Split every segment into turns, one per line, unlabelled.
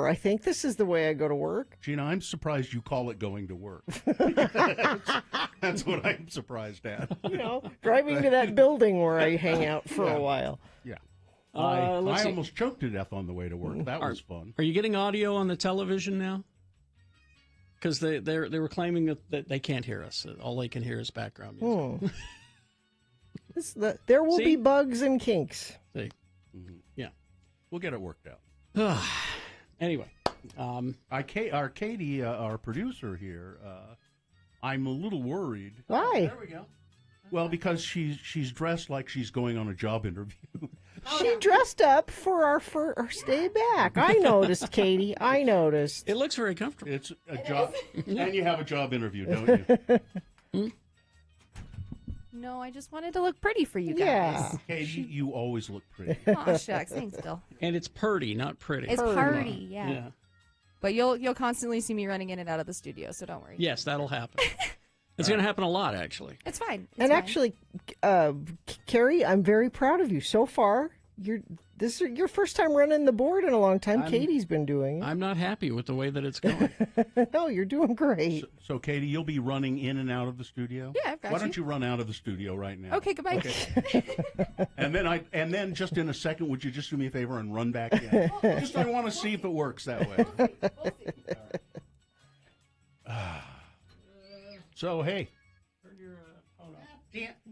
I think this is the way I go to work.
Gina, I'm surprised you call it going to work. That's what I'm surprised at.
Driving to that building where I hang out for a while.
Yeah.
Uh, let's
I
see.
almost choked to death on the way to work. That was fun.
Are you getting audio on the television now? Because they were claiming that they can't hear us. All they can hear is background music.
There will
See?
be bugs and kinks.
See? Yeah.
We'll get it worked out.
Anyway.
Our Katie, our producer here, I'm a little worried.
Why?
There we go.
Well, because she's dressed like she's going on a job interview.
She dressed up for our stay back. I noticed, Katie. I noticed.
It looks very comfortable.
It's a job, and you have a job interview, don't you?
No, I just wanted to look pretty for you guys.
Yeah.
Katie, you always look pretty.
Oh, shucks. Thanks, Bill.
And it's purdy, not pretty.
It's party, yeah.
Yeah.
But you'll constantly see me running in and out of the studio, so don't worry.
Yes, that'll happen. It's going to happen a lot, actually.
It's fine. It's
And
fine.
actually, Carrie, I'm very proud of you. So far, this is your first time running the board in a long time. Katie's been doing it.
I'm not happy with the way that it's going.
No, you're doing great.
So, Katie, you'll be running in and out of the studio?
Yeah, I've got
Why
you.
don't you run out of the studio right now?
Okay, goodbye.
And then just in a second, would you just do me a favor and run back in? Just I want to see if it works that way. So, hey.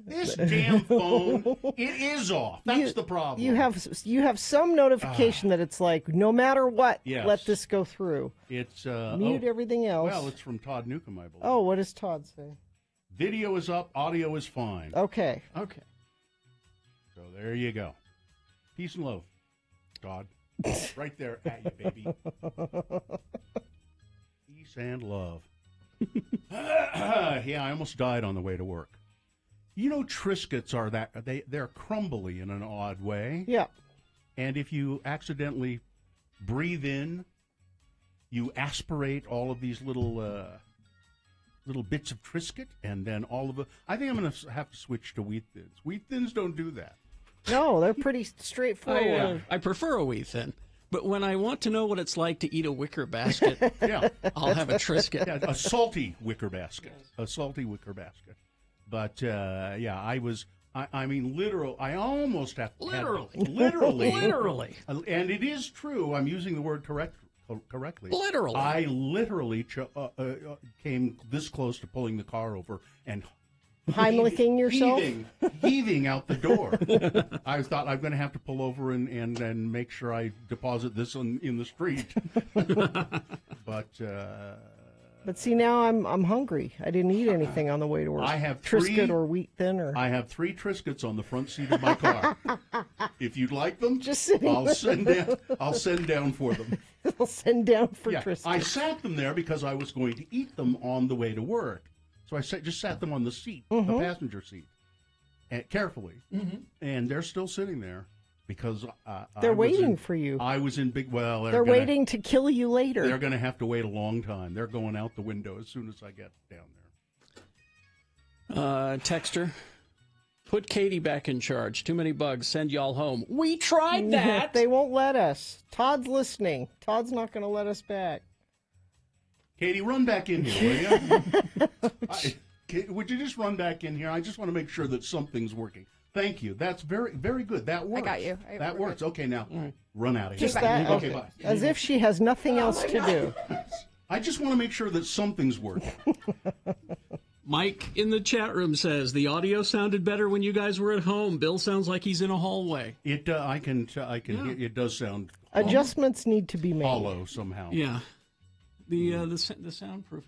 This damn phone, it is off. That's the problem.
You have some notification that it's like, no matter what,
Yes.
let this go through.
It's
Mute everything else.
Well, it's from Todd Newcomb, I believe.
Oh, what does Todd say?
Video is up, audio is fine.
Okay.
Okay.
So there you go. Peace and love, Todd. Right there at you, baby. Peace and love. Yeah, I almost died on the way to work. You know, Triscuits are they're crumbly in an odd way.
Yeah.
And if you accidentally breathe in, you aspirate all of these little bits of Triscuit, and then all of it. I think I'm going to have to switch to Wheat Thins. Wheat Thins don't do that.
No, they're pretty straightforward.
I prefer a wheat thin. But when I want to know what it's like to eat a wicker basket,
Yeah.
I'll have a Triscuit.
Yeah, a salty wicker basket. A salty wicker basket. But, yeah, I mean, literal. I almost have to. Literally.
Literally.
And it is true. I'm using the word correctly.
Literally.
I literally came this close to pulling the car over and
Heimliching yourself?
heaving out the door. I thought I'm going to have to pull over and make sure I deposit this in the street.
But see, now I'm hungry. I didn't eat anything on the way to work.
I have
Triscuit or wheat thin or.
I have 3 Triscuits on the front seat of my car. If you'd like them,
Just sitting
I'll send down for them.
I'll send down for
Yeah,
Triscuit.
I sat them there because I was going to eat them on the way to work. So I just sat them on the seat, the passenger seat, carefully. And they're still sitting there because
They're waiting for you.
I was in big. Well,
They're waiting to kill you later.
They're going to have to wait a long time. They're going out the window as soon as I get down there.
Texter, put Katie back in charge. Too many bugs. Send y'all home. We tried that.
They won't let us. Todd's listening. Todd's not going to let us back.
Katie, run back in here, will you? Would you just run back in here? I just want to make sure that something's working. Thank you. That's very, very good. That works.
I got you.
That works. Okay, now run out of here.
Just that.
Okay, bye.
As if she has nothing else to do.
I just want to make sure that something's working.
Mike in the chat room says the audio sounded better when you guys were at home. Bill sounds like he's in a hallway.
I can hear, it does sound
Adjustments need to be made.
hollow somehow.
Yeah. The soundproof.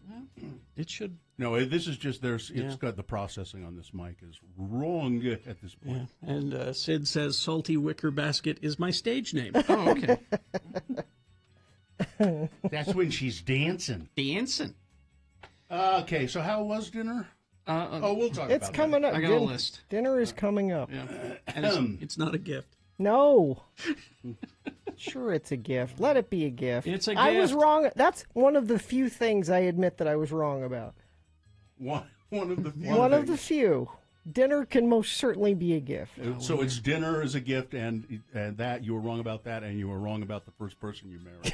It should.
No, this is just it's got the processing on this mic is wrong at this point.
Yeah. And Sid says salty wicker basket is my stage name. Oh, okay.
That's when she's dancing.
Dancing.
Okay, so how was dinner? We'll talk
It's
about
coming up.
I got a list.
Dinner is coming up.
Yeah. And it's not a gift.
No. Sure, it's a gift. Let it be a gift.
It's a
I was
gift.
wrong. That's one of the few things I admit that I was wrong about.
One of the few
One of
things.
the few. Dinner can most certainly be a gift.
So it's dinner as a gift, and that you were wrong about that, and you were wrong about the first person you married.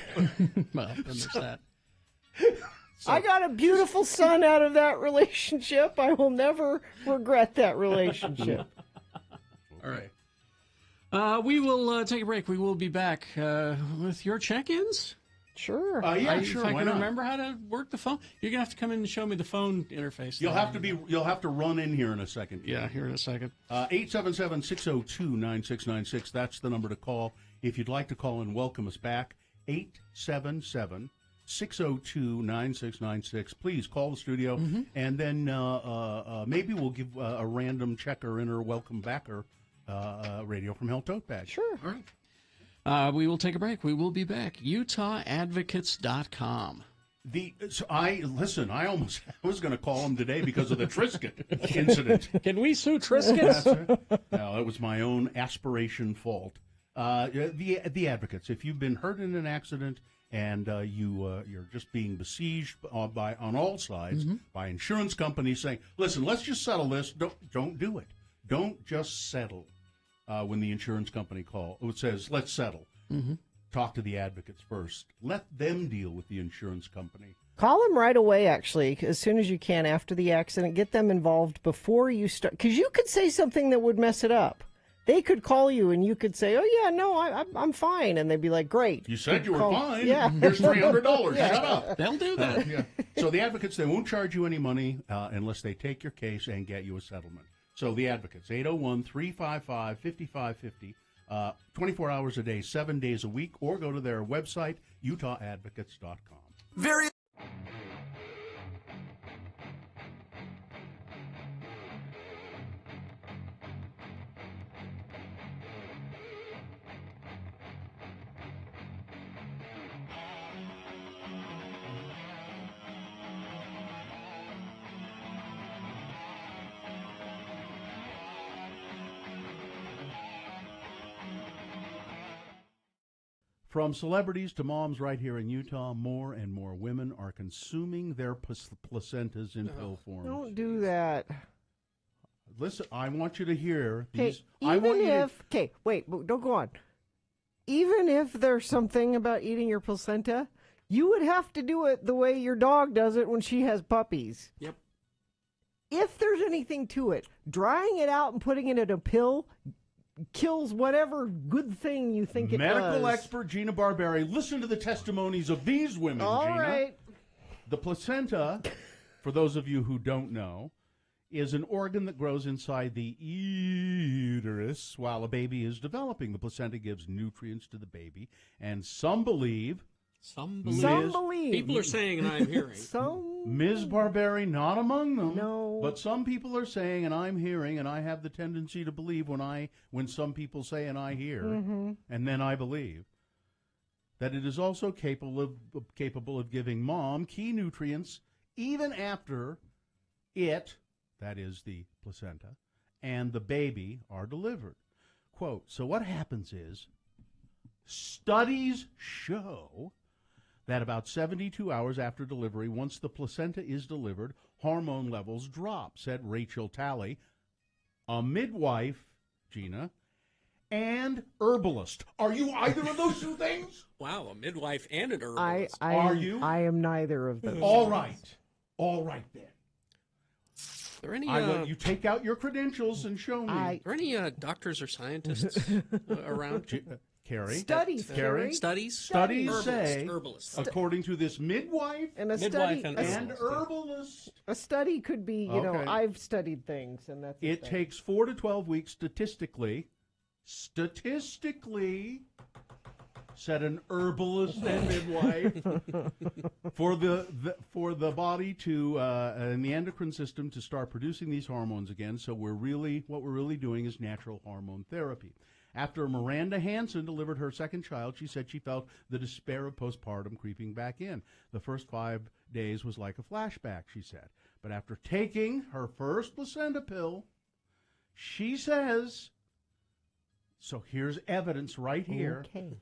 Well, then there's that.
I got a beautiful son out of that relationship. I will never regret that relationship.
All right. We will take a break. We will be back with your check-ins.
Sure.
Yeah, sure.
If I
Why
can
not?
remember how to work the phone. You're gonna have to come in and show me the phone interface.
You'll have to run in here in a second.
Yeah, here in a second.
877-602-9696. That's the number to call. If you'd like to call and welcome us back, 877-602-9696. Please call the studio, and then maybe we'll give a random checker in or welcome backer radio from Hell Tote Bag.
Sure.
All right. We will take a break. We will be back. UtahAdvocates.com.
I was going to call him today because of the Triscuit incident.
Can we sue Triscuits?
No, it was my own aspiration fault. The advocates. If you've been hurt in an accident and you're just being besieged on all sides by insurance companies saying, "Listen, let's just settle this." Don't do it. Don't just settle. When the insurance company says, "Let's settle." Talk to the advocates first. Let them deal with the insurance company.
Call them right away, actually, as soon as you can after the accident. Get them involved before you start. Because you could say something that would mess it up. They could call you and you could say, "Oh, yeah, no, I'm fine." And they'd be like, "Great.
You said you were fine.
Yeah.
Here's $300. Shut up.
They'll do that.
Yeah. So the advocates, they won't charge you any money unless they take your case and get you a settlement. So the advocates, 801-355-5550, 24 hours a day, 7 days a week, or go to their website, utahadvocates.com. From celebrities to moms right here in Utah, more and more women are consuming their placentas in pill form.
Don't do that."
Listen, I want you to hear
Okay,
these.
wait, don't go on. Even if there's something about eating your placenta, you would have to do it the way your dog does it when she has puppies.
Yep.
If there's anything to it, drying it out and putting it in a pill kills whatever good thing you think it does.
Medical expert Gina Barberi, listen to the testimonies of these women,
All
Gina.
right.
The placenta, for those of you who don't know, is an organ that grows inside the uterus while a baby is developing. The placenta gives nutrients to the baby, and some believe
Some
believe.
People are saying, and I'm hearing.
Ms. Barberi, not among them.
No.
But some people are saying, and I'm hearing, and I have the tendency to believe when some people say and I hear, and then I believe, that it is also capable of giving mom key nutrients even after it, that is the placenta, and the baby are delivered. Quote, so what happens is, studies show that about 72 hours after delivery, once the placenta is delivered, hormone levels drop, said Rachel Talley, a midwife, Gina, and herbalist. Are you either of those two things?
Wow, a midwife and an herbalist.
Are you?
I am neither of those.
All right. All right, then.
Are there any,
I want you take out your credentials and show me.
are there any doctors or scientists around?
Carrie?
Studies, Carrie.
Studies?
Studies
Herbalist,
say,
herbalist.
according to this midwife
And a
Midwife
study,
and
and herbalist,
a study could be, you know,
Okay.
I've studied things, and that's a
it
study.
takes 4 to 12 weeks statistically, said an herbalist and midwife, for the body to and the endocrine system to start producing these hormones again. So what we're really doing is natural hormone therapy. After Miranda Hansen delivered her second child, she said she felt the despair of postpartum creeping back in. The first 5 days was like a flashback, she said. But after taking her first placenta pill, she says, so here's evidence right here,
Okay.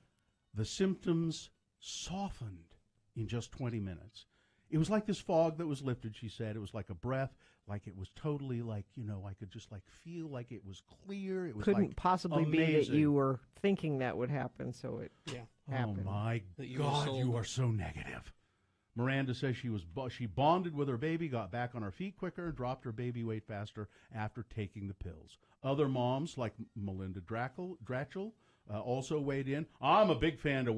the symptoms softened in just 20 minutes. It was like this fog that was lifted, she said. It was like a breath, like it was totally like, I could just like feel like it was clear. It was
Couldn't
like
possibly be that
amazing.
you were thinking that would happen, so it happened.
Oh my
That you were
God,
sold.
you are so negative. Miranda says she bonded with her baby, got back on her feet quicker, and dropped her baby weight faster after taking the pills. Other moms, like Melinda Dratchell, also weighed in. I'm a big fan of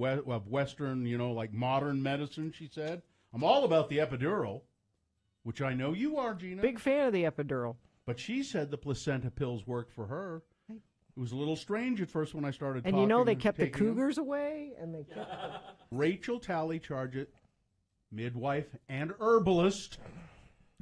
Western, like modern medicine, she said. I'm all about the epidural, which I know you are, Gina.
Big fan of the epidural.
But she said the placenta pills worked for her. It was a little strange at first when I started
And
talking.
they kept the
taking them.
cougars away, and they kept.
Rachel Talley midwife and herbalist,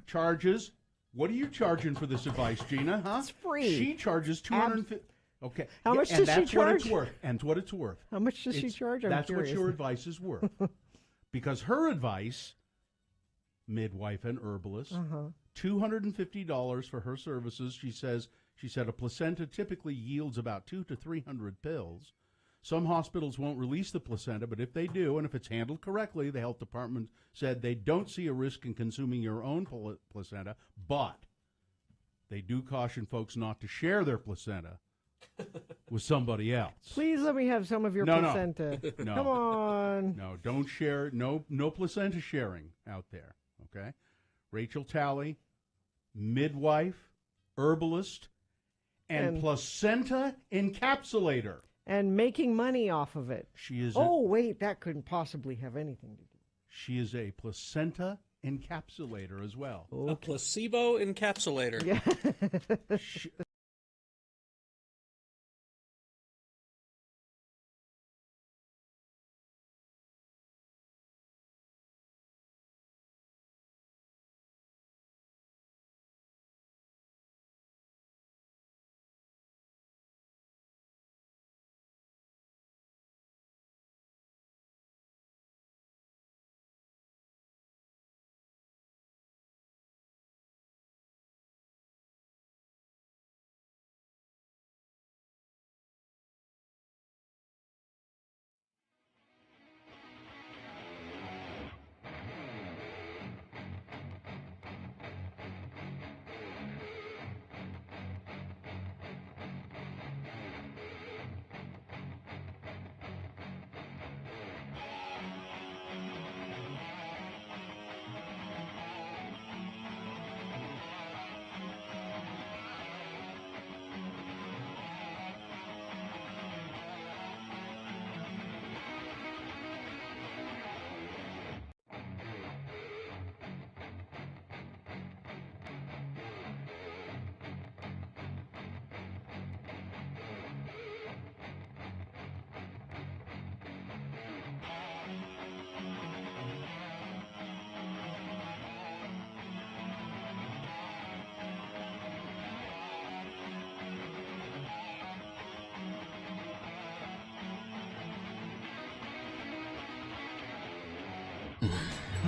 charges. What are you charging for this advice, Gina? Huh?
It's free.
She charges $250. Okay.
How much
and
does she
that's what it's
charge?
worth. And what it's worth.
How much does she charge? I'm
That's
curious.
what your advice is worth. Because her advice, midwife and herbalist, $250 for her services. She said a placenta typically yields about 200 to 300 pills. Some hospitals won't release the placenta, but if they do, and if it's handled correctly, the health department said they don't see a risk in consuming your own placenta, but they do caution folks not to share their placenta with somebody else.
Please let me have some of your
No.
placenta.
No.
Come on.
No, don't share. No placenta sharing out there. Okay, Rachel Talley, midwife, herbalist, and placenta encapsulator.
And making money off of it.
She is.
Wait, that couldn't possibly have anything to do.
She is a placenta encapsulator as well.
A placebo encapsulator.
Yeah.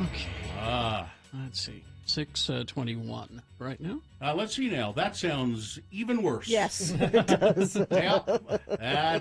Okay. Let's see. 6:21 right now.
Let's see now. That sounds even worse.
Yes, it does.
Yeah,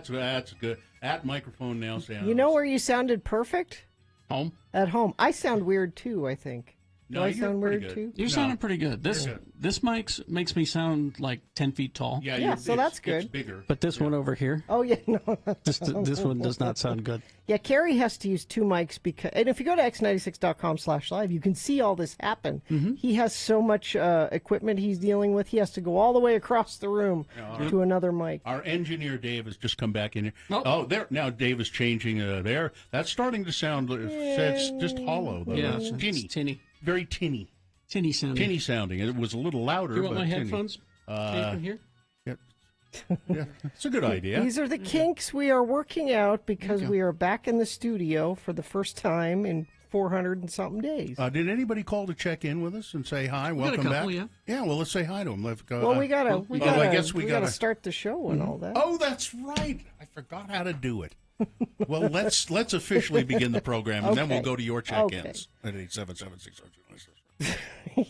that's good. That microphone now sounds.
You know where you sounded perfect?
Home.
At home. I sound weird too, I think.
No,
Do I
you're
sound
pretty
weird
good.
too?
You're
No.
sounding pretty good.
You're good.
This makes me sound like 10 feet tall.
Yeah,
Yeah, so that's
It's
good.
bigger.
But this one over here,
Oh, yeah, no.
this one does not sound good.
Yeah, Carrie has to use two mics because, and if you go to x96.com/live, you can see all this happen. He has so much equipment he's dealing with. He has to go all the way across the room to another mic.
Our engineer Dave has just come back in here.
Oh.
Oh, there now. Dave is changing there. That's starting to sound. It's just hollow though.
Yeah,
It's tinny,
tinny,
very tinny,
tinny sounding.
tinny sounding. It was a little louder.
You want
but
my
tinny.
headphones? Taken here?
Yeah, it's a good idea.
These are the kinks we are working out because we are back in the studio for the first time in 400 and something days.
Did anybody call to check in with us and say hi?
got a
Welcome
couple,
back.
yeah.
Yeah, well, let's say hi to them. Let's go.
Well, we gotta,
I guess we
gotta
gotta
start the show and all that.
Oh, that's right. I forgot how to do it. Well, let's officially begin the program, and then we'll
Okay.
go to your check-ins at 877-600.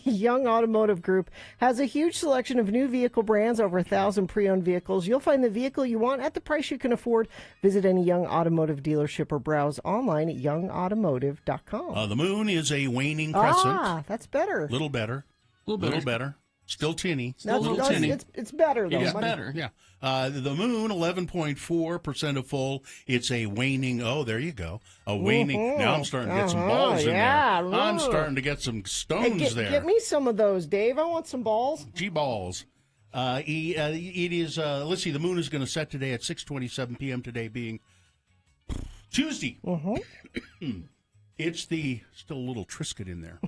Young Automotive Group has a huge selection of new vehicle brands, over 1,000 pre-owned vehicles. You'll find the vehicle you want at the price you can afford. Visit any Young Automotive dealership or browse online at youngautomotive.com.
The moon is a waning crescent.
That's better.
Little better.
little
better. Still tinny.
That's-
little
that's-
tinny.
It's better though.
It's
Much-
better.
Yeah. The moon, 11.4% of full. It's a waning. Oh, there you go. A waning. Now I'm starting to get some balls in
yeah,
there. I'm
look.
starting to get some
Hey,
stones there.
get me some of those, Dave. I want some balls.
G-balls. It is, let's see, the moon is going to set today at 6:27 p.m. today being Tuesday. It's still a little Triscuit in there.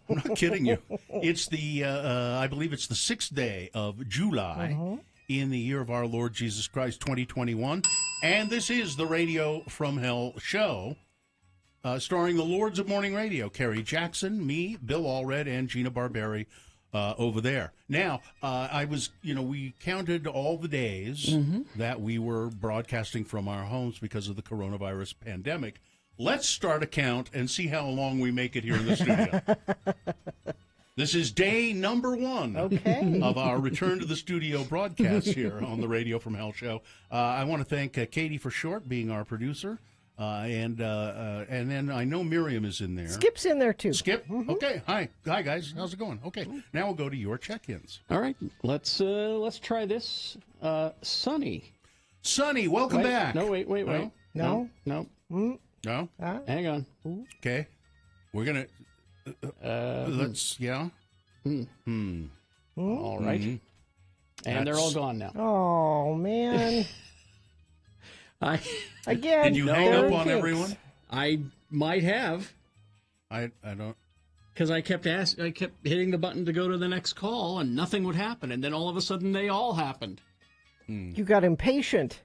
I'm not kidding you. It's I believe it's the 6th day of July in the year of our Lord Jesus Christ, 2021. And this is the Radio from Hell show, starring the Lords of Morning Radio, Kerry Jackson, me, Bill Allred, and Gina Barberi over there. Now, we counted all the days that we were broadcasting from our homes because of the coronavirus pandemic. Let's start a count and see how long we make it here in the studio. This is day number 1 of our return to the studio broadcast here on the Radio from Hell show. I want to thank Katie for Short being our producer. And then I know Miriam is in there.
Skip's in there too.
Skip? Okay. Hi guys. How's it going? Okay. Now we'll go to your check-ins.
All right, let's try this. Sonny.
Sonny, welcome back.
No, wait.
No?
No.
No?
Hang on.
Okay. We're going to let's
All right. And they're all gone now.
Oh man! Again,
Did you hang
there
up
are
on
kinks.
everyone?
I might have,
I don't.
because I kept hitting the button to go to the next call, and nothing would happen, and then all of a sudden they all happened.
You got impatient.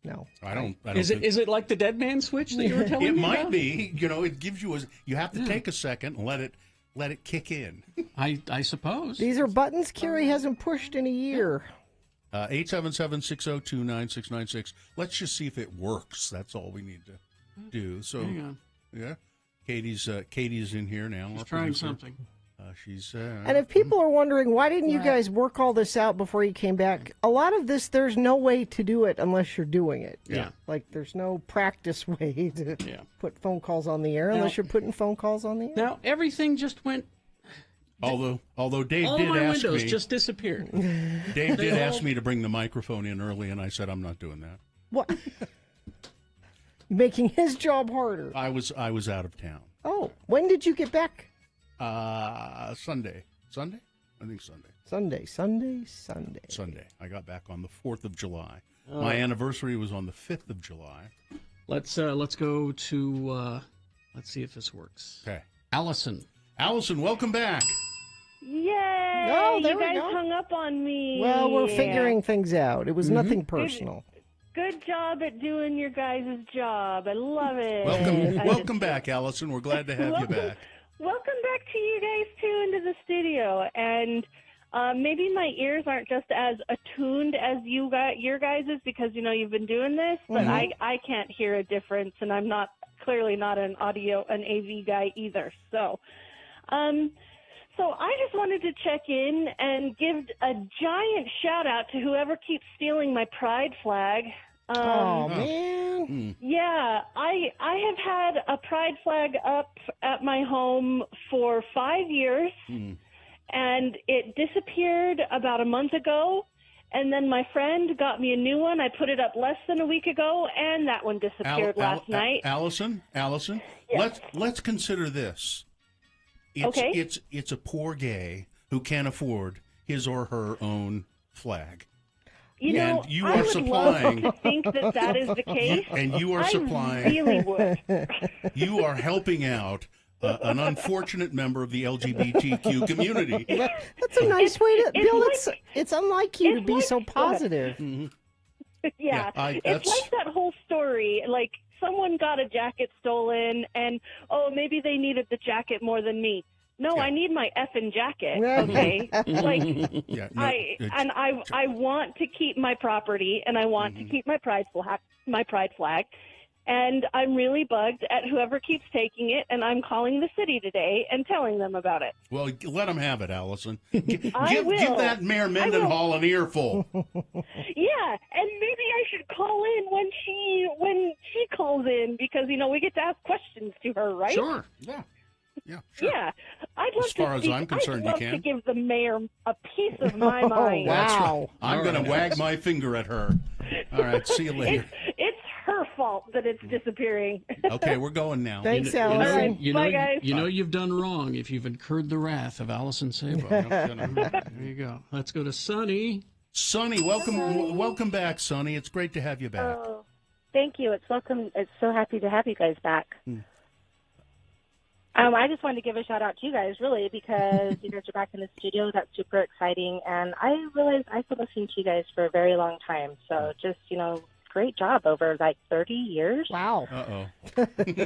No.
I don't
Is it like the dead man switch that you were telling
It
me
might
about?
be. It gives you you have to take a second and let it kick in.
I suppose.
These are buttons Kerry hasn't pushed in a year.
877-602-9696. Let's just see if it works. That's all we need to do. So,
Hang on.
yeah, Katie's in here now.
She's
our
trying
producer.
something.
She's
And if people are wondering, why didn't you guys work all this out before you came back? A lot of this, there's no way to do it unless you're doing it.
Yeah.
Like, there's no practice way to
Yeah.
put phone calls on the air unless you're putting phone calls on the air.
Now everything just went.
although Dave
All
did
my
ask
windows
me,
just disappeared.
Dave did
all-
ask me to bring the microphone in early, and I said I'm not doing that.
What? Making his job harder.
I was out of town.
Oh, when did you get back?
Sunday. I think Sunday.
Sunday.
I got back on the 4th of July. My anniversary was on the 5th of July.
Let's go to. Let's see if this works.
Okay.
Allison.
Allison, welcome back.
Yay!
Oh, there
you
we
guys
go.
hung up on me.
Well, we're figuring things out. It was nothing personal.
Good job at doing your guys' job. I love it.
Welcome back, Allison. We're glad to have you back.
Welcome back to you guys too into the studio. And maybe my ears aren't just as attuned as your guys's because you've been doing this, but I can't hear a difference, and I'm clearly not an AV guy either. So I just wanted to check in and give a giant shout out to whoever keeps stealing my pride flag.
Oh, man.
Yeah, I have had a pride flag up at my home for 5 years, and it disappeared about a month ago. And then my friend got me a new one. I put it up less than a week ago, and that one disappeared last night.
Allison, let's consider this. It's a poor gay who can't afford his or her own flag.
I
are
would
supplying.
love to think that is the case.
And you are supplying.
I really would.
You are helping out an unfortunate member of the LGBTQ community.
That's a nice way to, Bill. It's unlike you to be so positive.
Yeah, it's like that whole story. Like someone got a jacket stolen, and maybe they needed the jacket more than me. No, I need my effing jacket. Okay, I want to keep my property, and I want to keep my pride flag. And I'm really bugged at whoever keeps taking it, and I'm calling the city today and telling them about it.
Well, let them have it, Allison. Give
will.
that Mayor Mendenhall an earful.
Yeah, and maybe I should call in when she calls in because we get to ask questions to her, right?
Sure.
Yeah. Yeah, sure.
Yeah, I'd love
As far as I'm concerned, you
I'd love
can.
to give the mayor a piece of my
Oh,
mind.
wow.
That's right. I'm
All
going
right.
to wag my finger at her. All right, see you later.
It's her fault that it's disappearing.
Okay, we're going now.
Thanks,
You know,
Allison.
Bye, guys.
You know you've done wrong if you've incurred the wrath of Allison Sabo. There you go. Let's go to Sonny.
Sonny, welcome back, Sonny. It's great to have you back.
Oh, thank you. It's welcome. It's so happy to have you guys back. I just wanted to give a shout out to you guys, really, because you guys are back in the studio. That's super exciting, and I realized I've been listening to you guys for a very long time. So just great job over like 30 years.
Wow.
Uh-oh.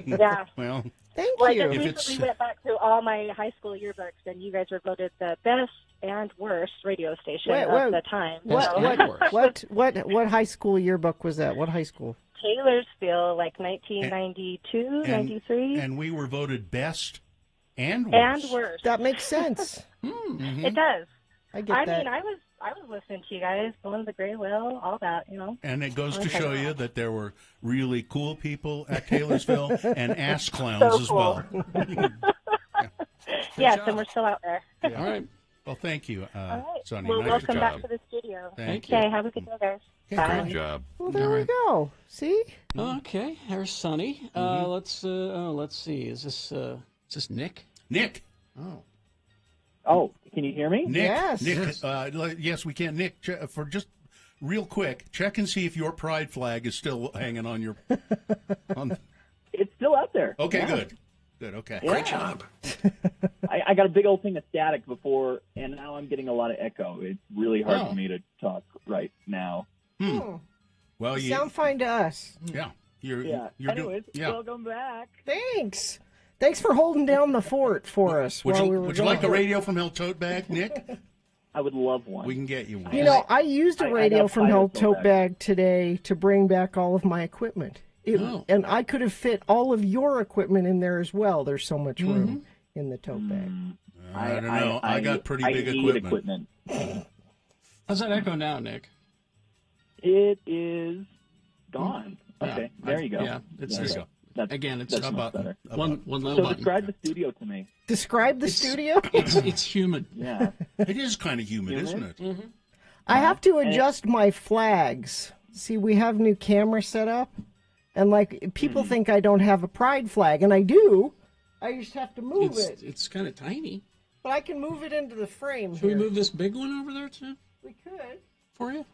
Yeah.
Well,
Thank
Well, I
you.
just
If
recently
it's-
went back through all my high school yearbooks, and you guys were voted the best and worst radio station
Wait,
of the time.
Best
So-
and worst.
What high school yearbook was that? What high school?
Taylorsville, like 1992, 93,
and we were voted best and worst.
and worst.
That makes sense.
It does.
I get
I
that.
mean, I was listening to you guys, going to the Gray Whale, all that,
And it goes to
Okay.
show you that there were really cool people at Taylorsville and ass clowns
So
as
cool.
well.
Yes,
job.
and we're still out there.
All right.
Well, thank you,
All right.
Sonny.
Well,
Nice
welcome
job.
back to the studio.
Thank
you.
Okay, have a good day, guys. Bye.
Great job.
Well, there
All
we
right.
go. See?
Okay, there's Sonny. Let's see. Is this Nick?
Nick.
Oh.
Oh, can you hear me?
Nick.
Yes.
Nick.
Yes.
Yes, we can. Nick, for just real quick, check and see if your pride flag is still hanging on your.
It's still out there.
Okay,
Yeah.
good. Good. Okay.
Yeah.
Great job.
I got a big old thing of static before, and now I'm getting a lot of echo. It's really hard
Oh.
for me to talk right now.
Well, you.
Sound fine to us.
Yeah. You're.
Yeah.
You're
Anyways,
yeah.
welcome back.
Thanks. Thanks for holding down the fort for us
Would
while
you,
we were
would you like a
gone.
radio from Hell Tote Bag, Nick?
I would love one.
We can get you one.
You know, I used a
I
radio
got
from
pilot
Hell
tote
Tote
bag.
Bag today to bring back all of my equipment.
Oh.
And I could have fit all of your equipment in there as well. There's so much room in the tote bag.
I don't know. I got pretty big
I need
equipment.
How's that echo now, Nick?
It is gone. Okay,
Yeah.
there you go.
Yeah, it's
There you
just,
go. That's,
again, it's
that's
just
much
button.
better.
one little
So
button.
describe the studio to me.
Describe the studio.
It's humid.
Yeah.
It is kind of humid, isn't it?
I have to adjust my flags. See, we have new camera set up, and like people think I don't have a pride flag, and I do. I just have to move it,
It's kind of tiny.
but I can move it into the frame.
Should we
here.
move this big one over there too
We could.
for you?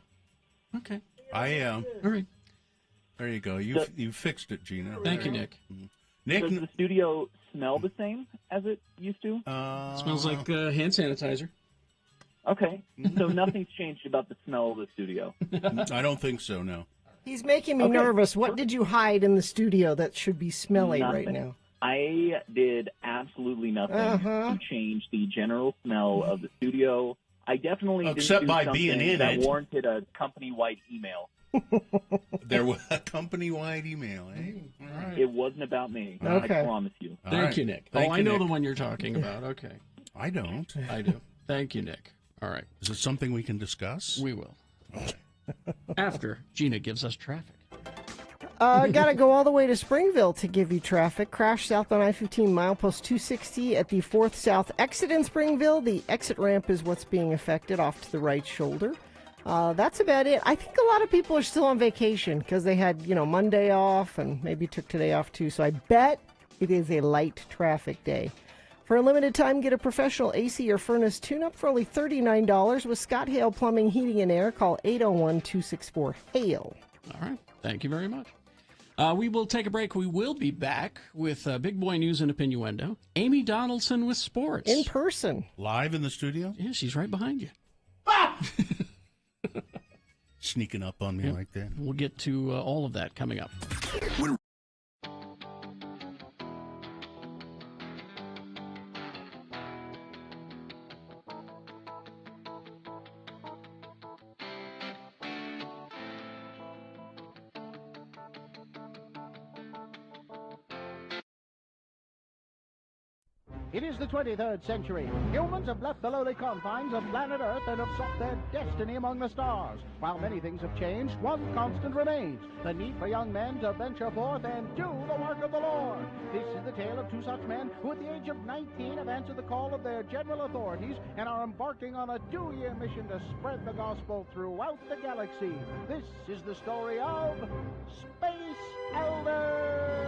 Okay.
I am.
All right.
There you go. You fixed it, Gina.
Thank you, Nick.
Nick.
Does the studio smell the same as it used to?
Smells like hand sanitizer.
Okay. So nothing's changed about the smell of the studio.
I don't think so. No.
He's making me
Okay.
nervous. What did you hide in the studio that should be smelly right
Nothing.
now?
I did absolutely nothing to change the general smell of the studio. I definitely
Except
didn't do
by
something
being in
that
it.
warranted a company-wide email.
There was a company-wide email. Eh? All right.
It wasn't about me.
Okay.
I promise you.
All
Thank
right.
you, Nick.
Thank
I
you,
know
Nick.
the one you're talking about. Okay.
I don't.
I do. Thank you, Nick. All right.
Is it something we can discuss?
We will. After Gina gives us traffic.
Gotta go all the way to Springville to give you traffic. Crash south on I-15 milepost 260 at the 4th South exit in Springville. The exit ramp is what's being affected off to the right shoulder. That's about it. I think a lot of people are still on vacation because they had, Monday off and maybe took today off too. So I bet it is a light traffic day. For a limited time, get a professional AC or furnace tune-up for only $39 with Scott Hale Plumbing, Heating, and Air. Call 801-264-HALE.
All right. Thank you very much. We will take a break. We will be back with Big Boy News and Opinioendo. Amy Donaldson with sports.
In person.
Live in the studio?
Yeah, she's right behind you.
Sneaking up on me like that.
We'll get to all of that coming up.
It is the 23rd century. Humans have left the lowly confines of planet Earth and have sought their destiny among the stars. While many things have changed, one constant remains: the need for young men to venture forth and do the work of the Lord. This is the tale of two such men who at the age of 19 have answered the call of their general authorities and are embarking on a 2-year mission to spread the gospel throughout the galaxy. This is the story of Space Elders!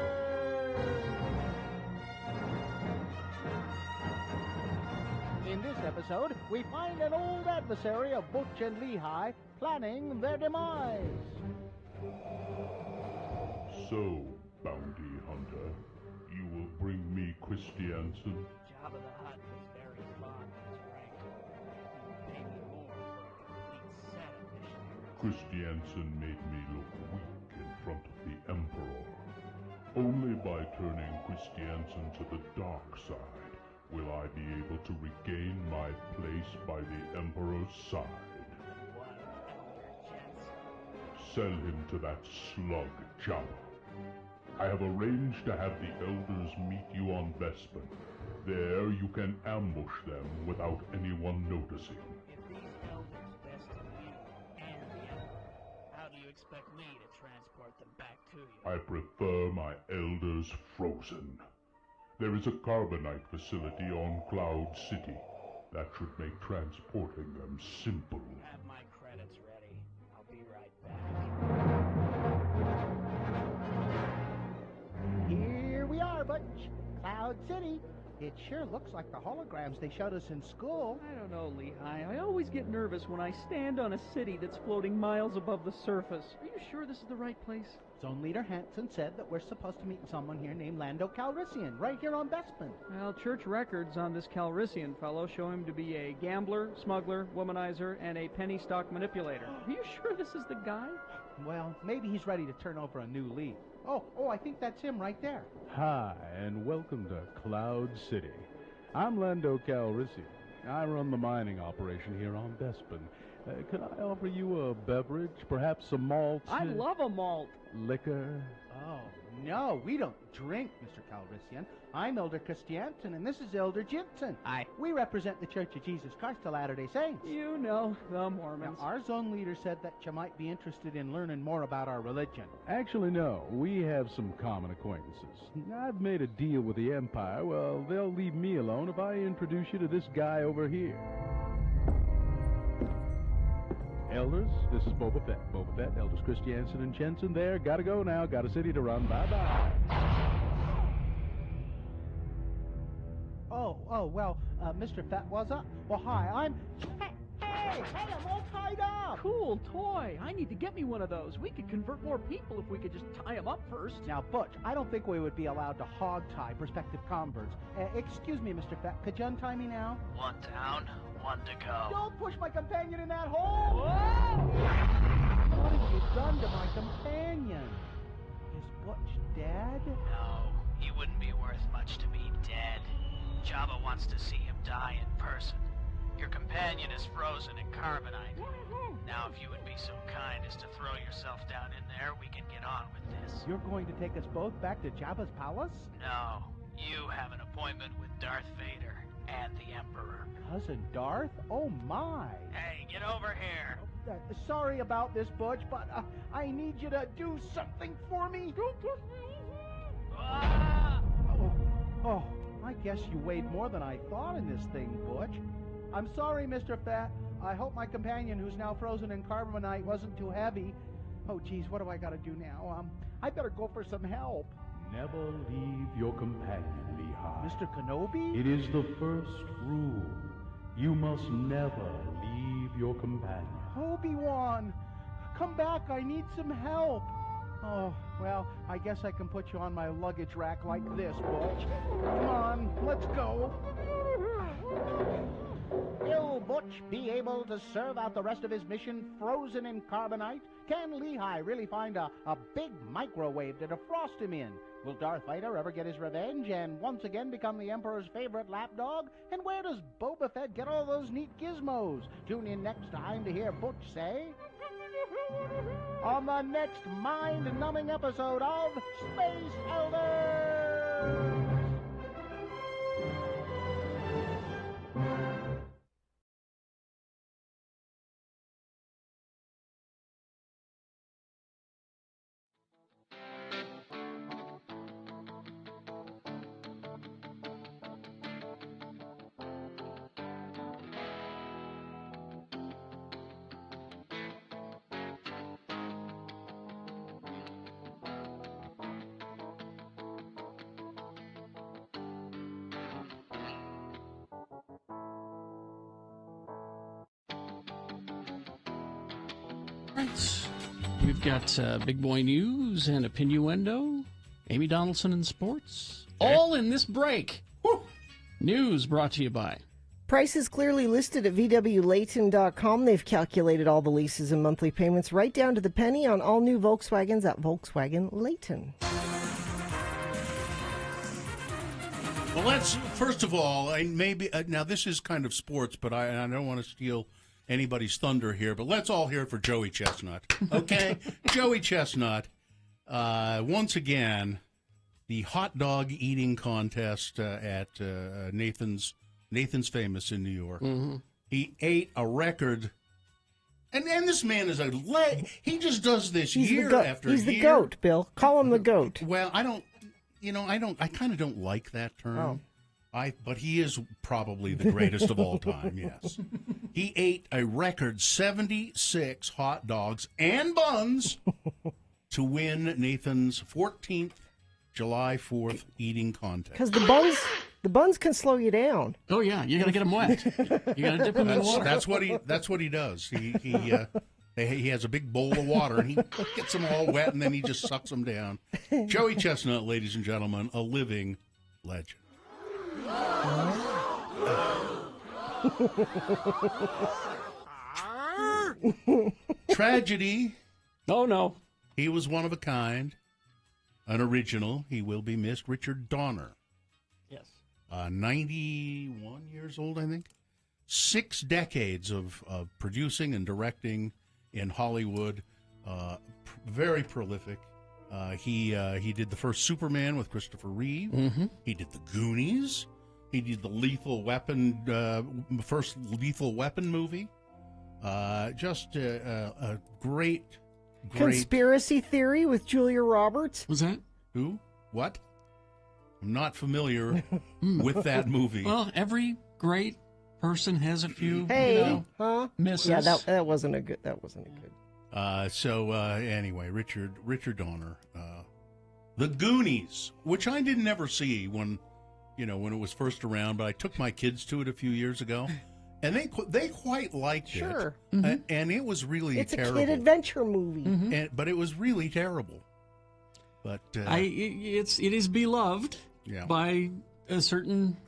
In this episode, we find an old adversary of Butch and Lehigh planning their demise.
So, bounty hunter, you will bring me Christiansen?
Jabba the Hutt was very fond of his rank. He would pay me more for a complete set of missionaries.
Christiansen made me look weak in front of the Emperor. Only by turning Christiansen to the dark side will I be able to regain my place by the Emperor's side.
One Elder Jensen.
Sell him to that slug, Jabba. I have arranged to have the elders meet you on Bespin. There you can ambush them without anyone noticing.
If these elders destine you and the Emperor, how do you expect me to transport them back to you?
I prefer my elders frozen. There is a carbonite facility on Cloud City. That should make transporting them simple.
Have my credits ready. I'll be right back.
Here we are, Butch. Cloud City. It sure looks like the holograms they showed us in school.
I don't know, Lehigh. I always get nervous when I stand on a city that's floating miles above the surface. Are you sure this is the right place?
Zone Leader Hanson said that we're supposed to meet someone here named Lando Calrissian, right here on Bespin.
Well, church records on this Calrissian fellow show him to be a gambler, smuggler, womanizer, and a penny stock manipulator. Are you sure this is the guy?
Well, maybe he's ready to turn over a new leaf. Oh, I think that's him right there.
Hi, and welcome to Cloud City. I'm Lando Calrissian. I run the mining operation here on Bespin. Could I offer you a beverage? Perhaps some malt?
I love a malt.
Liquor?
Oh, no, we don't drink, Mr. Calrissian. I'm Elder Christiansen, and this is Elder Jensen.
Aye.
We represent the Church of Jesus Christ of Latter-day Saints.
You know, the Mormons.
Now, our zone leader said that you might be interested in learning more about our religion.
Actually, no. We have some common acquaintances. I've made a deal with the Empire. Well, they'll leave me alone if I introduce you to this guy over here. Elders, this is Boba Fett. Boba Fett, Elders Christiansen and Jensen there. Gotta go now. Got a city to run. Bye-bye.
Well, Mr. Fett was up. Well, hi, I'm... Hey, I'm all tied up.
Cool toy. I need to get me one of those. We could convert more people if we could just tie them up first.
Now, Butch, I don't think we would be allowed to hog-tie prospective converts. Excuse me, Mr. Fett, could you untie me now?
One down, one to go.
Don't push my companion in that hole!
Whoa!
What have you done to my companion? Is Butch dead?
No, he wouldn't be worth much to me dead. Jabba wants to see him die in person. Your companion is frozen in carbonite. Now, if you would be so kind as to throw yourself down in there, we can get on with this.
You're going to take us both back to Jabba's palace?
No, you have an appointment with Darth Vader and the Emperor.
Cousin Darth? Oh, my.
Hey, get over here.
Sorry about this, Butch, but I need you to do something for me.
Ah!
Oh, I guess you weighed more than I thought in this thing, Butch. I'm sorry, Mr. Fat. I hope my companion, who's now frozen in carbonite, wasn't too heavy. Oh, geez, what do I got to do now? I better go for some help.
Never leave your companion, Lehigh.
Mr. Kenobi?
It is the first rule. You must never leave your companion.
Obi-Wan, come back. I need some help. Oh, well, I guess I can put you on my luggage rack like this, Butch. Come on, let's go. Will Butch be able to serve out the rest of his mission frozen in carbonite? Can Lehigh really find a big microwave to defrost him in? Will Darth Vader ever get his revenge and once again become the Emperor's favorite lapdog? And where does Boba Fett get all those neat gizmos? Tune in next time to hear Butch say... on the next mind-numbing episode of Space Elders!
We've got Big Boy News and Opinioendo, Amy Donaldson in sports, all in this break. Woo. News brought to you by...
Prices clearly listed at VWLayton.com. They've calculated all the leases and monthly payments right down to the penny on all new Volkswagens at Volkswagen Layton.
Well, let's, first of all, now this is kind of sports, but I don't want to steal anybody's thunder here, but let's all hear it for Joey Chestnut, okay? Joey Chestnut, once again, the hot dog eating contest at Nathan's Famous in New York. Mm-hmm. He ate a record, and this man is he just does this year after year.
He's the goat, Bill. Call him the goat.
Well, I kind of don't like that term. Oh. But he is probably the greatest of all time, yes. He ate a record 76 hot dogs and buns to win Nathan's 14th July 4th eating contest.
Because the buns can slow you down.
Oh yeah, you got to get them wet. You got to dip them in water.
That's what he does. He has a big bowl of water and he gets them all wet and then he just sucks them down. Joey Chestnut, ladies and gentlemen, a living legend. Tragedy.
Oh no.
He was one of a kind. An original. He will be missed. Richard Donner.
Yes.
91 years old, I think. 6 decades of producing and directing in Hollywood. Very prolific. He did the first Superman with Christopher Reeve. Mm-hmm. He did the Goonies. He did the Lethal Weapon, first Lethal Weapon movie. Just a great
Conspiracy Theory with Julia Roberts.
Was that?
Who? What? I'm not familiar with that movie.
Well, every great person has a few.
Hey,
misses.
Yeah, that wasn't a good.
Anyway, Richard Donner, the Goonies, which I didn't ever see when it was first around, but I took my kids to it a few years ago, and they quite liked it.
Mm-hmm.
And it was really terrible.
It's a kid adventure movie,
mm-hmm.
But it was really terrible. But
it is beloved by a certain.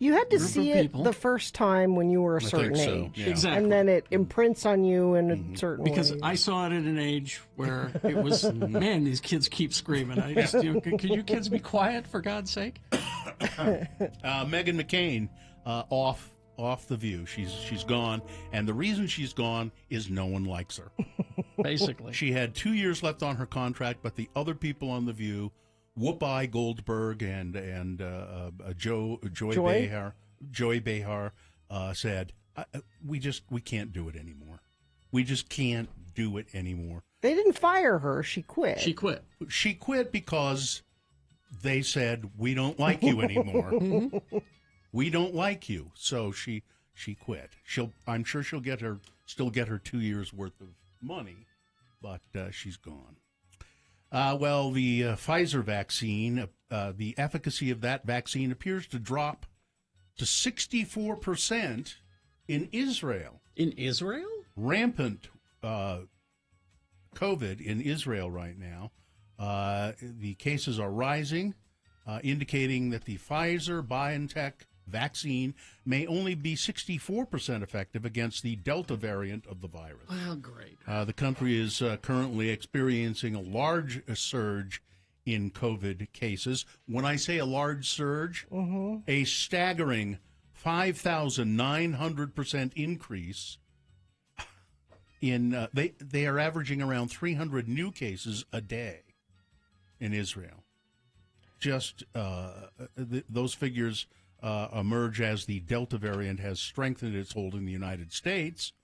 You had to see it the first time when you were a certain age.
Yeah.
Exactly.
And then it imprints on you in a certain way.
Because I saw it at an age where it was, man, these kids keep screaming. I just, can you kids be quiet, for God's sake?
Meghan McCain, off The View. She's gone. And the reason she's gone is no one likes her.
Basically.
She had 2 years left on her contract, but the other people on The View, Whoopi Goldberg and Joy Behar said, we can't do it anymore. We just can't do it anymore.
They didn't fire her. She quit.
She quit because they said, we don't like you anymore. We don't like you. So she quit. I'm sure she'll still get her 2 years worth of money, but she's gone. The Pfizer vaccine, the efficacy of that vaccine appears to drop to 64% in Israel.
In Israel?
Rampant COVID in Israel right now. The cases are rising, indicating that the Pfizer-BioNTech vaccine may only be 64% effective against the Delta variant of the virus.
Well, great.
The country is currently experiencing a large surge in COVID cases. When I say a large surge, a staggering 5,900% increase in they are averaging around 300 new cases a day in Israel. Just those figures emerge as the Delta variant has strengthened its hold in the United States,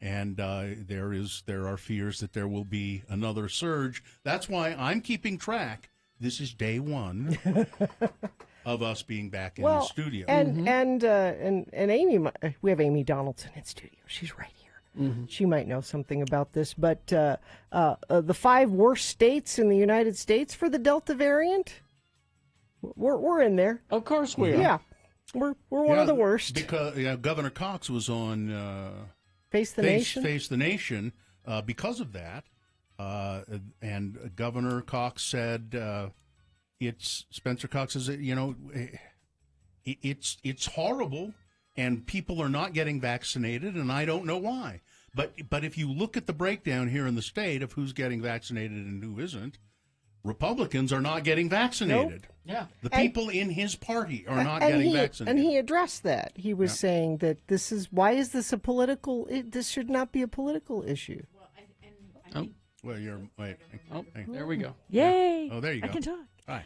and there are fears that there will be another surge. That's why I'm keeping track. This is day one of us being back in the studio.
And Amy, we have Amy Donaldson in studio. She's right here. Mm-hmm. She might know something about this, but the 5 worst states in the United States for the Delta variant, we're in there.
Of course we are.
Yeah. We're one of the worst.
Because Governor Cox was on
Face the Nation.
Face the Nation, because of that. And Governor Cox said, Spencer Cox says, it's horrible, and people are not getting vaccinated, and I don't know why. But if you look at the breakdown here in the state of who's getting vaccinated and who isn't, Republicans are not getting vaccinated.
Nope.
Yeah.
The people in his party are not getting vaccinated.
And he addressed that. He was saying that why is this a political, this should not be a political issue.
Well, wait.
Oh, there we go.
Yay.
Oh, there you go.
I can talk.
Hi.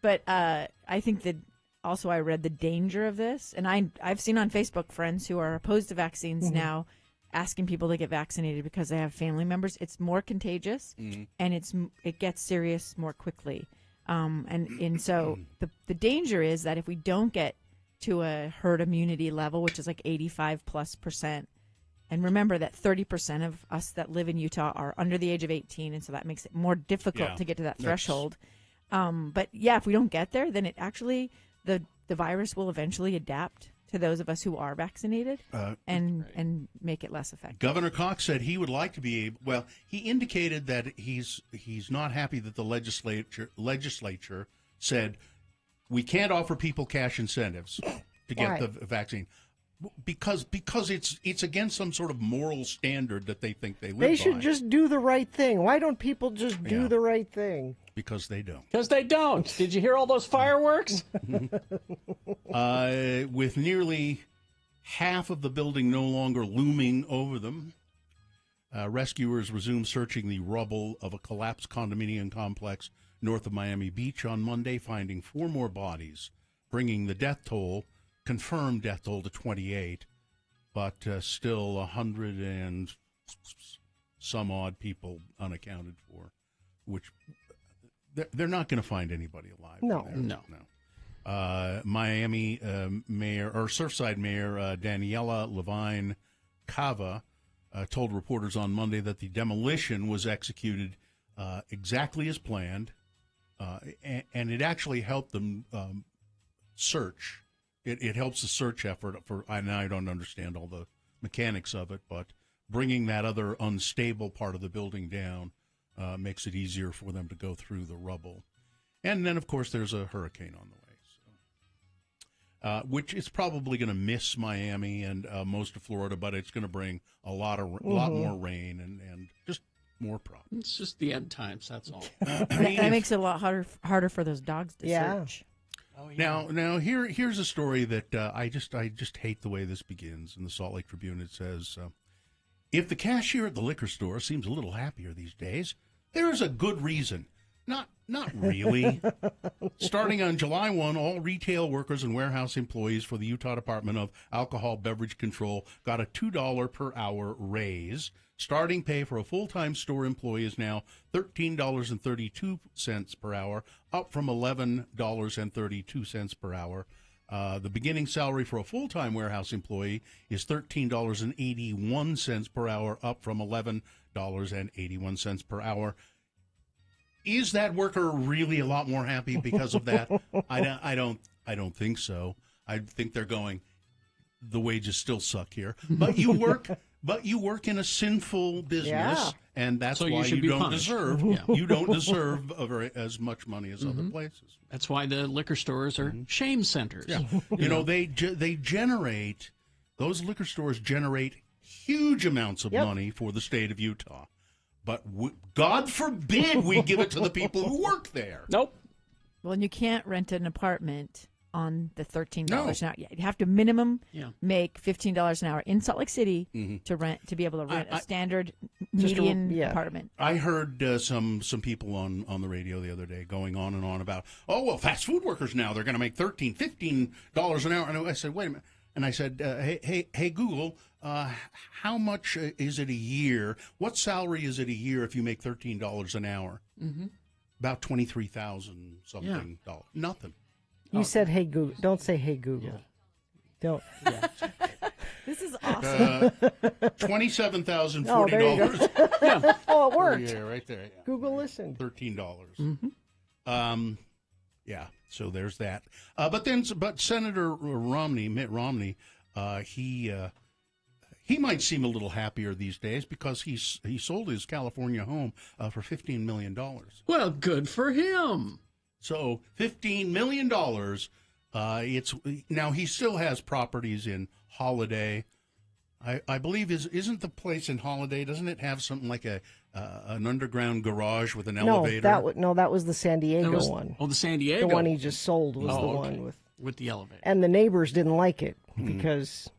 But I think that also I read the danger of this, and I've seen on Facebook friends who are opposed to vaccines now asking people to get vaccinated because they have family members. It's more contagious, and it gets serious more quickly. And so the danger is that if we don't get to a herd immunity level, which is like 85+%, and remember that 30% of us that live in Utah are under the age of 18, and so that makes it more difficult to get to that threshold. But yeah, if we don't get there, then it actually the virus will eventually adapt to those of us who are vaccinated and make it less effective.
Governor Cox said he would like to be able. Well, he indicated that he's not happy that the legislature said we can't offer people cash incentives to get the vaccine. Because it's against some sort of moral standard that they think they live by.
They should just do the right thing. Why don't people just do the right thing?
Because they don't.
Because they don't. Did you hear all those fireworks?
With nearly half of the building no longer looming over them, rescuers resumed searching the rubble of a collapsed condominium complex north of Miami Beach on Monday, finding 4 more bodies, bringing the confirmed death toll to 28, but still 100 and some odd people unaccounted for, which they're not going to find anybody alive.
No.
Miami Surfside Mayor Daniela Levine Cava told reporters on Monday that the demolition was executed exactly as planned, and it actually helped them search. It helps the search effort and I don't understand all the mechanics of it, but bringing that other unstable part of the building down makes it easier for them to go through the rubble. And then, of course, there's a hurricane on the way, which is probably going to miss Miami and most of Florida, but it's going to bring a lot more rain and just more problems.
It's just the end times, that's all.
That makes it a lot harder for those dogs to search.
Oh, yeah.
Now here's a story that I just hate the way this begins. In the Salt Lake Tribune, it says, if the cashier at the liquor store seems a little happier these days, there is a good reason. Not really. Starting on July 1, all retail workers and warehouse employees for the Utah Department of Alcohol Beverage Control got a $2 per hour raise. Starting pay for a full-time store employee is now $13.32 per hour, up from $11.32 per hour. The beginning salary for a full-time warehouse employee is $13.81 per hour, up from $11.81 per hour. Is that worker really a lot more happy because of that? I don't think so. I think they're going, the wages still suck here, but you work. But you work in a sinful business, and that's why you don't deserve. You don't deserve as much money as other places.
That's why the liquor stores are shame centers.
Yeah. You know, they generate, those liquor stores generate huge amounts of money for the state of Utah. But God forbid we give it to the people who work there.
Nope.
Well, and you can't rent an apartment on the $13 an hour. You have to minimum make $15 an hour in Salt Lake City to be able to rent a standard median apartment.
I heard some people on the radio the other day going on and on about, fast food workers now, they're going to make $13, $15 an hour. And I said, wait a minute. And I said, hey, Google, how much is it a year? What salary is it a year if you make $13 an hour? Mm-hmm. About $23,000 something dollars. Nothing.
You said, hey, Google. Don't say, hey, Google.
Yeah.
Don't.
Yeah.
This is awesome.
$27,040.
Oh, there you go. Oh, it worked.
Yeah, right there. Yeah.
Google listened.
$13.
Mm-hmm.
Yeah, so there's that. But Senator Mitt Romney, he He might seem a little happier these days because he sold his California home for $15 million.
Well, good for him.
So $15 million. Now he still has properties in Holiday. I believe isn't the place in Holiday? Doesn't it have something like an underground garage with an elevator?
That was the San Diego one.
Oh, the San Diego.
The one he just sold was the one
with the elevator.
And the neighbors didn't like it because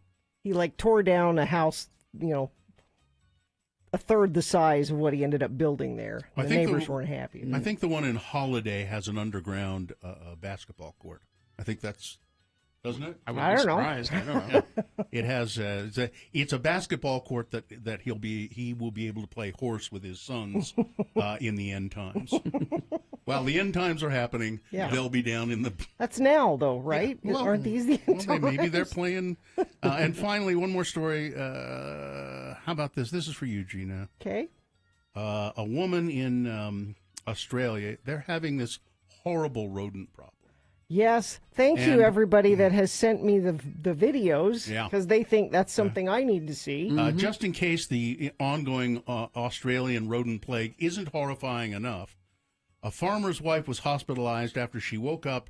he tore down a house, a third the size of what he ended up building there. The neighbors weren't happy.
I think the one in Holiday has an underground basketball court. I think that's, doesn't it?
I wouldn't be surprised. I don't know.
It has. It's a basketball court that he will be able to play horse with his sons in the end times. While the end times are happening, they'll be down in the.
That's now, though, right?
Yeah. Well,
aren't these the end times?
Maybe they're playing. And finally, one more story. How about this? This is for you, Gina.
Okay.
A woman in Australia. They're having this horrible rodent problem.
Yes. Thank you, everybody that has sent me the videos, because they think that's something I need to see.
Just in case the ongoing Australian rodent plague isn't horrifying enough, a farmer's wife was hospitalized after she woke up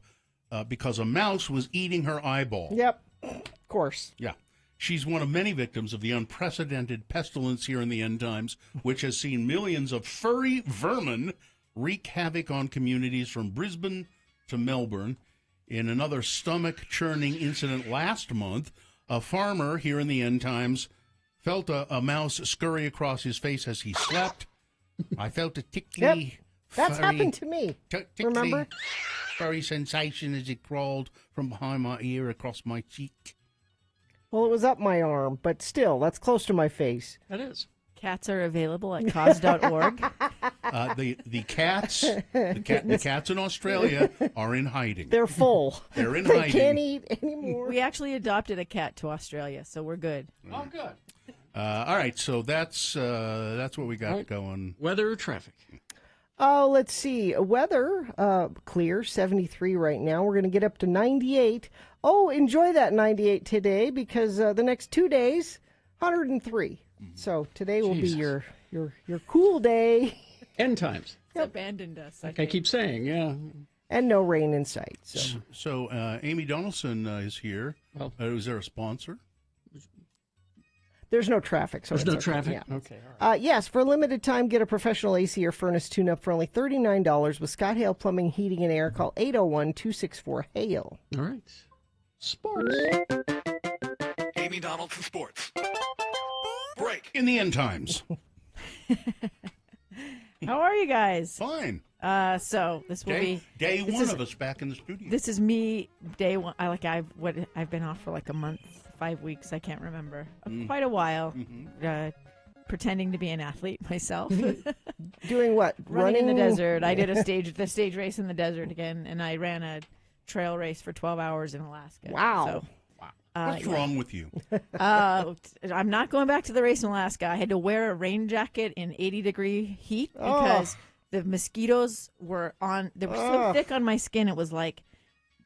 because a mouse was eating her eyeball.
Yep, of course.
Yeah. She's one of many victims of the unprecedented pestilence here in the end times, which has seen millions of furry vermin wreak havoc on communities from Brisbane to Melbourne. In another stomach-churning incident last month, a farmer here in the end times felt a mouse scurry across his face as he slept. I felt a tickly,
that's happened to me. Remember?
Furry sensation as it crawled from behind my ear across my cheek.
Well, it was up my arm, but still, that's close to my face.
That is.
Cats are available at cause.org.
The cats in Australia are in hiding.
They're full.
They're in
they
hiding.
They can't eat anymore.
We actually adopted a cat to Australia, so we're good.
Oh, good.
All right, so that's what we got going.
Weather or traffic?
Oh, let's see. Weather, clear, 73 right now. We're going to get up to 98. Oh, enjoy that 98 today because the next 2 days, 103. So today will be your cool day.
End times.
It's abandoned us.
Like I keep saying, yeah.
And no rain in sight.
So Amy Donaldson is here. Well, is there a sponsor?
There's no traffic. So
there's no
okay.
traffic?
Yeah.
Okay. All right.
Yes, for a limited time, get a professional AC or furnace tune-up for only $39 with Scott Hale Plumbing, Heating, and Air. Call 801-264-HALE.
All right. Sports.
Amy Donaldson Sports. Break.
In the end times.
How are you guys?
Fine.
So this will be
day one of us back in the studio.
This is me day one. I've been off for like a month, 5 weeks. I can't remember. Quite a while. Pretending to be an athlete myself.
Doing what?
Running in the desert. I did the stage race in the desert again, and I ran a trail race for 12 hours in Alaska.
Wow.
So,
what's wrong with you?
I'm not going back to the race in Alaska. I had to wear a rain jacket in 80-degree heat because the mosquitoes were on. They were so thick on my skin. It was like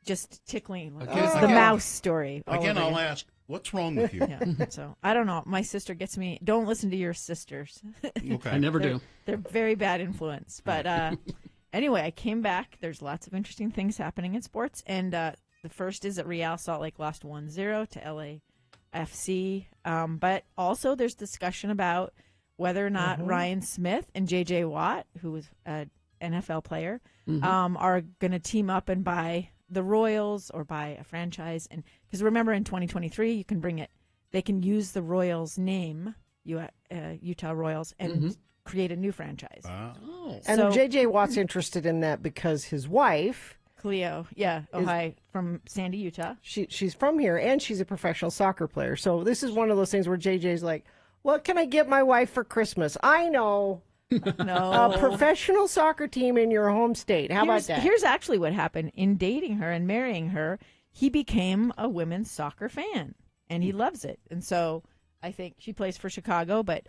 just tickling. It was the mouse story.
Again, I'll ask, what's wrong with you?
Yeah, so I don't know. My sister gets me. Don't listen to your sisters.
Okay.
I never do.
They're very bad influence. But anyway, I came back. There's lots of interesting things happening in sports, and the first is that Real Salt Lake lost 1-0 to LAFC. But also there's discussion about whether or not Ryan Smith and J.J. Watt, who was an NFL player, are going to team up and buy the Royals or buy a franchise. And because remember, in 2023, you can bring it. They can use the Royals name, Utah Royals, and create a new franchise.
And J.J. Watt's interested in that because his wife...
Cleo, from Sandy, Utah.
She's from here, and she's a professional soccer player. So this is one of those things where JJ's like, what can I get my wife for Christmas? I know.
No.
A professional soccer team in your home state. How about that?
Here's actually what happened. In dating her and marrying her, he became a women's soccer fan, and he loves it. And so I think she plays for Chicago, but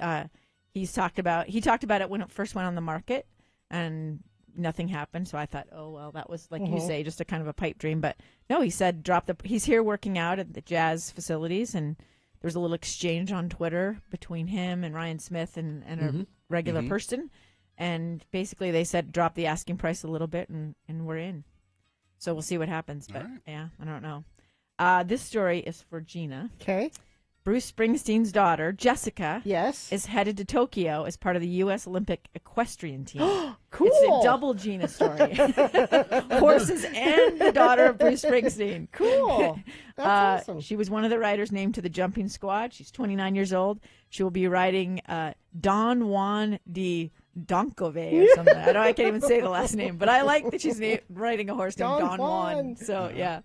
he talked about it when it first went on the market, and nothing happened. So I thought, oh, well, that was, like you say, just a kind of a pipe dream. But no, he said he's here working out at the Jazz facilities, and was a little exchange on Twitter between him and Ryan Smith and a regular person. And basically they said drop the asking price a little bit and we're in. So we'll see what happens. But yeah, I don't know. This story is for Gina.
Okay.
Bruce Springsteen's daughter, Jessica,
is
headed to Tokyo as part of the U.S. Olympic equestrian team.
Cool.
It's a double Gina story. Horses and the daughter of Bruce Springsteen.
Cool. That's awesome.
She was one of the riders named to the jumping squad. She's 29 years old. She will be riding Don Juan de Donkove or something. I can't even say the last name, but I like that she's riding a horse named Don Juan. So, yeah.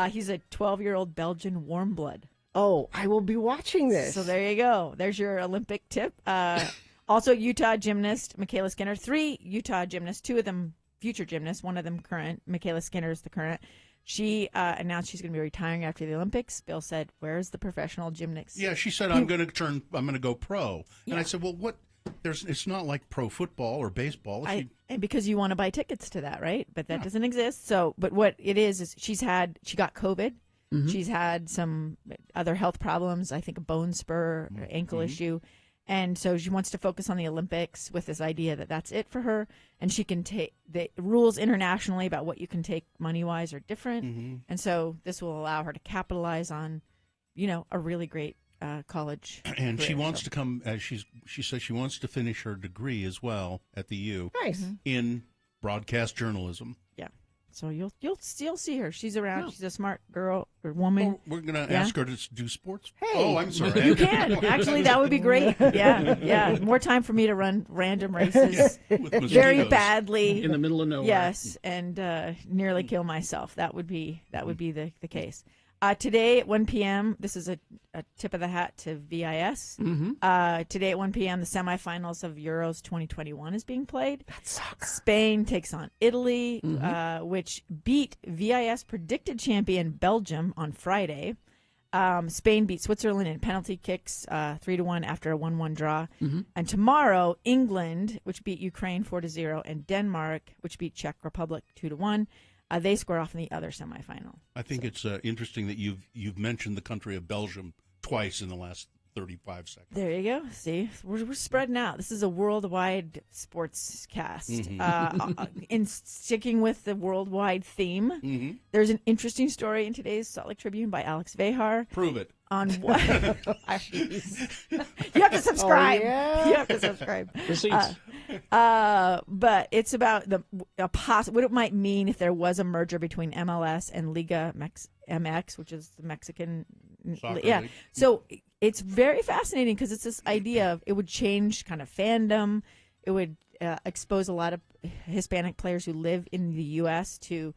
He's a 12-year-old Belgian warm blood.
Oh, I will be watching this.
So there you go. There's your Olympic tip. Also, Utah gymnast Michaela Skinner. 3 Utah gymnasts, 2 of them future gymnasts, 1 of them current. Michaela Skinner is the current. She announced she's going to be retiring after the Olympics. Bill said, "Where's the professional gymnasts?"
Yeah, she said, I'm going to go pro. And I said, well, what? It's not like pro football or baseball.
And because you want to buy tickets to that, right? But that doesn't exist. So, but what it is she got COVID. She's had some other health problems, I think a bone spur, or ankle issue. And so she wants to focus on the Olympics with this idea that that's it for her. And she can take the rules internationally about what you can take money-wise are different. And so this will allow her to capitalize on, a really great college
and
career,
she wants to come, as she says she wants to finish her degree as well at the U.
Nice.
In broadcast journalism.
Yeah. So you'll still see her. She's around. She's a smart girl or woman.
Well, we're going to ask her to do sports.
Hey.
Oh, I'm sorry.
You can. Actually, that would be great. Yeah. More time for me to run random races very badly.
In the middle of nowhere.
Yes, and nearly kill myself. That would be the case. Today at 1 p.m., this is a tip of the hat to VIS. Today at 1 p.m., the semifinals of Euros 2021 is being played.
That's soccer.
Spain takes on Italy, which beat VIS predicted champion Belgium on Friday. Spain beat Switzerland in penalty kicks 3-1 after a 1-1 draw. And tomorrow, England, which beat Ukraine 4-0, and Denmark, which beat Czech Republic 2-1. They square off in the other semifinal.
I think it's interesting that you've mentioned the country of Belgium twice in the last 35 seconds.
There you go. See, we're spreading out. This is a worldwide sports cast. In sticking with the worldwide theme, there's an interesting story in today's Salt Lake Tribune by Alex Vehar.
Prove it.
On what? You have to subscribe.
Oh, yeah?
You have to subscribe.
Receipts.
But it's about what it might mean if there was a merger between MLS and Liga MX, which is the Mexican.
Soccer league.
So it's very fascinating because it's this idea of it would change kind of fandom. It would expose a lot of Hispanic players who live in the U.S. to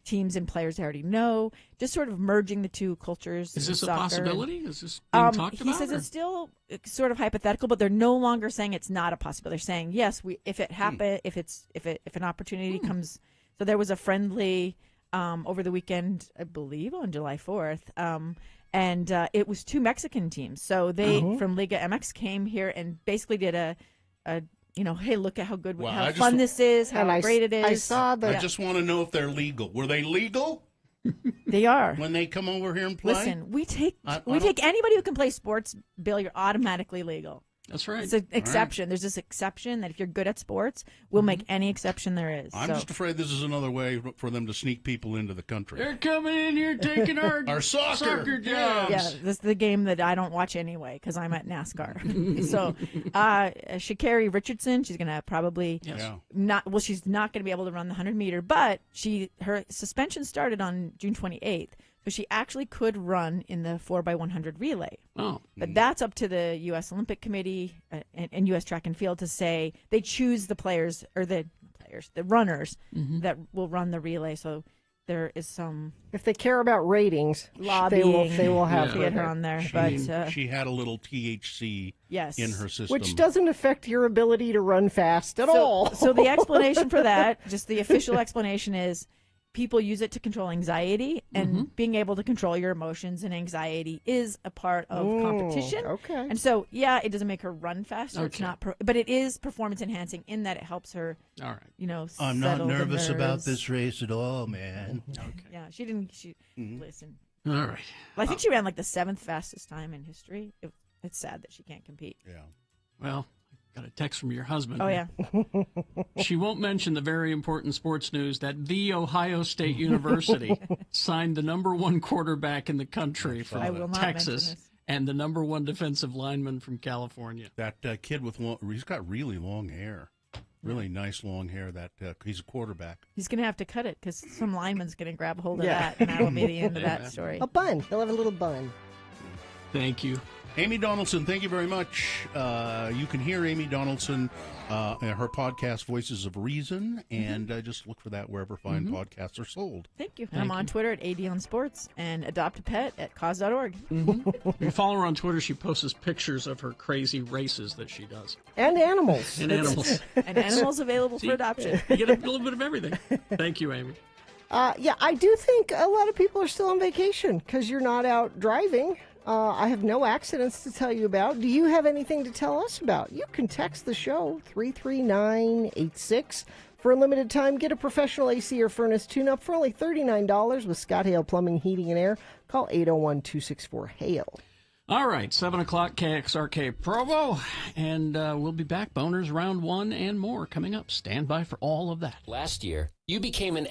teams and players they already know, just sort of merging the two cultures.
Is this a
soccer.
possibility? Is this being talked about?
He says it's still sort of hypothetical, but they're no longer saying it's not a possibility. They're saying yes, if it happen, if an opportunity comes. So there was a friendly over the weekend, I believe, on July 4th. And it was 2 Mexican teams. So they from Liga MX came here and basically did a hey, look at how good, how fun this is, how great it is.
I saw that.
I just want to know if they're legal. Were they legal?
They are.
When they come over here and play?
Listen, we take anybody who can play sports, Bill, you're automatically legal.
That's right.
It's an exception. There's this exception that if you're good at sports, we'll make any exception there is.
I'm just afraid this is another way for them to sneak people into the country.
They're coming in here taking our
soccer
jobs.
Yeah, this is the game that I don't watch anyway because I'm at NASCAR. So, Sha'Carri Richardson, she's going to probably she's not going to be able to run the 100-meter, but her suspension started on June 28th. So she actually could run in the 4x100 relay.
Oh.
But that's up to the U.S. Olympic Committee and U.S. Track and Field to say they choose the players or the runners that will run the relay. So there is some.
If they care about ratings,
lobbying,
they will have
to get her on there.
She had a little THC in her system.
Which doesn't affect your ability to run fast at all.
So the explanation for that, just the official explanation is, people use it to control anxiety, and being able to control your emotions and anxiety is a part of competition.
Okay.
And so, it doesn't make her run faster. It's not, but it is performance enhancing in that it helps her.
All right.
I'm not nervous about this race at all, man.
Okay. Yeah, she didn't. Listen.
All right.
Well, I think she ran like the 7th fastest time in history. It's sad that she can't compete.
Yeah.
Well, got a text from your husband.
Oh, yeah.
She won't mention the very important sports news that The Ohio State University signed the #1 quarterback in the country from
I will not
Texas
mention this.
and the #1 defensive lineman from California.
That kid with he's got really long hair. Really nice long hair. That he's a quarterback.
He's going to have to cut it because some lineman's going to grab hold of
Yeah.
that, and that'll be the end of
Yeah.
that story.
A bun. He'll have a little bun.
Thank you.
Amy Donaldson, thank you very much. You can hear Amy Donaldson, her podcast, Voices of Reason, and just look for that wherever fine podcasts are sold.
Thank you. And I'm on Twitter at AD on Sports and adopt a pet at cause.org.
If you follow her on Twitter, she posts pictures of her crazy races that she does.
And animals.
And animals.
And animals available
See?
for adoption.
You get a little bit of everything. Thank you, Amy.
Yeah, I do think a lot of people are still on vacation because you're not out driving. I have no accidents to tell you about. Do you have anything to tell us about? You can text the show, 33986. For a limited time, get a professional AC or furnace tune-up for only $39 with Scott Hale Plumbing, Heating, and Air. Call 801-264-HALE.
All right, 7 o'clock, KXRK Provo, and we'll be back. Boners Round 1 and more coming up. Stand by for all of that.
Last year, you became an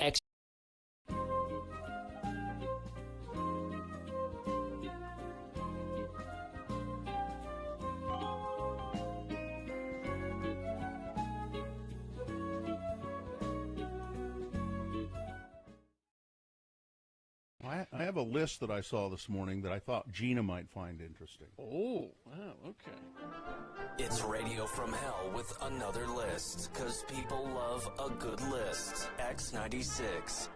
I have a list that I saw this morning that I thought Gina might find interesting.
Oh, wow, okay.
It's Radio from Hell with another list, because people love a good list. X96.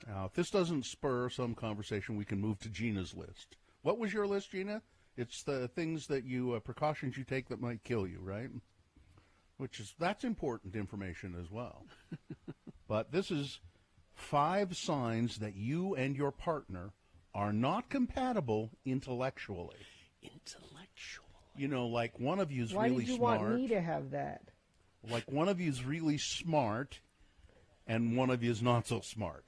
Now, if this doesn't spur some conversation, we can move to Gina's list. What was your list, Gina? It's the things that you, precautions you take that might kill you, right? That's important information as well. But this is 5 signs that you and your partner are not compatible intellectually. You know, like one of you's
Why
really
did you
smart.
want me to have that?
Like one of you's really smart, and one of you's not so smart.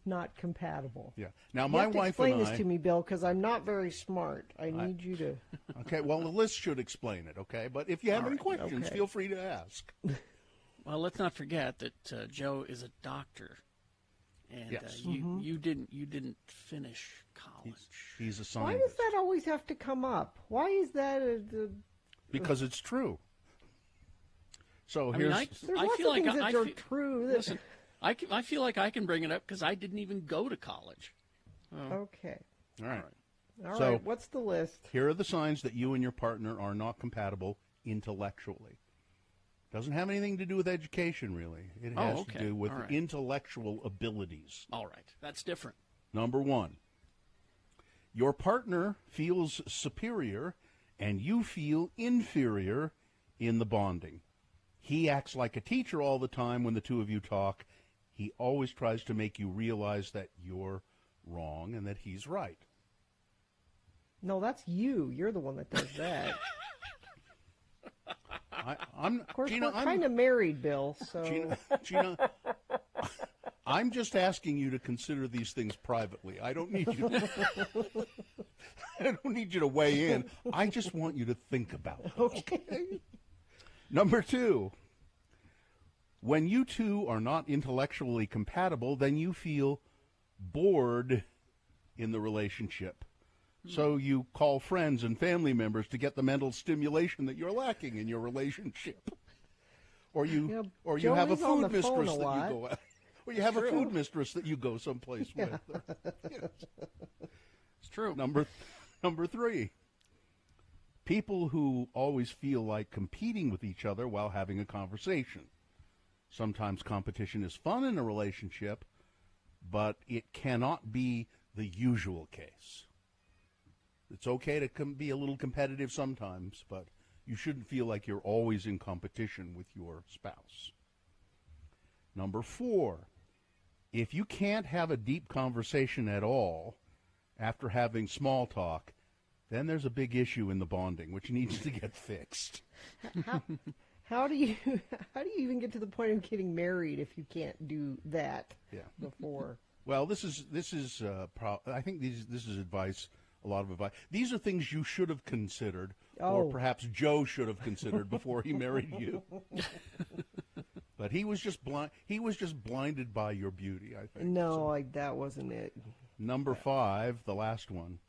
Not compatible.
Yeah. Now,
You
my
have to
wife
explain
and
this
I.
to me, Bill, because I'm not very smart. I need you to.
Okay. Well, the list should explain it. Okay. But if you have
All
any
right,
questions,
okay.
feel free to ask.
Well, let's not forget that Joe is a doctor, and
Yes.
you didn't finish college.
He's a
Why
scientist.
does that always have to come up? Why is that
Because it's true. So
I
here's.
mean,
There's
I
lots
feel
of
like
things that
I
are
feel-
true.
Listen, I feel like I can bring it up because I didn't even go to college.
Okay.
All right.
All
So-
right. What's the list?
Here are the signs that you and your partner are not compatible intellectually. Doesn't have anything to do with education, really. It
Oh,
has
okay.
to do with
All right.
intellectual abilities.
All right, that's different.
Number 1, your partner feels superior and you feel inferior in the bonding. He acts like a teacher all the time when the two of you talk. He always tries to make you realize that you're wrong and that he's right.
No, that's you. You're the one that does that.
I'm,
Of course,
Gina,
we're kind of married, Bill. So
Gina, I'm just asking you to consider these things privately. I don't need you. I don't need you to weigh in. I just want you to think about it.
Okay.
Number 2, when you two are not intellectually compatible, then you feel bored in the relationship. So you call friends and family members to get the mental stimulation that you're lacking in your relationship. Or you have a
Joey's on
food
the phone
mistress
a
that
lot.
you go at. Or you have a food mistress that you go someplace with.
It's true.
Number 3, people who always feel like competing with each other while having a conversation. Sometimes competition is fun in a relationship, but it cannot be the usual case. It's okay to be a little competitive sometimes, but you shouldn't feel like you're always in competition with your spouse. Number 4, if you can't have a deep conversation at all after having small talk, then there's a big issue in the bonding, which needs to get fixed.
How do you even get to the point of getting married if you can't do that before?
Well, this is I think this is advice. A lot of advice. These are things you should have considered, or perhaps Joe should have considered before he married you. But he was just blind. He was just blinded by your beauty, I think.
No, that wasn't it.
Number 5, the last one.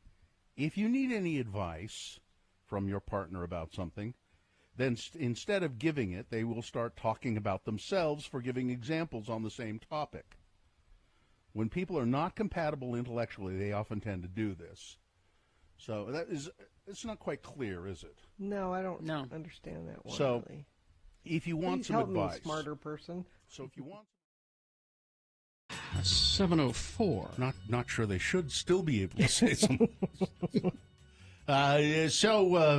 If you need any advice from your partner about something, then instead of giving it, they will start talking about themselves for giving examples on the same topic. When people are not compatible intellectually, they often tend to do this. So it's not quite clear, is it?
No, I don't understand that one.
So
really.
If you want
Please
some
help
advice,
me, smarter person.
So if you want
7:04.
Not sure they should still be able to say something.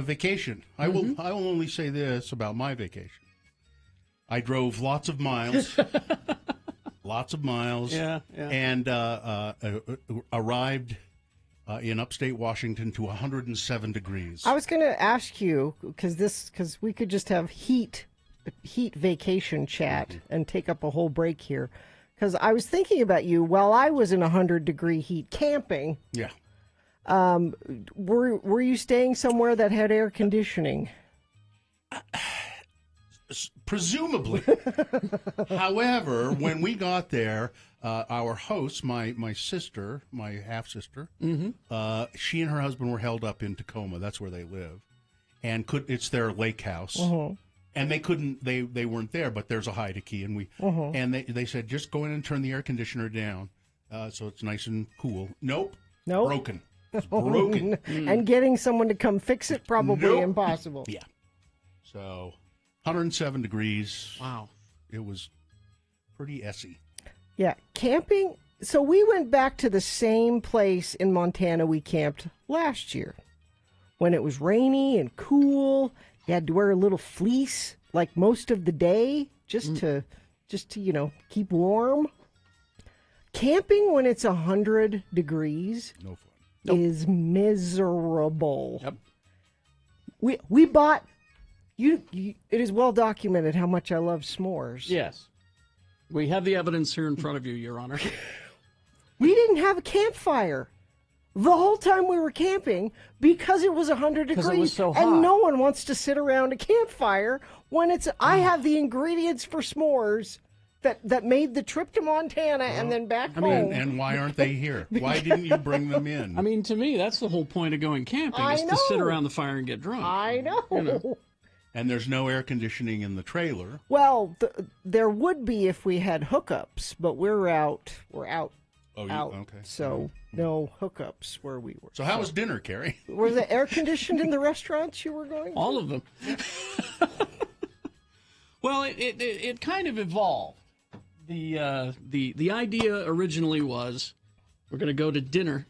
Vacation. I will only say this about my vacation. I drove lots of miles.
Yeah.
And arrived in upstate Washington to 107 degrees.
I was going to ask you because we could just have heat vacation chat and take up a whole break here. Because I was thinking about you while I was in 100-degree heat camping.
Yeah.
Were you staying somewhere that had air conditioning?
Presumably. However, when we got there, our host, my sister, my half-sister, she and her husband were held up in Tacoma. That's where they live. And it's their lake house. And they couldn't, they weren't there, but there's a hide key. And and they said, just go in and turn the air conditioner down so it's nice and cool. Nope. Broken. It's broken.
And getting someone to come fix it, probably impossible.
Yeah. So 107 degrees.
Wow.
It was pretty essy.
Yeah. Camping. So we went back to the same place in Montana we camped last year when it was rainy and cool. You had to wear a little fleece like most of the day just to keep warm. Camping when it's 100 degrees is miserable.
Yep.
We bought you. It is well documented how much I love s'mores.
Yes. We have the evidence here in front of you, Your Honor.
We didn't have a campfire the whole time we were camping because it was 100 degrees.
It was so hot.
And no one wants to sit around a campfire when it's. I have the ingredients for s'mores that made the trip to Montana and then back home.
And why aren't they here? Why didn't you bring them in?
I mean, to me, that's the whole point of going camping is to sit around the fire and get drunk.
I know.
You know.
And there's no air conditioning in the trailer.
Well, there would be if we had hookups, but we're out.
Oh,
out.
Okay.
So no hookups where we were.
So how was dinner, Carrie?
Was it air conditioned in the restaurants you were going to?
All of them. Well, it kind of evolved. The idea originally was we're going to go to dinner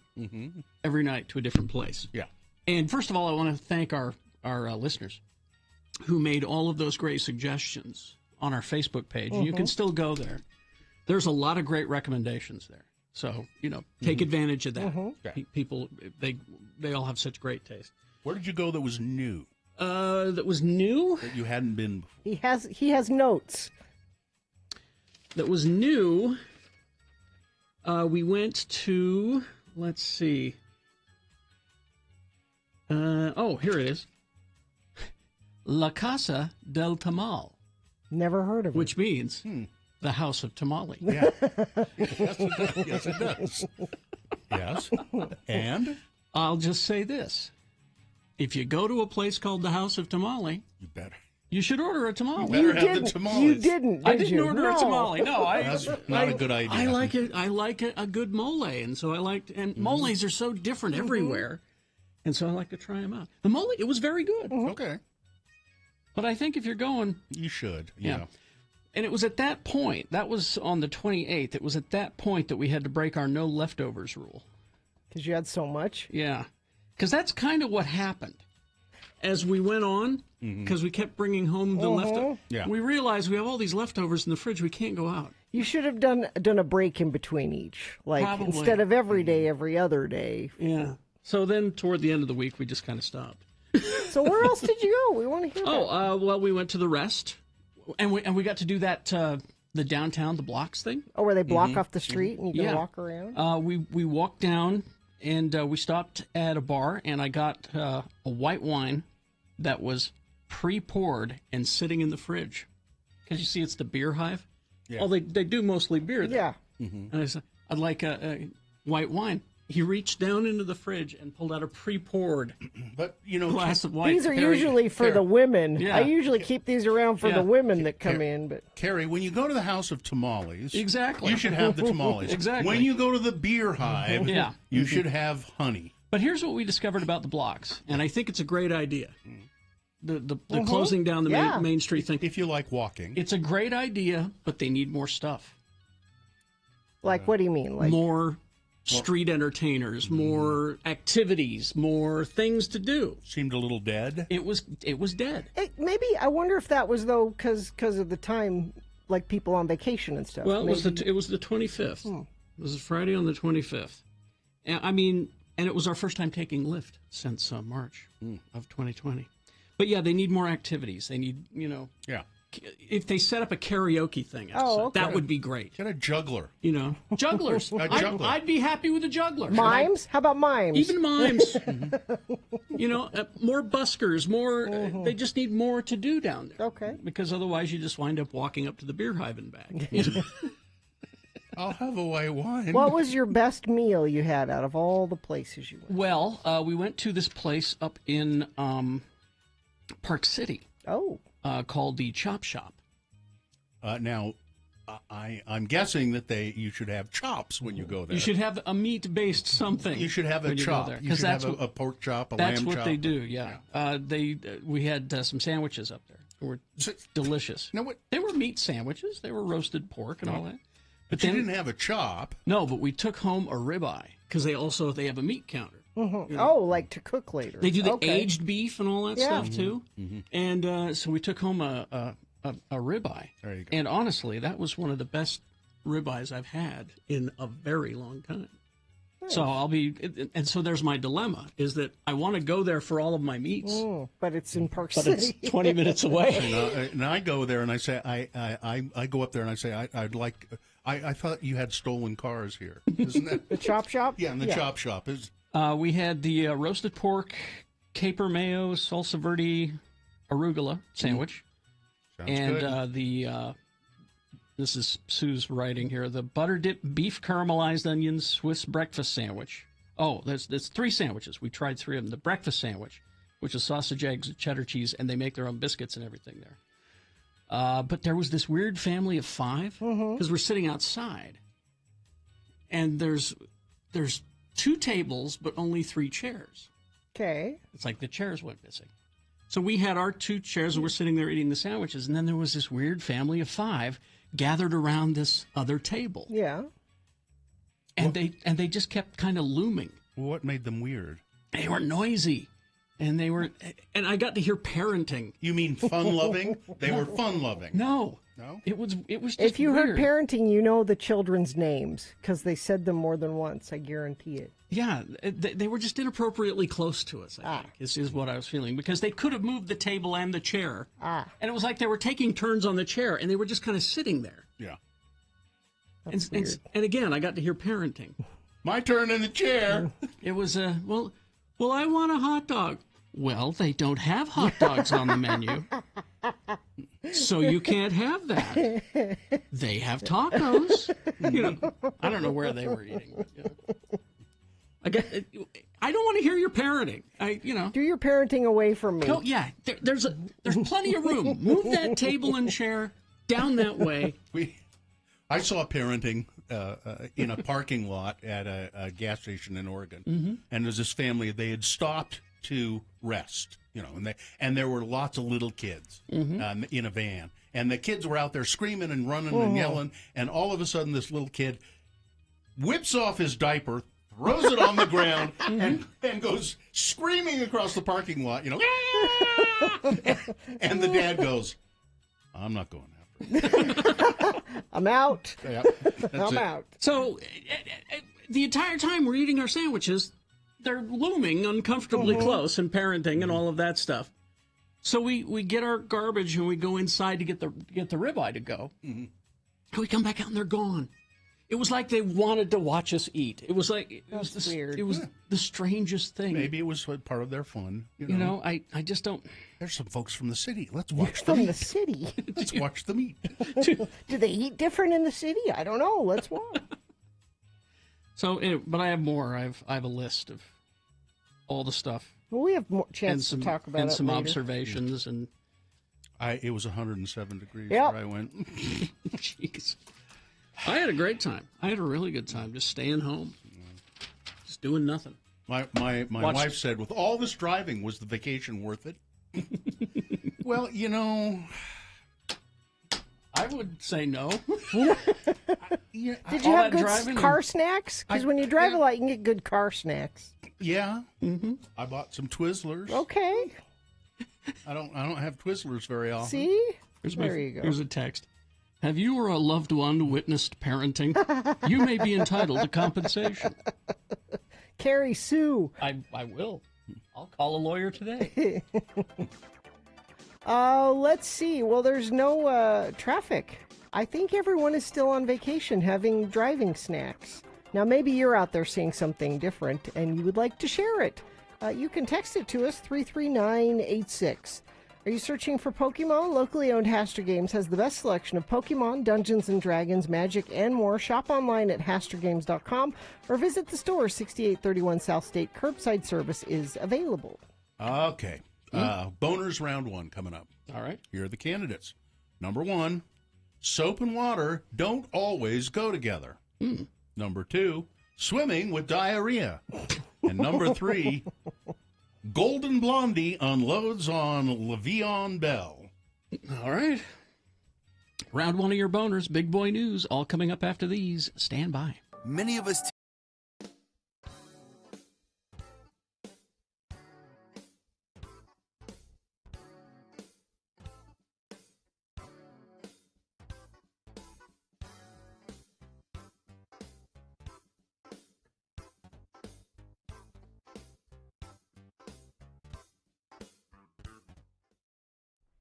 every night to a different place.
Yeah.
And first of all, I want to thank our listeners who made all of those great suggestions on our Facebook page. You can still go there. There's a lot of great recommendations there. So, take advantage of that. People, they all have such great taste.
Where did you go that was new?
That was new?
That you hadn't been before.
He has notes.
That was new. We went to, let's see. Here it is. La Casa del Tamal.
Never heard of it.
Which means the House of Tamale.
Yeah. Yes, it does. Yes. And?
I'll just say this. If you go to a place called the House of Tamale, you should order a tamale.
You better have the tamales.
You didn't,
I didn't order a tamale. No,
that's not a good idea.
I like it. I like a good mole, and so moles are so different everywhere, and so I like to try them out. The mole, it was very good.
Okay.
But I think if you're going,
you should.
Yeah. And it was at that point. That was on the 28th. It was at that point that we had to break our no leftovers rule.
Because you had so much.
Yeah. Because that's kind of what happened. As we went on, because we kept bringing home the leftovers, we realized we have all these leftovers in the fridge. We can't go out.
You should have done a break in between each, like
Probably.
Instead of every day, every other day.
Yeah. So then, toward the end of the week, we just kind of stopped.
So where else did you go? We want to hear.
Well, we went to the Rest, and we got to do that the the downtown, the blocks thing.
Oh, where they block off the street and you can walk around?
We walked down and we stopped at a bar, and I got a white wine that was pre-poured and sitting in the fridge. Because you see, it's the beer hive.
Yeah.
Oh, they do mostly beer there.
Yeah.
And I said, I'd like a white wine. He reached down into the fridge and pulled out a pre-poured glass of wine.
These are usually for the women.
Yeah.
I usually keep these around for the women that come in. But
Carrie, when you go to the House of Tamales,
exactly,
you should have the tamales.
Exactly.
When you go to the beer hive, you should have honey.
But here's what we discovered about the blocks, and I think it's a great idea. The closing down the main street thing.
If you like walking.
It's a great idea, but they need more stuff.
Like, what do you mean? Like
more street entertainers, more activities, more things to do.
Seemed a little dead.
It was dead.
Maybe, I wonder if that was, though, because of the time, like people on vacation and stuff.
Well, it was the 25th. It was a Friday on the 25th. And it was our first time taking Lyft since March of 2020. But yeah, they need more activities. They need, if they set up a karaoke thing, that would be great.
Get a juggler.
Jugglers. I'd be happy with a juggler.
Mimes? How about mimes?
Even mimes. More buskers, more. They just need more to do down there.
Okay.
Because otherwise, you just wind up walking up to the beer hive and back.
I'll have a white wine.
What was your best meal you had out of all the places you went?
Well, we went to this place up in Park City.
Oh.
Called the Chop Shop.
Now, I'm guessing that you should have chops when you go there.
You should have a meat-based something.
You should have a chop. You should have a pork chop, a lamb chop.
That's what they do. Yeah. We had some sandwiches up there. They were delicious.
Now what?
They were meat sandwiches. They were roasted pork and all that.
But you didn't have a chop.
No, but we took home a ribeye because they have a meat counter.
Oh, like to cook later.
They do the aged beef and all that stuff too. And so we took home a ribeye.
There you go.
And honestly, that was one of the best ribeyes I've had in a very long time. Nice. So so there's my dilemma, is that I want to go there for all of my meats.
But it's in Park
But
City.
it's 20 minutes away.
And I go there and I say, I go up there and I say, I'd like, I thought you had stolen cars here. Isn't that
the Chop Shop?
Yeah, and the Chop Shop is.
We had the roasted pork, caper mayo, salsa verde, arugula sandwich.
Sounds
and
good.
This is Sue's writing here, the butter dip beef caramelized onions Swiss breakfast sandwich. Oh, there's 3 sandwiches. We tried 3 of them. The breakfast sandwich, which is sausage, eggs, cheddar cheese, and they make their own biscuits and everything there. But there was this weird family of 5 because we're sitting outside, and there's 2 tables, but only 3 chairs.
Okay.
It's like the chairs went missing. So we had our 2 chairs, and we're sitting there eating the sandwiches, and then there was this weird family of 5 gathered around this other table.
Yeah.
And they just kept kind of looming.
What made them weird?
They were noisy. And I got to hear parenting.
You mean fun-loving? They were fun-loving.
No.
No?
It was just
If you
weird.
heard parenting, you know the children's names because they said them more than once. I guarantee it.
Yeah, they were just inappropriately close to us, I think, is what I was feeling. Because they could have moved the table and the chair. And it was like they were taking turns on the chair, and they were just kind of sitting there.
Yeah.
And again, I got to hear parenting.
My turn in the chair.
It was, well, I want a hot dog. Well, they don't have hot dogs on the menu. So you can't have that. They have tacos. I don't know where they were eating. I don't want to hear your parenting.
Do your parenting away from me.
No, yeah, there's plenty of room. Move that table and chair down that way.
I saw parenting in a parking lot at a gas station in Oregon, and there's this family. They had stopped to rest, and there were lots of little kids in a van, and the kids were out there screaming and running and yelling, and all of a sudden this little kid whips off his diaper, throws it on the ground, and goes screaming across the parking lot, and the dad goes, "I'm not going after him.
I'm out.
Yeah,
I'm out."
So the entire time we're eating our sandwiches, they're looming uncomfortably close and parenting and all of that stuff. So we get our garbage and we go inside to get the ribeye to go. And we come back out and they're gone. It was like they wanted to watch us eat. It was like weird. It was the strangest thing.
Maybe it was part of their fun. You
know, I just don't.
There's some folks from the city. Let's watch
them
from
eat. The city.
Let's watch them eat.
Do they eat different in the city? I don't know. Let's watch.
So, anyway, but I have more. I have a list of all the stuff.
Well, we have more chance to talk about
and
it
some
later.
observations and.
It was 107 degrees
Yep.
where I went.
Jeez. I had a great time. I had a really good time just staying home. Just doing nothing.
My wife said, with all this driving, was the vacation worth it? Well, you know,
I would say no.
Did you have good car snacks? Because when you drive a lot, you can get good car snacks.
Yeah. I bought some Twizzlers.
Okay.
I don't have Twizzlers very often.
See?
There you go. Here's a text. Have you or a loved one witnessed parenting? You may be entitled to compensation.
Carrie Sue.
I will. I'll call a lawyer today.
Let's see. Well, there's no traffic. I think everyone is still on vacation having driving snacks. Now, maybe you're out there seeing something different and you would like to share it. You can text it to us, 33986. Are you searching for Pokemon? Locally owned Haster Games has the best selection of Pokemon, Dungeons & Dragons, Magic, and more. Shop online at HasterGames.com or visit the store, 6831 South State. Curbside service is available.
Okay. Boners round 1 coming up.
All right.
Here are the candidates. Number 1, soap and water don't always go together. Number 2, swimming with diarrhea. And number 3, Golden Blondie unloads on Le'Veon Bell.
All right. Round 1 of your boners, big boy news, all coming up after these. Stand by.
Many of us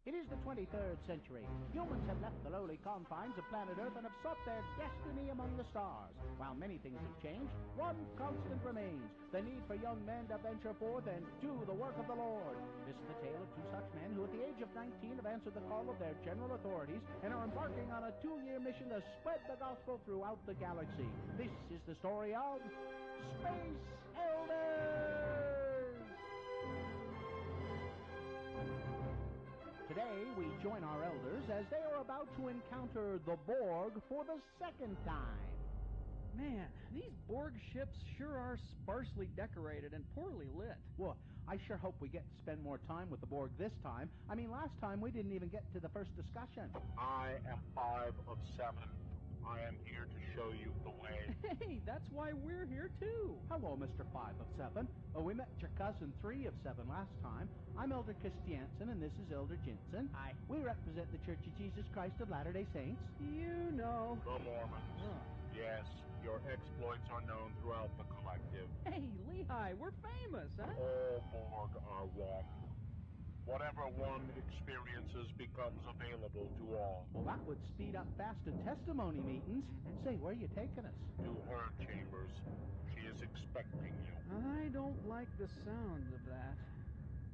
It is the 23rd century. Humans have left the lowly confines of planet Earth and have sought their destiny among the stars. While many things have changed, one constant remains: the need for young men to venture forth and do the work of the Lord. This is the tale of 2 such men who at the age of 19 have answered the call of their general authorities and are embarking on a 2-year mission to spread the gospel throughout the galaxy. This is the story of Space Elders! Today, we join our elders as they are about to encounter the Borg for the 2nd time.
Man, these Borg ships sure are sparsely decorated and poorly lit.
Well, I sure hope we get to spend more time with the Borg this time. I mean, last time we didn't even get to the first discussion.
I am 5 of 7. I am here to show you the way.
Hey, that's why we're here too.
Hello, Mr. 5 of 7. We met your cousin 3 of 7 last time. I'm Elder Christiansen, and this is Elder Jensen.
Hi.
We represent the Church of Jesus Christ of Latter-day Saints.
You know.
The Mormons. Yes, your exploits are known throughout the collective.
Hey, Lehigh, we're famous, huh?
All Borg are one. Whatever one experiences becomes available to all.
Well, that would speed up faster testimony meetings. Say, where are you taking us?
To her chambers. She is expecting you.
I don't like the sound of that.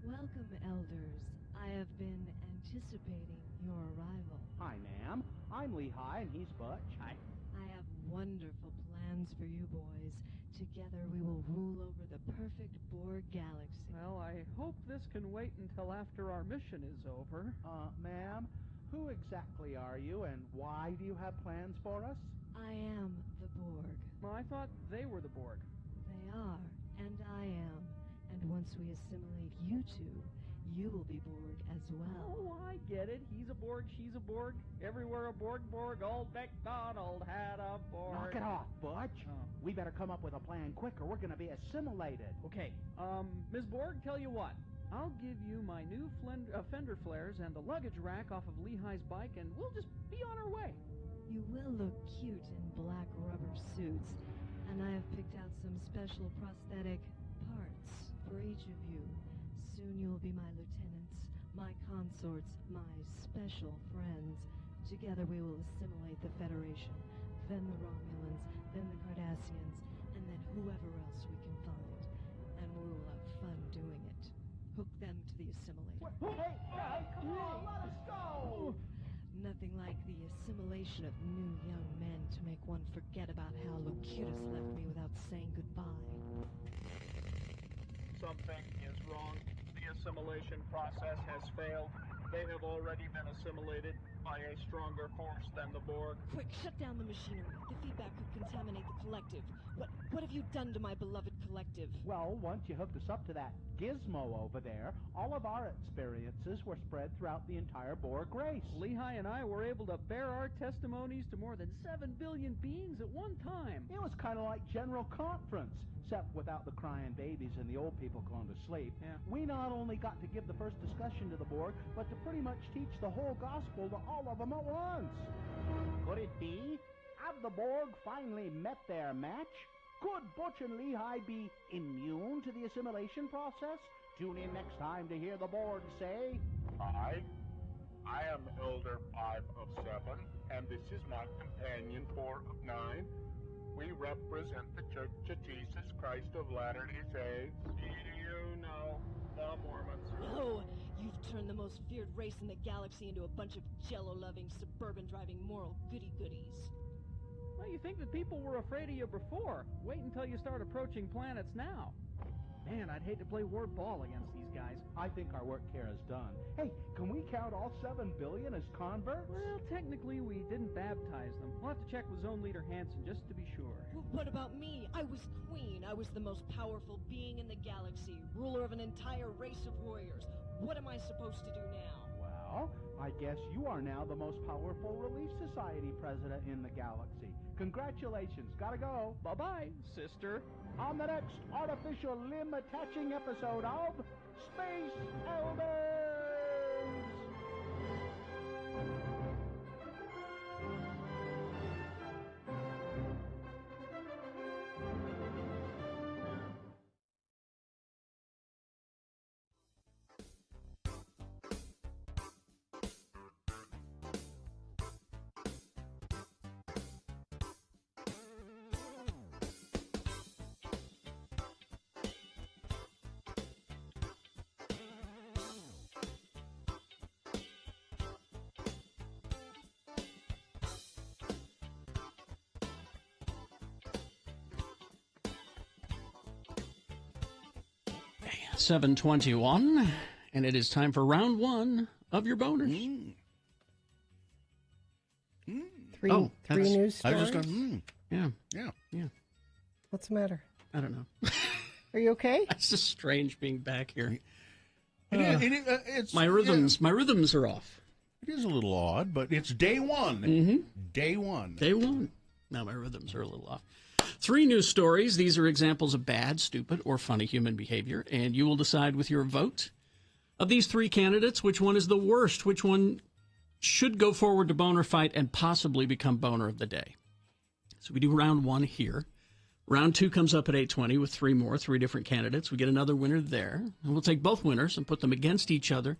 Welcome, elders. I have been anticipating your arrival.
Hi, ma'am. I'm Lehigh, and he's Butch.
Hi.
I have wonderful plans for you boys. Together we will rule over the perfect Borg galaxy.
Well, I hope this can wait until after our mission is over.
Ma'am, who exactly are you, and why do you have plans for us?
I am the Borg.
Well, I thought they were the Borg.
They are, and I am. And once we assimilate you two, you will be Borg as well.
Oh, I get it. He's a Borg, she's a Borg. Everywhere a Borg, old MacDonald had a Borg.
Knock it off, Butch. We better come up with a plan quick or we're going to be assimilated.
Okay, Ms. Borg, tell you what. I'll give you my new fender flares and the luggage rack off of Lehigh's bike, and we'll just be on our way.
You will look cute in black rubber suits, and I have picked out some special prosthetic parts for each of you. Soon you will be my lieutenants, my consorts, my special friends. Together we will assimilate the Federation, then the Romulans, then the Cardassians, and then whoever else we can find. And we will have fun doing it. Hook them to the assimilator.
Hey, guys, come on, let us go!
Nothing like the assimilation of new young men to make one forget about how Locutus left me without saying goodbye.
Something is wrong. The assimilation process has failed. They have already been assimilated by a stronger force than the Borg.
Quick, shut down the machinery. The feedback could contaminate the collective. What have you done to my beloved collective?
Well, once you hooked us up to that gizmo over there, all of our experiences were spread throughout the entire Borg race.
Lehigh and I were able to bear our testimonies to more than 7 billion beings at one time.
It was kind of like General Conference, except without the crying babies and the old people going to sleep.
Yeah.
We not only got to give the first discussion to the Borg, but to pretty much teach the whole gospel to all of them at once. Could it be? Have the Borg finally met their match? Could Butch and Lehigh be immune to the assimilation process? Tune in next time to hear the Borg say...
I am Elder 5 of 7, and this is my companion 4 of 9. We represent the Church of Jesus Christ of Latter-day Saints.
You know, the Mormons.
No! You've turned the most feared race in the galaxy into a bunch of jello-loving, suburban-driving moral goody-goodies.
Well, you think that people were afraid of you before. Wait until you start approaching planets now. Man, I'd hate to play ward ball against these guys.
I think our work here is done. Hey, can we count all 7 billion as converts?
Well, technically, we didn't baptize them. We'll have to check with Zone Leader Hansen just to be sure.
What about me? I was queen. I was the most powerful being in the galaxy, ruler of an entire race of warriors. What am I supposed to do now?
Well, I guess you are now the most powerful Relief Society president in the galaxy. Congratulations. Gotta go.
Bye-bye, sister.
On the next artificial limb attaching episode of Space Elders!
Okay, 7:21, and it is time for round 1 of your boners.
Three news stories.
I was just going,
Yeah.
What's the matter?
I don't know.
Are you okay?
It's just strange being back here.
it's
my rhythms are off.
It is a little odd, but it's day one.
Mm-hmm.
Day one.
Day one. Now my rhythms are a little off. 3 news stories. These are examples of bad, stupid, or funny human behavior, and you will decide with your vote. Of these 3 candidates, which one is the worst? Which one should go forward to boner fight and possibly become boner of the day? So we do round 1 here. Round 2 comes up at 8:20 with 3 different candidates. We get another winner there, and we'll take both winners and put them against each other.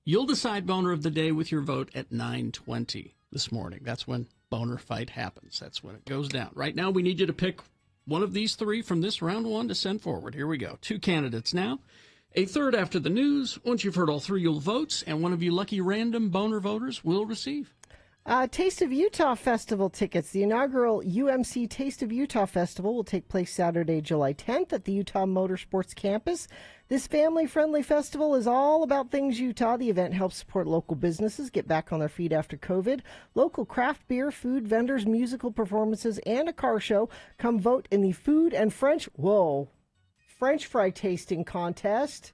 You'll decide boner of the day with your vote at 9:20 this morning. That's when boner fight happens. That's when it goes down. Right now, we need you to pick one of these 3 from this round 1 to send forward. Here we go. 2 candidates now. A third after the news. Once you've heard all 3, you'll vote, and one of you lucky random boner voters will receive.
Taste of Utah Festival tickets. The inaugural UMC Taste of Utah Festival will take place Saturday, July 10th at the Utah Motorsports Campus. This family-friendly festival is all about things Utah. The event helps support local businesses get back on their feet after COVID. Local craft beer, food vendors, musical performances, and a car show. Come vote in the food and French fry tasting contest.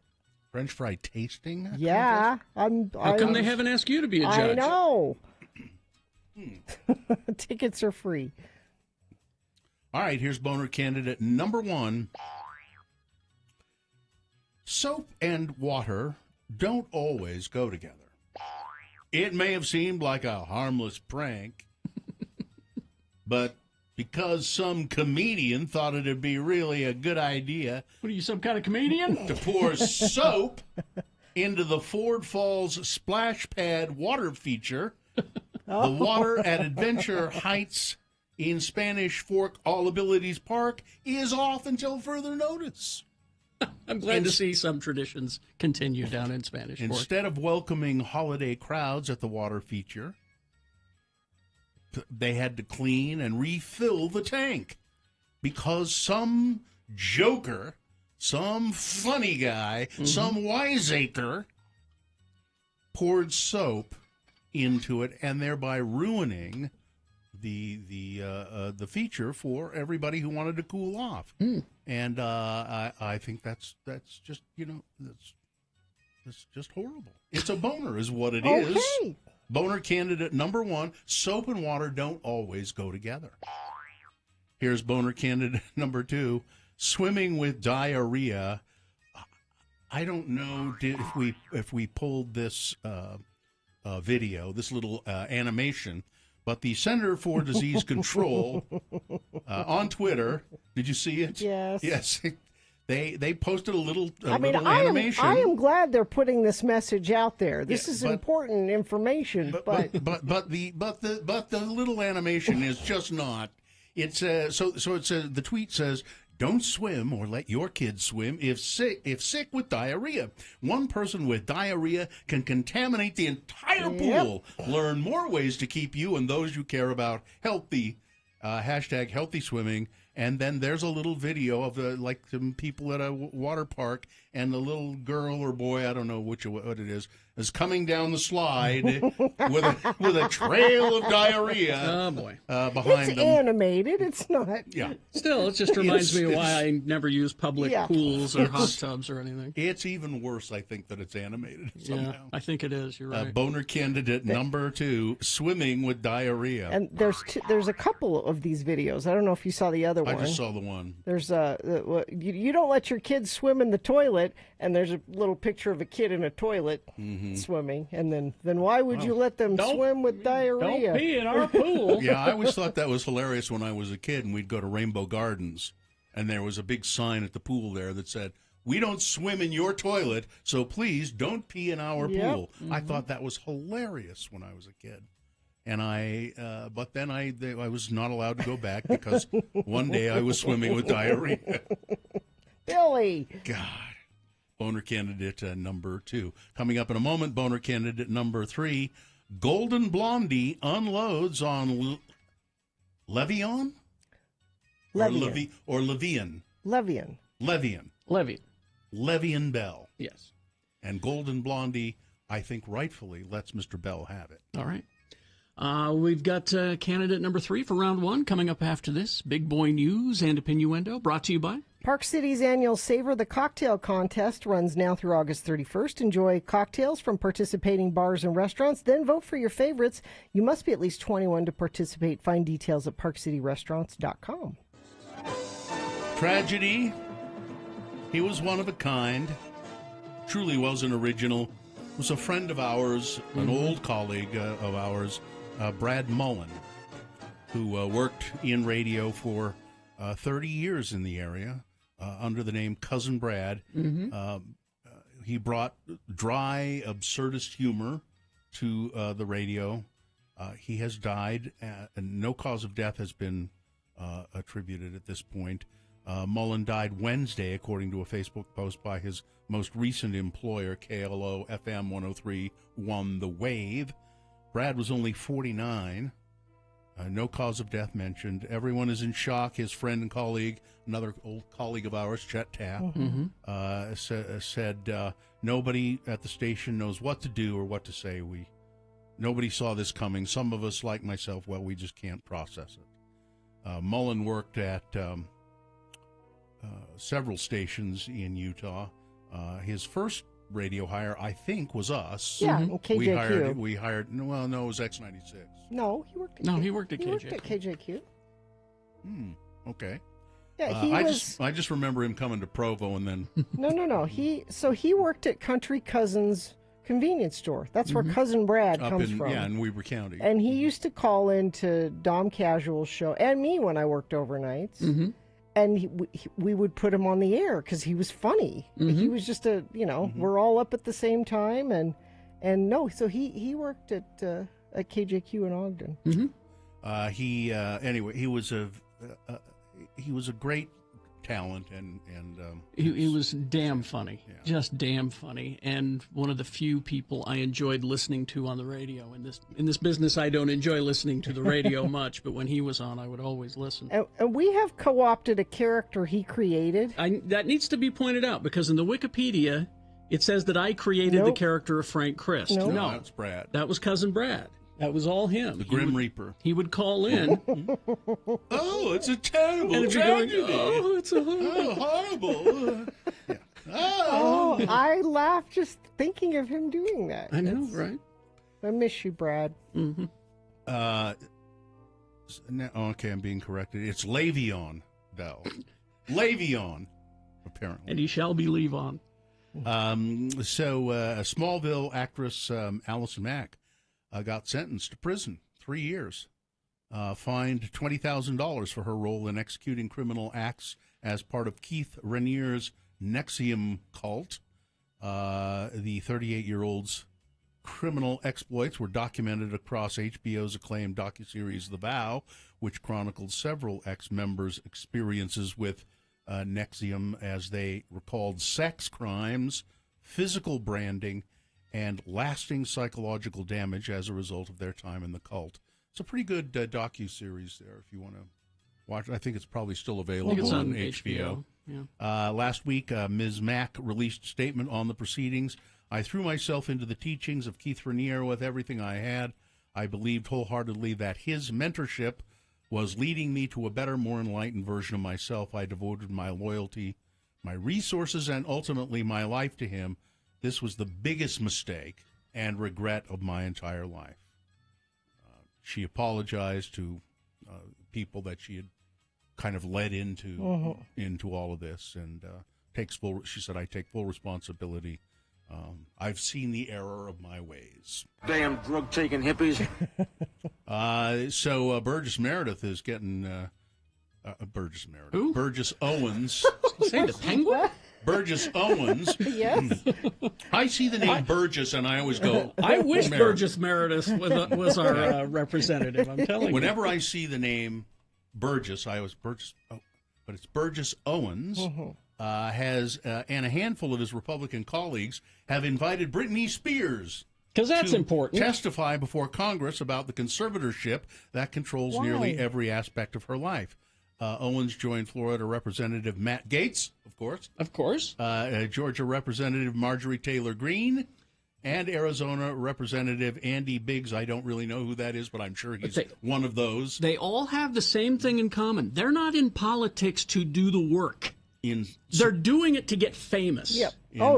French fry tasting?
Yeah.
How come they haven't asked you to be a judge?
I know. Tickets are free.
All right, here's boner candidate number 1. Soap and water don't always go together. It may have seemed like a harmless prank, but because some comedian thought it'd be really a good idea.
What are you, some kind of comedian?
To pour soap into the Ford Falls splash pad water feature. The water at Adventure Heights in Spanish Fork All Abilities Park is off until further notice.
I'm glad to see some traditions continue down in Spanish Fork.
Instead of welcoming holiday crowds at the water feature, they had to clean and refill the tank because some joker, some funny guy, some wiseacre poured soap into it and thereby ruining the feature for everybody who wanted to cool off. And I think that's just, that's just horrible. It's a boner is what it is. Boner candidate number 1, soap and water don't always go together. Here's boner candidate number 2, swimming with diarrhea. I don't know if we pulled this video, this little animation, but the Center for Disease Control on Twitter, did you see it?
Yes.
Yes. They posted a little animation.
I am glad they're putting this message out there. This is important information. But
the little animation is just not. It's the tweet says, "Don't swim or let your kids swim if sick with diarrhea. One person with diarrhea can contaminate the entire pool. Learn more ways to keep you and those you care about healthy. Hashtag healthy swimming." And then there's a little video of some people at a water park, and the little girl or boy, I don't know what it is coming down the slide with a trail of diarrhea.
Oh boy!
Behind
it's
them.
Animated. It's not.
Yeah.
Still, it just reminds me why I never use public pools or hot tubs or anything.
It's even worse, I think, that it's animated somehow.
Yeah, I think it is. You're right.
Boner candidate number 2, swimming with diarrhea.
And there's a couple of these videos. I don't know if you saw the other one.
I just saw the one.
There's you don't let your kids swim in the toilet, and there's a little picture of a kid in a toilet swimming, and then why would you let them swim with diarrhea?
Don't pee in our pool.
Yeah, I always thought that was hilarious when I was a kid, and we'd go to Rainbow Gardens, and there was a big sign at the pool there that said, "We don't swim in your toilet, so please don't pee in our pool." I thought that was hilarious when I was a kid. And but then I was not allowed to go back because one day I was swimming with diarrhea.
Billy!
God. Boner candidate number 2. Coming up in a moment, boner candidate number 3, Golden Blondie unloads on Le'Veon?
Le'Veon.
Or Le'Veon?
Le'Veon.
Le'Veon. Le'Veon Bell.
Yes.
And Golden Blondie, I think rightfully, lets Mr. Bell have it.
All right. We've got candidate number 3 for round 1 coming up after this. Big Boy News and Innuendo brought to you by
Park City's annual Savor the Cocktail contest runs now through August 31st. Enjoy cocktails from participating bars and restaurants, then vote for your favorites. You must be at least 21 to participate. Find details at parkcityrestaurants.com.
Tragedy. He was one of a kind. Truly was an original. Was a friend of ours, an old colleague of ours, Brad Mullen, who worked in radio for 30 years in the area under the name Cousin Brad. He brought dry, absurdist humor to the radio. He has died, and no cause of death has been attributed at this point. Mullen died Wednesday, according to a Facebook post by his most recent employer, KLO FM 103.1 The Wave. Brad was only 49. No cause of death mentioned. Everyone is in shock. His friend and colleague, another old colleague of ours, Chet Tapp, said nobody at the station knows what to do or what to say. Nobody saw this coming. Some of us, like myself, we just can't process it. Mullen worked at several stations in Utah. His first radio hire, I think, was us.
Yeah, KJQ.
We hired. Well, no, it was X96.
No, he worked at
he worked at KJQ.
He worked at KJQ.
Okay.
Yeah,
I just remember him coming to Provo and then.
No. He worked at Country Cousins convenience store. That's where Cousin Brad comes from.
Yeah, in Weber County.
And he used to call into Dom Casual's show and me when I worked overnights. And we would put him on the air because he was funny. He was just we're all up at the same time. So he worked at at KJQ in Ogden.
Anyway, he was a great talent, and
he was damn funny, just damn funny, and one of the few people I enjoyed listening to on the radio. In this business, I don't enjoy listening to the radio much, but when he was on, I would always listen.
And we have co-opted a character he created.
That needs to be pointed out, because in the Wikipedia, it says that I created the character of Frank Christ.
No,
No,
that's Brad.
that was Cousin Brad. That was all him.
The Grim Reaper.
He would call in.
Oh, it's a terrible
And it'd be going,
tragedy.
oh, it's a
horrible.
Oh, I laugh just thinking of him doing that.
I know, right?
I miss you, Brad.
Mm-hmm.
Okay, I'm being corrected. It's Le'Veon Bell. Le'Veon, apparently.
And he shall be Levon.
Smallville actress Allison Mack got sentenced to prison, 3 years, fined $20,000 for her role in executing criminal acts as part of Keith Raniere's NXIVM cult. The 38-year-old's criminal exploits were documented across HBO's acclaimed docuseries The Vow, which chronicled several ex-members' experiences with NXIVM as they recalled sex crimes, physical branding, and lasting psychological damage as a result of their time in the cult. It's a pretty good docuseries there if you want to watch it. I think it's probably still available on HBO.
Yeah.
Last week, Ms. Mack released a statement on the proceedings. I threw myself into the teachings of Keith Raniere with everything I had. I believed wholeheartedly that his mentorship was leading me to a better, more enlightened version of myself. I devoted my loyalty, my resources, and ultimately my life to him. This was the biggest mistake and regret of my entire life. She apologized to people that she had kind of led into all of this, and she said, I take full responsibility. I've seen the error of my ways.
Damn drug-taking hippies.
So Burgess Meredith is getting Burgess Meredith.
Who?
Burgess Owens.
Say the Penguin?
Burgess Owens.
Yes.
I see the name Burgess, and I always go,
I wish
Meredith.
Burgess Meredith was our representative. I'm telling you.
Whenever I see the name Burgess, I always Burgess, but it's Burgess Owens. And a handful of his Republican colleagues have invited Britney Spears.
Because that's important.
Testify before Congress about the conservatorship that controls nearly every aspect of her life. Owens joined Florida Representative Matt Gaetz, of course. Georgia Representative Marjorie Taylor Greene, and Arizona Representative Andy Biggs. I don't really know who that is, but I'm sure he's one of those.
They all have the same thing in common. They're not in politics to do the work. They're doing it to get famous.
Yep.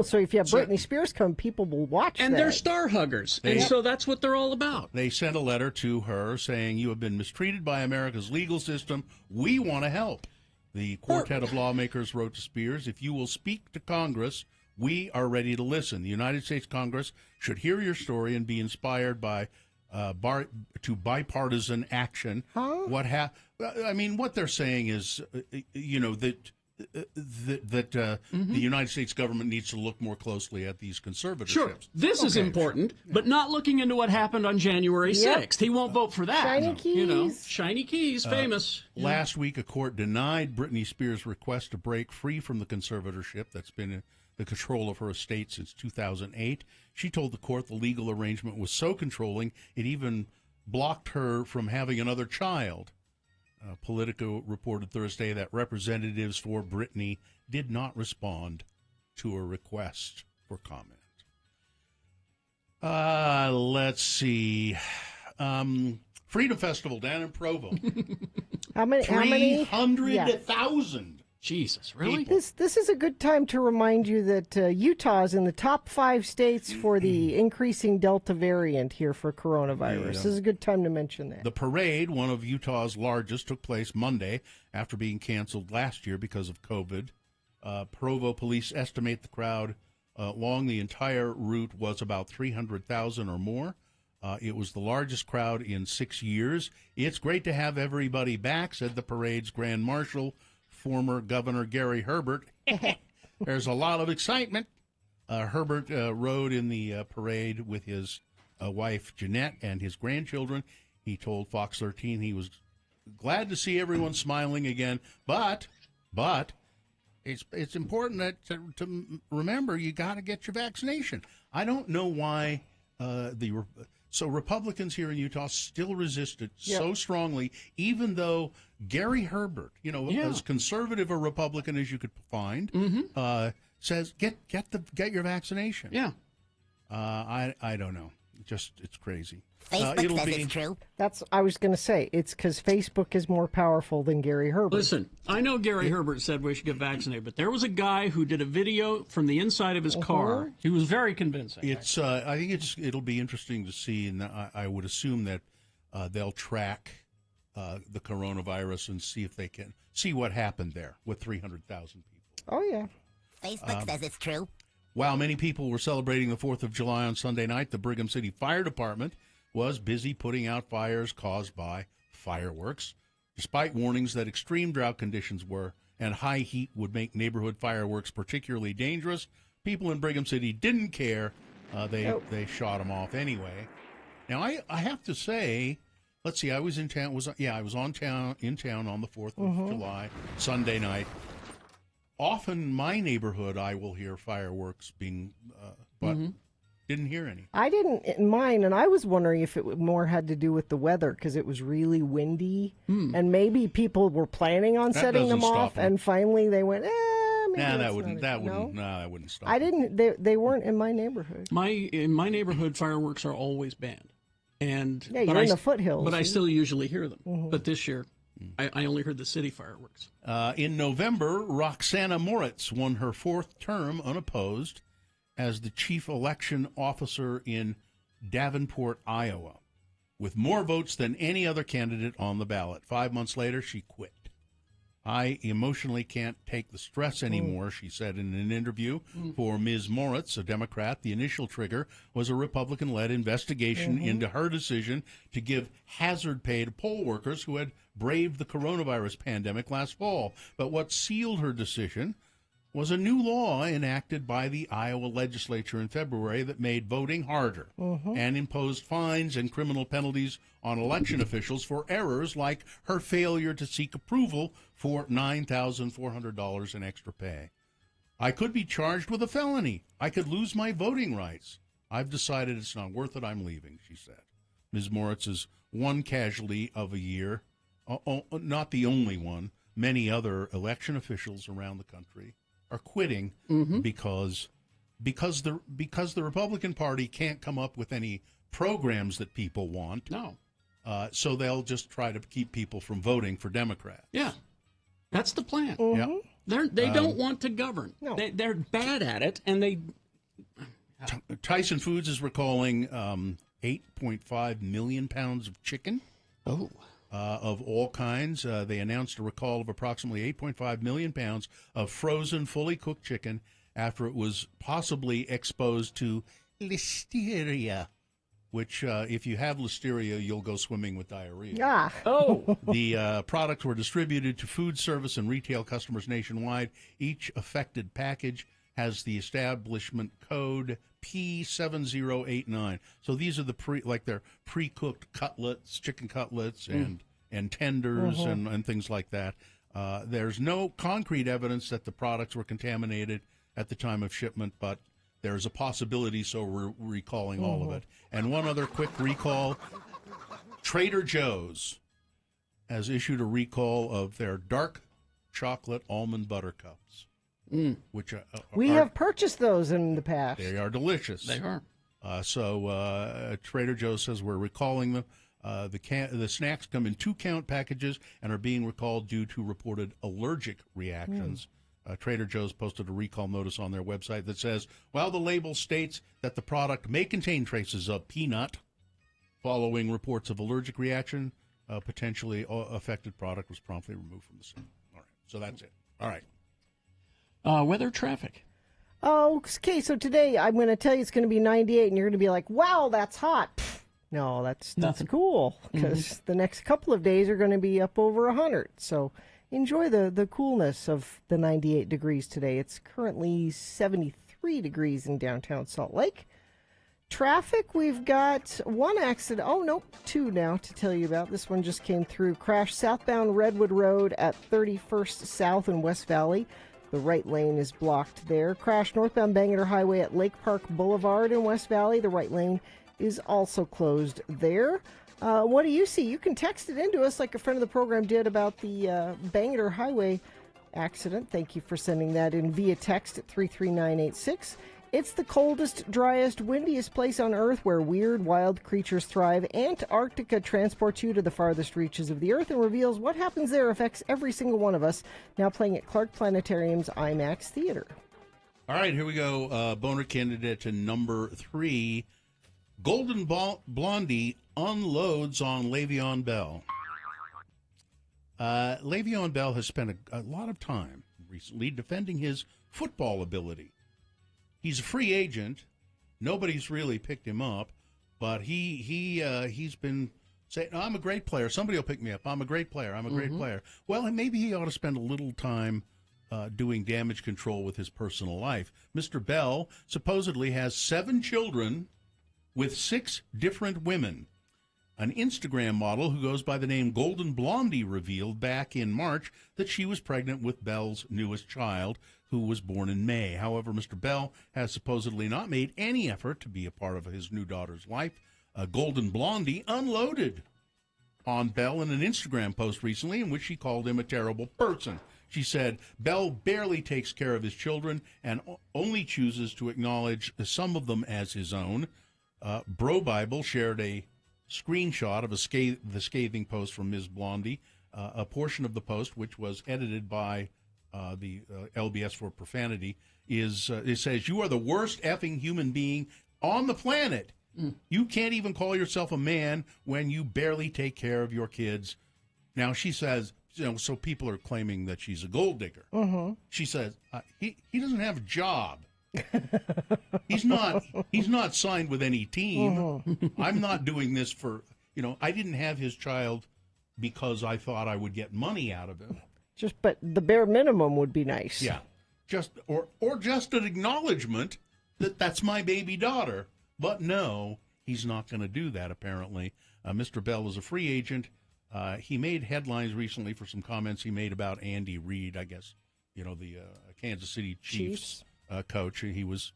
So if you have Britney Spears come, people will watch
and
that.
they're star huggers. And so that's what they're all about.
They sent a letter to her saying, you have been mistreated by America's legal system. We want to help. The quartet of lawmakers wrote to Spears, if you will speak to Congress, we are ready to listen. The United States Congress should hear your story and be inspired by to bipartisan action. What they're saying is, that the United States government needs to look more closely at these conservatorships.
Sure, this is important, but not looking into what happened on January 6th. He won't vote for that.
Shiny keys.
Shiny keys, famous.
Last week, a court denied Britney Spears' request to break free from the conservatorship that's been in the control of her estate since 2008. She told the court the legal arrangement was so controlling, it even blocked her from having another child. Politico reported Thursday that representatives for Britney did not respond to a request for comment. Let's see. Freedom Festival down in Provo.
How many?
300,000.
Jesus, really?
This is a good time to remind you that Utah is in the top 5 states for the increasing Delta variant here for coronavirus. This is a good time to mention that.
The parade, one of Utah's largest, took place Monday after being canceled last year because of COVID. Provo police estimate the crowd along the entire route was about 300,000 or more. It was the largest crowd in 6 years. It's great to have everybody back, said the parade's Grand Marshal, former Governor Gary Herbert. There's a lot of excitement. Herbert rode in the parade with his wife Jeanette and his grandchildren. He told Fox 13 he was glad to see everyone smiling again, but it's important to remember you got to get your vaccination. I don't know why so Republicans here in Utah still resist it so strongly, even though Gary Herbert, as conservative a Republican as you could find, says get your vaccination.
Yeah.
I don't know. It's crazy.
Facebook says it's true. I was going to say, it's because Facebook is more powerful than Gary Herbert.
Listen, I know Gary Herbert said we should get vaccinated, but there was a guy who did a video from the inside of his car. He was very convincing.
I think it'll be interesting to see, and I would assume that they'll track the coronavirus and see if they can see what happened there with 300,000 people.
Oh, yeah.
Facebook says it's true.
While many people were celebrating the 4th of July on Sunday night, the Brigham City Fire Department was busy putting out fires caused by fireworks. Despite warnings that extreme drought conditions and high heat would make neighborhood fireworks particularly dangerous, people in Brigham City didn't care. They shot them off anyway. Now, I have to say, let's see, I was in town. I was in town on the 4th of July, Sunday night. Often in my neighborhood, I will hear fireworks being, but didn't hear any.
I didn't in mine, and I was wondering if it more had to do with the weather because it was really windy, and maybe people were planning on setting them off, and finally they went,
that wouldn't stop.
I didn't. They weren't in my neighborhood.
In my neighborhood, fireworks are always banned, and
you're in the foothills,
but I still usually hear them. But this year, I only heard the city fireworks.
In November, Roxana Moritz won her 4th term unopposed as the chief election officer in Davenport, Iowa, with more votes than any other candidate on the ballot. 5 months later, she quit. I emotionally can't take the stress anymore, she said in an interview. For Ms. Moritz, a Democrat, the initial trigger was a Republican-led investigation into her decision to give hazard pay to poll workers who had braved the coronavirus pandemic last fall. But what sealed her decision was a new law enacted by the Iowa legislature in February that made voting harder and imposed fines and criminal penalties on election officials for errors like her failure to seek approval for $9,400 in extra pay. I could be charged with a felony. I could lose my voting rights. I've decided it's not worth it. I'm leaving, she said. Ms. Moritz is one casualty of a year, not the only one. Many other election officials around the country are quitting because the Republican Party can't come up with any programs that people want.
No.
So they'll just try to keep people from voting for Democrats.
Yeah. That's the plan.
Yep.
They don't want to govern. No. They're bad at it, and they...
Tyson Foods is recalling 8.5 million pounds of chicken. Of all kinds. They announced a recall of approximately 8.5 million pounds of frozen, fully cooked chicken after it was possibly exposed to listeria, which if you have listeria, you'll go swimming with diarrhea. The products were distributed to food service and retail customers nationwide. Each affected package has the establishment code P7089. So these are they're pre-cooked cutlets, chicken cutlets, and tenders and things like that. There's no concrete evidence that the products were contaminated at the time of shipment, but there's a possibility, so we're recalling all of it. And one other quick recall, Trader Joe's has issued a recall of their dark chocolate almond butter cups. Which
we have purchased those in the past.
They are delicious.
They are.
So Trader Joe's says we're recalling them. The snacks come in 2-count packages and are being recalled due to reported allergic reactions. Trader Joe's posted a recall notice on their website that says, while the label states that the product may contain traces of peanut, following reports of allergic reaction, potentially affected product was promptly removed from the site. All right, so that's it. All right.
Weather, traffic.
Oh, okay. So today I'm going to tell you it's going to be 98, and you're going to be like, "Wow, that's hot." No, that's cool because the next couple of days are going to be up over 100. So enjoy the coolness of the 98 degrees today. It's currently 73 degrees in downtown Salt Lake. Traffic, we've got one accident. Oh, nope, two now to tell you about. This one just came through. Crash southbound Redwood Road at 31st South in West Valley. The right lane is blocked there. Crash northbound Bangor Highway at Lake Park Boulevard in West Valley. The right lane is also closed there. What do you see? You can text it into us like a friend of the program did about the Bangor Highway accident. Thank you for sending that in via text at 33986. It's the coldest, driest, windiest place on Earth where weird, wild creatures thrive. Antarctica transports you to the farthest reaches of the Earth and reveals what happens there affects every single one of us. Now playing at Clark Planetarium's IMAX Theater.
All right, here we go. Boner candidate number 3. Golden Blondie unloads on Le'Veon Bell. Le'Veon Bell has spent a lot of time recently defending his football ability. He's a free agent. Nobody's really picked him up, but he's been saying, "No, I'm a great player. Somebody will pick me up. I'm a great player. I'm a great player." Well, maybe he ought to spend a little time doing damage control with his personal life. Mr. Bell supposedly has 7 children with 6 different women. An Instagram model who goes by the name Golden Blondie revealed back in March that she was pregnant with Bell's newest child, who was born in May. However, Mr. Bell has supposedly not made any effort to be a part of his new daughter's life. Golden Blondie unloaded on Bell in an Instagram post recently in which she called him a terrible person. She said, Bell barely takes care of his children and only chooses to acknowledge some of them as his own. Bro Bible shared a screenshot of the scathing post from Ms. Blondie. A portion of the post, which was edited by the LBS for profanity, it says, "You are the worst effing human being on the planet. You can't even call yourself a man when you barely take care of your kids." Now, she says, so people are claiming that she's a gold digger. She says, he doesn't have a job. He's not signed with any team. I'm not doing this for, I didn't have his child because I thought I would get money out of him.
But the bare minimum would be nice.
Yeah. Just an acknowledgement that that's my baby daughter. But no, he's not going to do that, apparently. Mr. Bell is a free agent. He made headlines recently for some comments he made about Andy Reid, I guess, the Kansas City Chiefs. Coach. He was.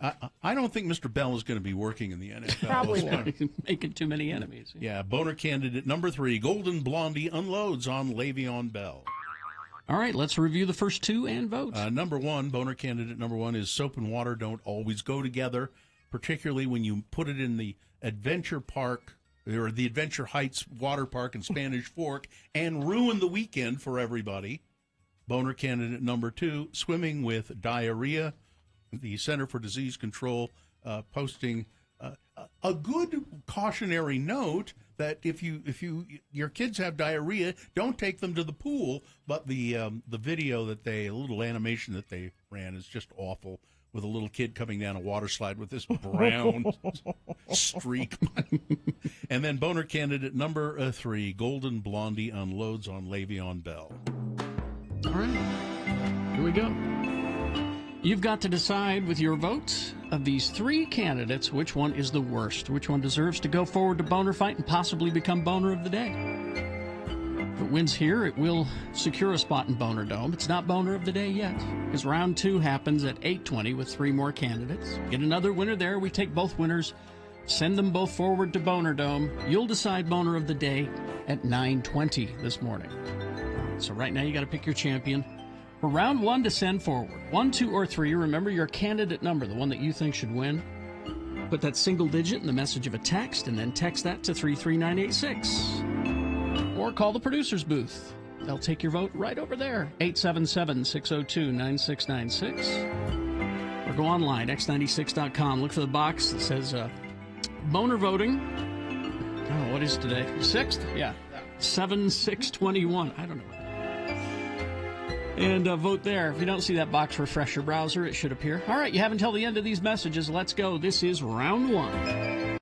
I don't think Mr. Bell is going to be working in the NFL.
Probably not.
Making too many enemies.
Yeah, boner candidate number 3, Golden Blondie unloads on Le'Veon Bell.
All right, let's review the first 2 and votes.
Number 1, boner candidate number 1 is soap and water don't always go together, particularly when you put it in the Adventure Park or the Adventure Heights Water Park in Spanish Fork and ruin the weekend for everybody. Boner candidate number 2, swimming with diarrhea. The Center for Disease Control posting a good cautionary note that if your kids have diarrhea, don't take them to the pool. But the video a little animation that they ran is just awful, with a little kid coming down a water slide with this brown streak. And then boner candidate number 3, Golden Blondie unloads on Le'Veon Bell.
All right, here we go. You've got to decide with your votes of these 3 candidates which one is the worst, which one deserves to go forward to Boner Fight and possibly become Boner of the Day. If it wins here, it will secure a spot in Boner Dome. It's not Boner of the Day yet, because round 2 happens at 8:20 with 3 more candidates. Get another winner there. We take both winners, send them both forward to Boner Dome. You'll decide Boner of the Day at 9:20 this morning. So right now you got to pick your champion. For round 1 to send forward, 1, 2, or 3, remember your candidate number, the one that you think should win. Put that single digit in the message of a text, and then text that to 33986. Or call the producer's booth. They'll take your vote right over there, 877-602-9696. Or go online, x96.com. Look for the box that says Boner Voting. Oh, what is today? 6th? Yeah. 7/6/21. I don't know. And vote there. If you don't see that box, refresh your browser. It should appear. All right, you have until the end of these messages. Let's go. This is round 1.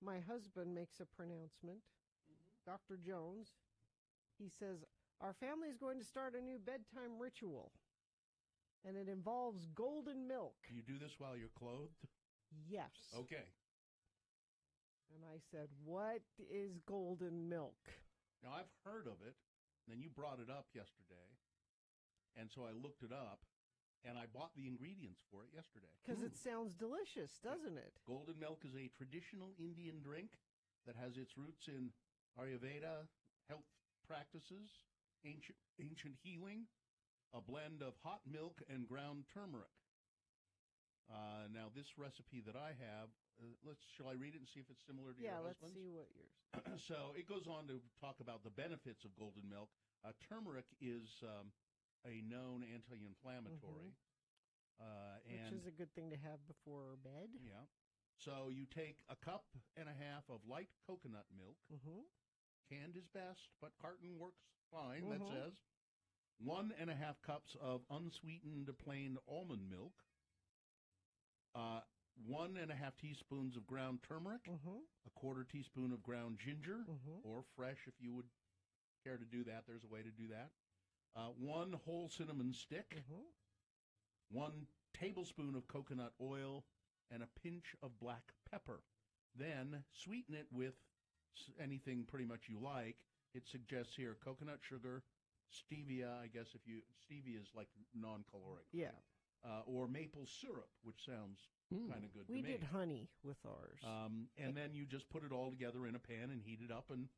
my husband makes a pronouncement, Dr. Jones. He says, our family is going to start a new bedtime ritual, and it involves golden milk.
Do you do this while you're clothed?
Yes.
Okay.
And I said, what is golden milk?
Now, I've heard of it. Then you brought it up yesterday, and so I looked it up, and I bought the ingredients for it yesterday.
Because it sounds delicious, doesn't it?
Golden milk is a traditional Indian drink that has its roots in Ayurveda, health practices, ancient healing, a blend of hot milk and ground turmeric. Now, this recipe that I have, shall I read it and see if it's similar to your husband's?
Yeah, let's see what yours.
So it goes on to talk about the benefits of golden milk. Turmeric is a known anti-inflammatory.
Which is a good thing to have before bed.
Yeah. So you take a cup and a half of light coconut milk. Canned is best, but carton works fine, that says. 1.5 cups of unsweetened plain almond milk. 1.5 teaspoons of ground turmeric. A 1/4 teaspoon of ground ginger, or fresh if you would care to do that. There's a way to do that. 1 whole cinnamon stick. 1 tablespoon of coconut oil, and a pinch of black pepper. Then sweeten it with anything pretty much you like. It suggests here coconut sugar, stevia, I guess stevia is like non-caloric.
Yeah.
Or maple syrup, which sounds kind of good to me.
We did honey with ours.
And then you just put it all together in a pan and heat it up and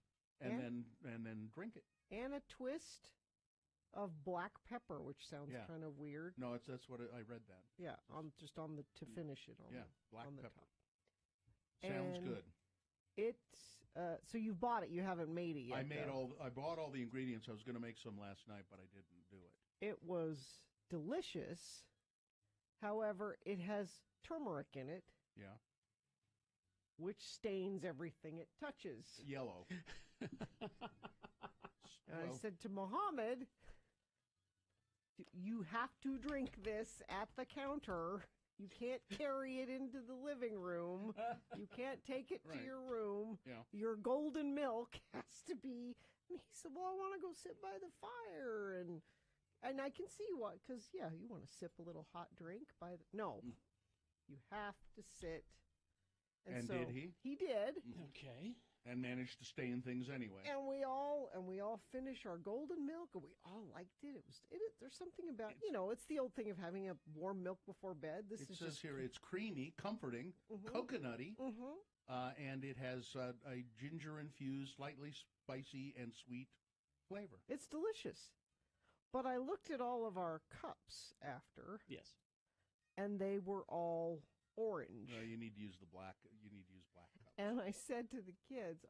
then drink it.
And a twist of black pepper, which sounds
Yeah.
kind of weird.
No, that's what I read that.
Yeah, to finish it on
black
on the
pepper.
top.
Sounds
And
good.
It's so you've bought it. You haven't made it yet.
I bought all the ingredients. I was going to make some last night, but I didn't do it.
It was delicious. However, it has turmeric in it.
Yeah.
Which stains everything it touches.
Yellow.
And I said to Mohammed, you have to drink this at the counter. You can't carry it into the living room. You can't take it to your room.
Yeah.
Your golden milk has to be. And he said, well, I want to go sit by the fire. And I can see what, because, yeah, you want to sip a little hot drink by the. No. You have to sit.
And
so
did he?
He did.
Okay.
And managed to stain things anyway.
And we all finished our golden milk, and we all liked it. There's something about it's the old thing of having a warm milk before bed. This
It
is
says
just
here it's creamy, comforting, coconutty, and it has a ginger-infused, slightly spicy and sweet flavor.
It's delicious. But I looked at all of our cups after.
Yes.
And they were all orange.
No, you need to use black cups.
And I said to the kids,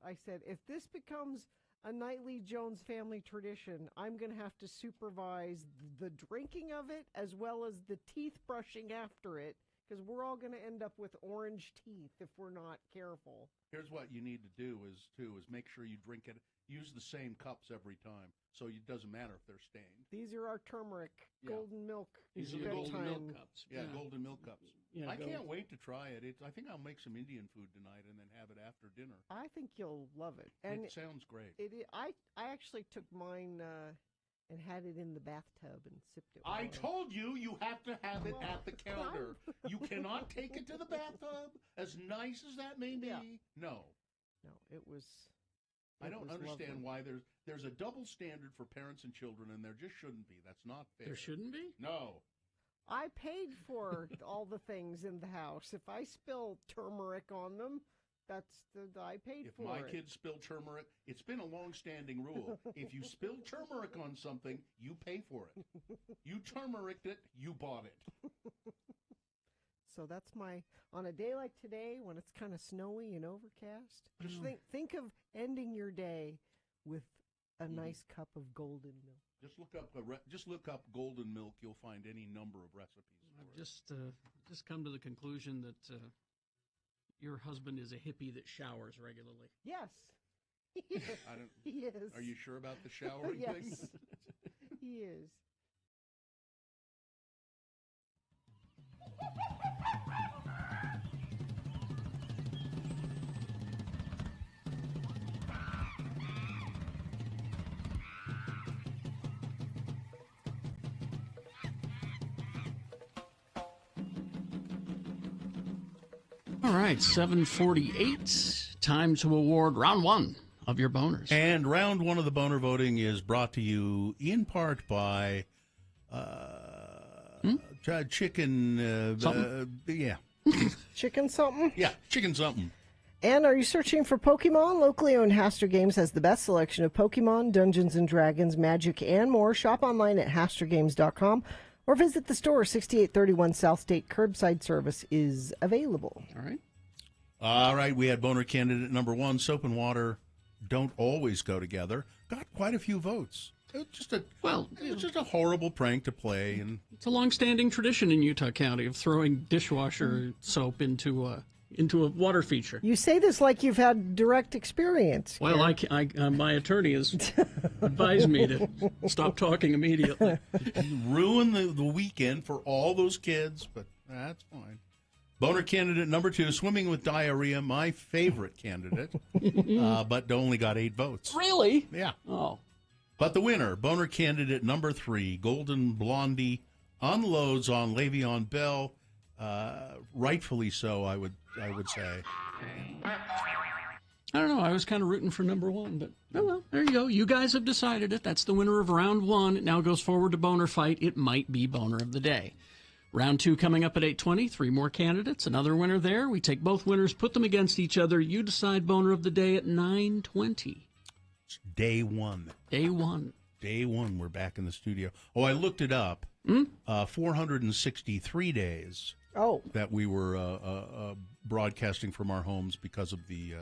if this becomes a nightly Jones family tradition, I'm going to have to supervise the drinking of it as well as the teeth brushing after it, because we're all going to end up with orange teeth if we're not careful.
Here's what you need to do is make sure you drink it. Use the same cups every time, so it doesn't matter if they're stained.
These are our turmeric golden milk.
These are the golden milk cups.
Yeah, golden milk cups.
Yeah,
I can't wait to try it. I think I'll make some Indian food tonight and then have it after dinner.
I think you'll love it. And
it sounds great.
I actually took mine and had it in the bathtub and sipped it.
I told you have to have it at the counter. You cannot take it to the bathtub, as nice as that may be.
Yeah.
No,
it was.
I don't understand
lovely.
why there's a double standard for parents and children, and there just shouldn't be. That's not fair.
There shouldn't be?
No.
I paid for all the things in the house. If I spill turmeric on them, I paid for it.
If my kids spill turmeric, it's been a long-standing rule. If you spill turmeric on something, you pay for it. You turmericed it, you bought it.
So that's on a day like today when it's kind of snowy and overcast, just think of ending your day with a nice cup of golden milk.
Just look up golden milk. You'll find any number of recipes.
I've just come to the conclusion that your husband is a hippie that showers regularly.
Yes.
He
is.
Are you sure about the showering
yes.
thing?
He is.
All right, 7:48. Time to award round one of your boners.
And round one of the boner voting is brought to you in part by chicken. Yeah.
Chicken something?
Yeah, chicken something.
And are you searching for Pokemon? Locally owned Haster Games has the best selection of Pokemon, Dungeons & Dragons, Magic, and more. Shop online at HasterGames.com or visit the store. 6831 South State. Curbside service is available.
All right.
All right, we had boner candidate number one. Soap and water don't always go together. Got quite a few votes. It's just a horrible prank to play, and
it's a long-standing tradition in Utah County of throwing dishwasher soap into a water feature.
You say this like you've had direct experience.
Well, my attorney has advised me to stop talking immediately.
Ruin the weekend for all those kids, but that's fine. Boner candidate number two, swimming with diarrhea, my favorite candidate, but only got 8 votes.
Really?
Yeah.
Oh.
But the winner, boner candidate number 3, Golden Blondie, unloads on Le'Veon Bell, rightfully so, I would say.
I don't know. I was kind of rooting for number one, but oh well, there you go. You guys have decided it. That's the winner of round one. It now goes forward to boner fight. It might be boner of the day. Round two coming up at 8:20. 3 more candidates. Another winner there. We take both winners, put them against each other. You decide boner of the day at 9:20.
It's day one.
Day one.
Day one. We're back in the studio. Oh, I looked it up. 463 days.
Oh.
That we were broadcasting from our homes because of the.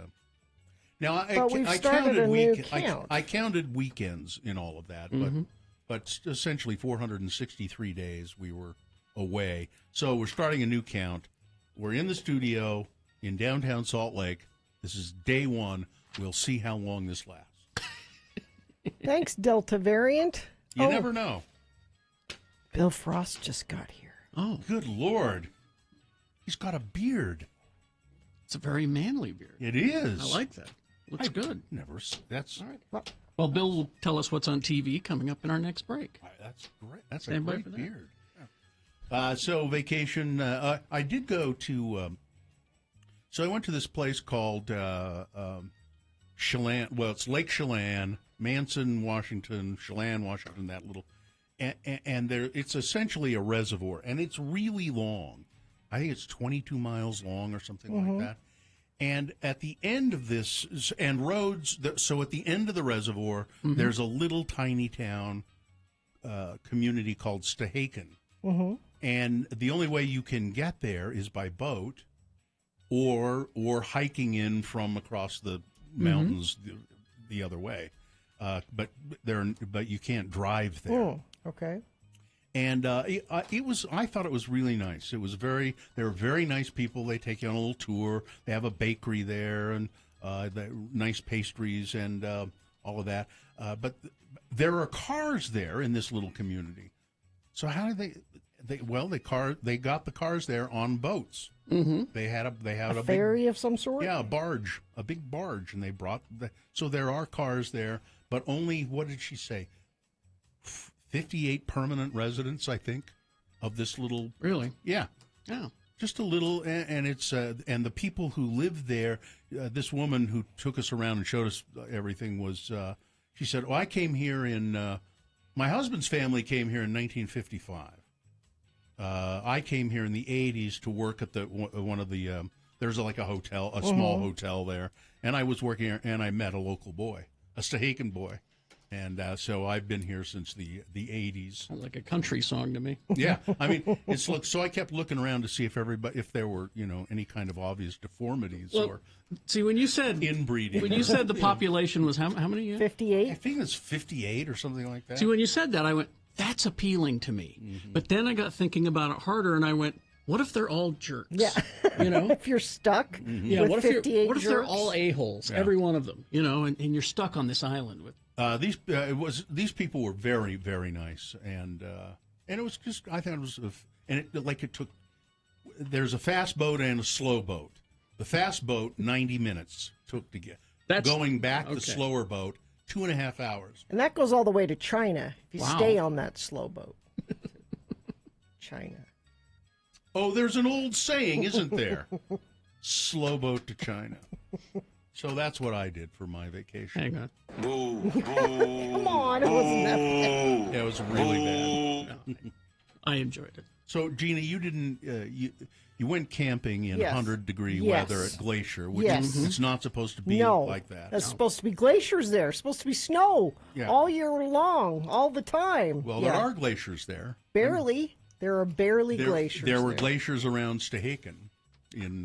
Now I counted I counted weekends in all of that, but essentially 463 days we were away. So we're starting a new count. We're in the studio in downtown Salt Lake. This is day one. We'll see how long this lasts.
Thanks, Delta variant.
You never know.
Bill Frost just got here.
Oh, good Lord. He's got a beard.
It's a very manly beard.
It is.
I like that. Looks good.
That's
all right. Well, Bill will tell us what's on TV coming up in our next break.
That's great. That's
Stand
a
by for
great
that.
beard. Yeah. So vacation. I did go to. So I went to this place called Chelan. Well, it's Lake Chelan, Manson, Washington, Chelan, Washington. That little, and there, it's essentially a reservoir, and it's really long. I think it's 22 miles long or something like that. And at the end of this, and roads, so at the end of the reservoir, there's a little tiny town community called Stehaken. And the only way you can get there is by boat or hiking in from across the mountains the other way. But you can't drive there.
Oh, okay.
And it was. I thought it was really nice. It was they were very nice people. They take you on a little tour. They have a bakery there and nice pastries and all of that. But there are cars there in this little community. So how did they got the cars there on boats. They had a
ferry of some sort.
Yeah, a big barge, and they brought so there are cars there, but only, what did she say? 58 permanent residents, I think, of this little.
Really?
Yeah.
Yeah.
Just a little, and it's and the people who live there. This woman who took us around and showed us everything was. She said, "Oh, I came here in. My husband's family came here in 1955. I came here in the 80s to work at one of the. There's like a hotel, a small hotel there, and I was working here, and I met a local boy, a Stehaken boy." And so I've been here since the 80s.
Sounds like a country song to me.
Yeah, I mean, so I kept looking around to see if there were any kind of obvious deformities or.
See, when you said
inbreeding,
when you said the population was how many?
58.
I think it's 58 or something like that.
See, when you said that, I went, that's appealing to me. But then I got thinking about it harder, and I went, what if they're all jerks?
Yeah,
if
you're stuck.
Yeah,
with
what
58
if they're all a-holes, every one of them? And you're stuck on this island with.
These people were very, very nice, and it was just, I thought it was it took. There's a fast boat and a slow boat. The fast boat 90 minutes took to get. Going back the slower boat 2.5 hours.
And that goes all the way to China if you stay on that slow boat. China.
Oh, there's an old saying, isn't there? slow boat to China. So that's what I did for my vacation.
Hang on.
Come on, it wasn't that bad.
Yeah, it was really bad.
I enjoyed it.
So, Gina, you didn't you went camping in
Yes.
100-degree
Yes.
weather at Glacier, which
Yes.
it's not supposed to be
No,
like that.
That's supposed to be glaciers there. It's supposed to be snow
Yeah.
all year long, all the time.
Well,
Yeah.
there are glaciers there.
Barely. There are barely glaciers.
There were
there.
glaciers around Stehaken in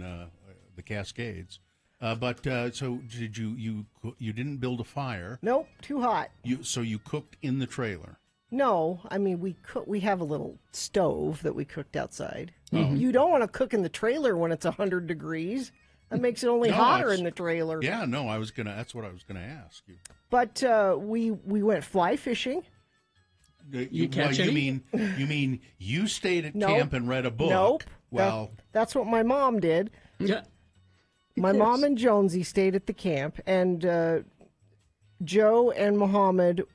the Cascades. So did you didn't build a fire?
Nope, too hot.
So you cooked in the trailer.
No, I mean we have a little stove that we cooked outside.
Oh.
You don't want to cook in the trailer when it's 100 degrees. That makes it only
No,
hotter
it's-
in the trailer.
Yeah, no, that's what I was gonna ask you.
But we went fly fishing.
You mean you stayed at
Nope.
camp and read a book?
Nope.
Well,
That's what my mom did.
Yeah.
My mom and Jonesy stayed at the camp, and Joe and Muhammad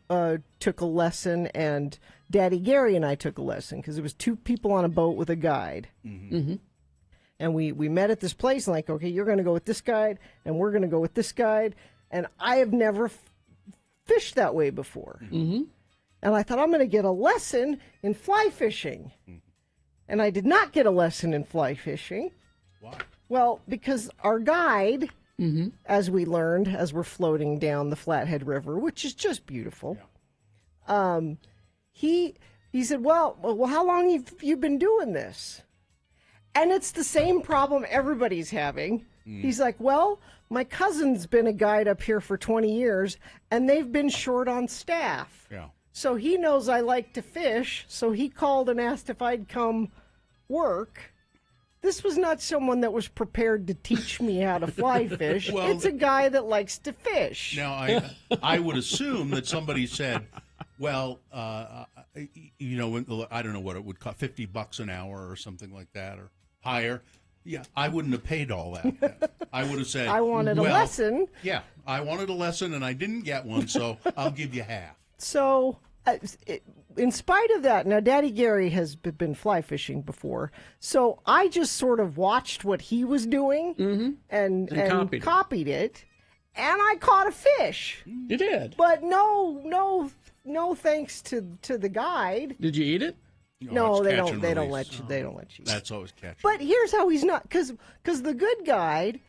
took a lesson, and Daddy Gary and I took a lesson because it was 2 people on a boat with a guide.
Mm-hmm.
And we met at this place, and like, okay, you're going to go with this guide, and we're going to go with this guide. And I have never fished that way before.
Mm-hmm.
And I thought, I'm going to get a lesson in fly fishing. And I did not get a lesson in fly fishing.
Why?
Well, because our guide, as we learned as we're floating down the Flathead River, which is just beautiful, he said, well, how long have you been doing this? And it's the same problem everybody's having. He's like, well, my cousin's been a guide up here for 20 years, and they've been short on staff.
Yeah.
So he knows I like to fish, so he called and asked if I'd come work. This was not someone that was prepared to teach me how to fly fish.
Well,
it's a guy that likes to fish.
Now, I would assume that somebody said, well, I don't know what it would cost, $50 an hour or something like that, or higher. Yeah, I wouldn't have paid all that then. I would have said,
I wanted a lesson.
Yeah, I wanted a lesson, and I didn't get one, so I'll give you half.
So, in spite of that, now Daddy Gary has been fly fishing before, so I just sort of watched what he was doing and copied it, and I caught a fish.
You did,
but no thanks to the guide.
Did you eat it?
No,
it's
they
catch
don't.
and
They don't
release.
let you. They don't let you.
That's always catch.
But here's how he's not, because the good guide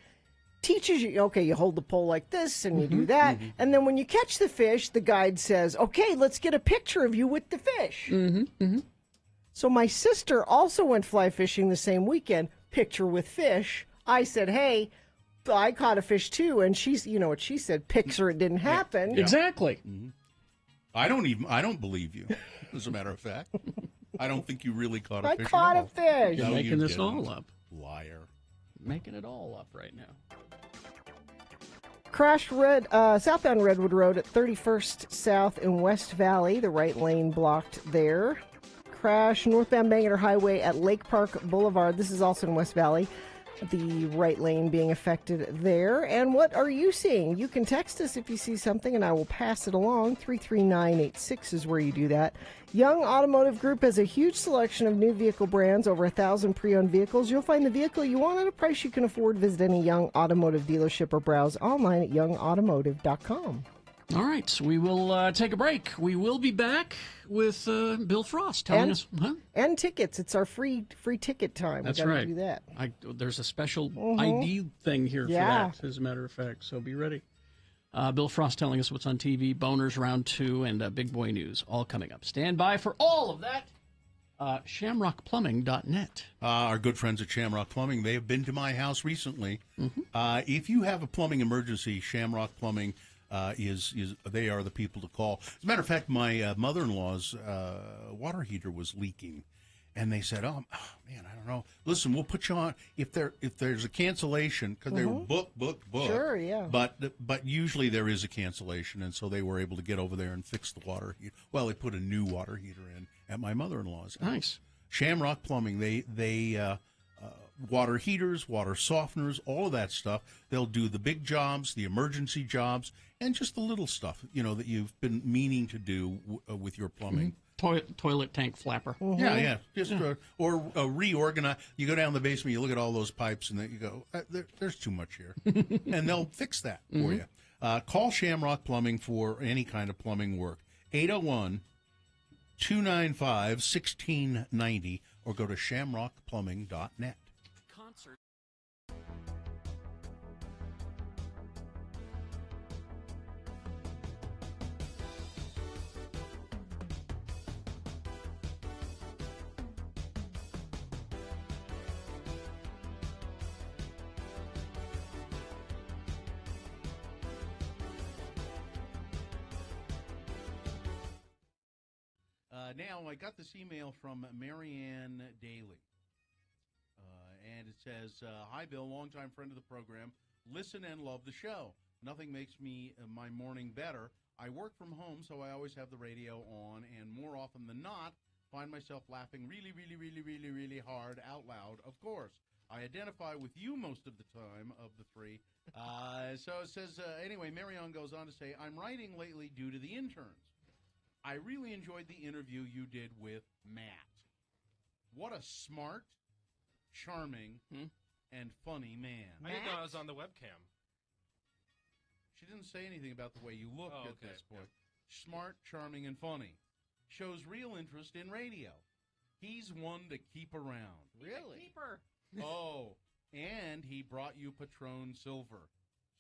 teaches you, okay, you hold the pole like this and you do that. And then when you catch the fish, the guide says, okay, let's get a picture of you with the fish. So my sister also went fly fishing the same weekend, picture with fish. I said, hey, I caught a fish too. And she's, you know what she said, picture it didn't happen.
Yeah.
Exactly.
I don't believe you, as a matter of fact. I don't think you really caught a
I
fish
caught
at
a
all.
fish.
You're
No,
making
you
this
didn't.
all up.
Liar.
Making it all up right now.
Crashed southbound Redwood Road at 31st South in West Valley. The right lane blocked there. Crash northbound Bangor Highway at Lake Park Boulevard. This is also in West Valley. The right lane being affected there. And what are you seeing? You can text us if you see something, and I will pass it along. 33986 is where you do that. Young Automotive Group has a huge selection of new vehicle brands, over 1,000 pre-owned vehicles. You'll find the vehicle you want at a price you can afford. Visit any Young Automotive dealership or browse online at youngautomotive.com.
All right, so we will take a break. We will be back with Bill Frost telling us.
And tickets. It's our free ticket time.
That's
we gotta
right.
do that.
There's a special ID thing here for that, as a matter of fact, so be ready. Bill Frost telling us what's on TV, Boners Round 2, and Big Boy News, all coming up. Stand by for all of that. ShamrockPlumbing.net.
Our good friends at Shamrock Plumbing, they have been to my house recently. If you have a plumbing emergency, Shamrock Plumbing they are the people to call. As a matter of fact, my mother-in-law's water heater was leaking, and they said, "Oh man, I don't know. Listen, we'll put you on if there's a cancellation because they were booked.
Sure, yeah.
But usually there is a cancellation, and so they were able to get over there and fix the water heater. Well, they put a new water heater in at my mother-in-law's house.
Nice.
Shamrock Plumbing. They water heaters, water softeners, all of that stuff. They'll do the big jobs, the emergency jobs, and just the little stuff, that you've been meaning to do with your plumbing.
toilet tank flapper.
Yeah. Just or reorganize. You go down the basement, you look at all those pipes, and then you go, "There's too much here," and they'll fix that for you. Call Shamrock Plumbing for any kind of plumbing work. 801-295-1690, or go to shamrockplumbing.net.
Concert.
Now, I got this email from Marianne Daly, and it says, "Hi, Bill, longtime friend of the program. Listen and love the show. Nothing makes me my morning better. I work from home, so I always have the radio on, and more often than not, find myself laughing really, really, really, really, really hard out loud, of course. I identify with you most of the time of the three." So it says, anyway, Marianne goes on to say, "I'm writing lately due to the interns. I really enjoyed the interview you did with Matt. What a smart, charming, and funny man."
I didn't know I was on the webcam.
She didn't say anything about the way you looked at
okay.
this point. Smart, charming, and funny. Shows real interest in radio. He's one to keep around.
Really?
Keeper.
Oh, and he brought you Patron Silver.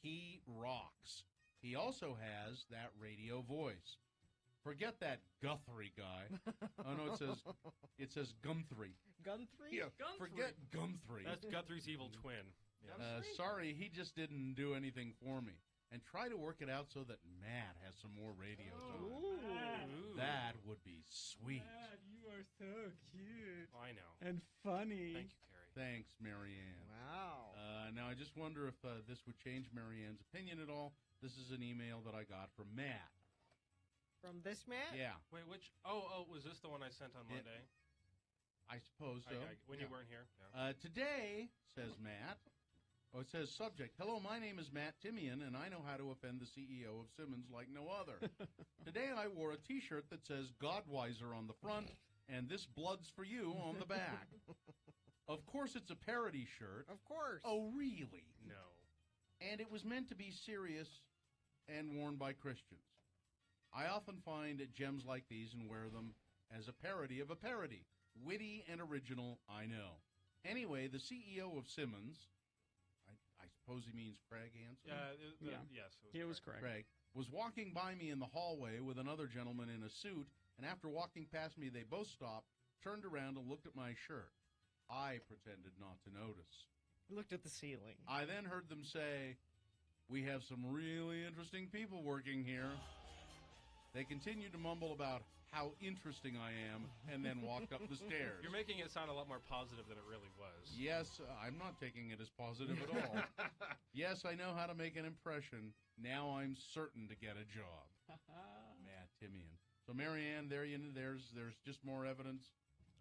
He rocks. He also has that radio voice. Forget that Guthrie guy. Oh no, it says Gumthrie.
Gunthrie?
Yeah, forget Gumthrie.
That's Guthrie's evil twin. Yes.
Sorry, he just didn't do anything for me. And try to work it out so that Matt has some more radio time.
Ooh.
That would be sweet.
Matt, you are so cute.
I know.
And funny.
Thank you, Carrie.
Thanks, Marianne.
Wow.
Now, I just wonder if this would change Marianne's opinion at all. This is an email that I got from Matt.
From this Matt?
Yeah.
Wait, which? Oh, was this the one I sent on Monday?
I suppose so.
When you weren't here. Yeah.
Today, says Matt. Oh, it says subject. "Hello, my name is Matt Timian, and I know how to offend the CEO of Simmons like no other. Today I wore a T-shirt that says Godweiser on the front and This Blood's for You on the back. Of course, it's a parody shirt.
Of course.
Oh, really?
No.
And it was meant to be serious and worn by Christians. I often find gems like these and wear them as a parody of a parody. Witty and original, I know. Anyway, the CEO of Simmons, I suppose he means Craig Hansen?
Yes.
It was Craig.
Was walking by me in the hallway with another gentleman in a suit, and after walking past me, they both stopped, turned around, and looked at my shirt. I pretended not to notice.
Looked at the ceiling.
I then heard them say, "We have some really interesting people working here." They continued to mumble about how interesting I am, and then walked up the stairs.
You're making it sound a lot more positive than it really was.
Yes, I'm not taking it as positive at all. Yes, I know how to make an impression. Now I'm certain to get a job. Matt Timian. So, Marianne, there's just more evidence.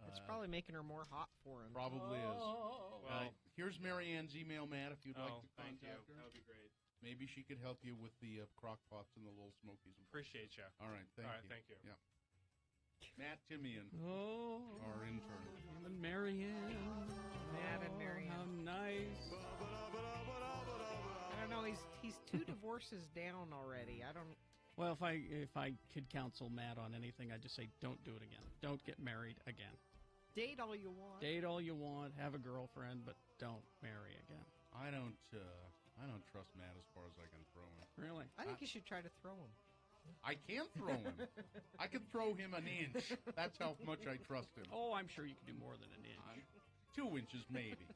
It's probably making her more hot for him.
Probably is.
Well,
here's Marianne's email, Matt, if you'd like to
thank you.
contact her.
That would be great.
Maybe she could help you with the crock pots and the little smokies.
Appreciate you.
All right, thank you.
Thank you.
Yeah. Matt Timian,
Oh,
our intern.
him and Marianne.
Matt and Marianne.
How nice.
I don't know. He's 2 divorces down already. I don't.
Well, if I could counsel Matt on anything, I'd just say don't do it again. Don't get married again.
Date all you want.
Date all you want. Have a girlfriend, but don't marry again.
I don't trust Matt as far as I can throw him.
Really?
I think you should try to throw him.
I can't throw him. I can throw him an inch. That's how much I trust him.
Oh, I'm sure you can do more than an inch.
2 inches, maybe.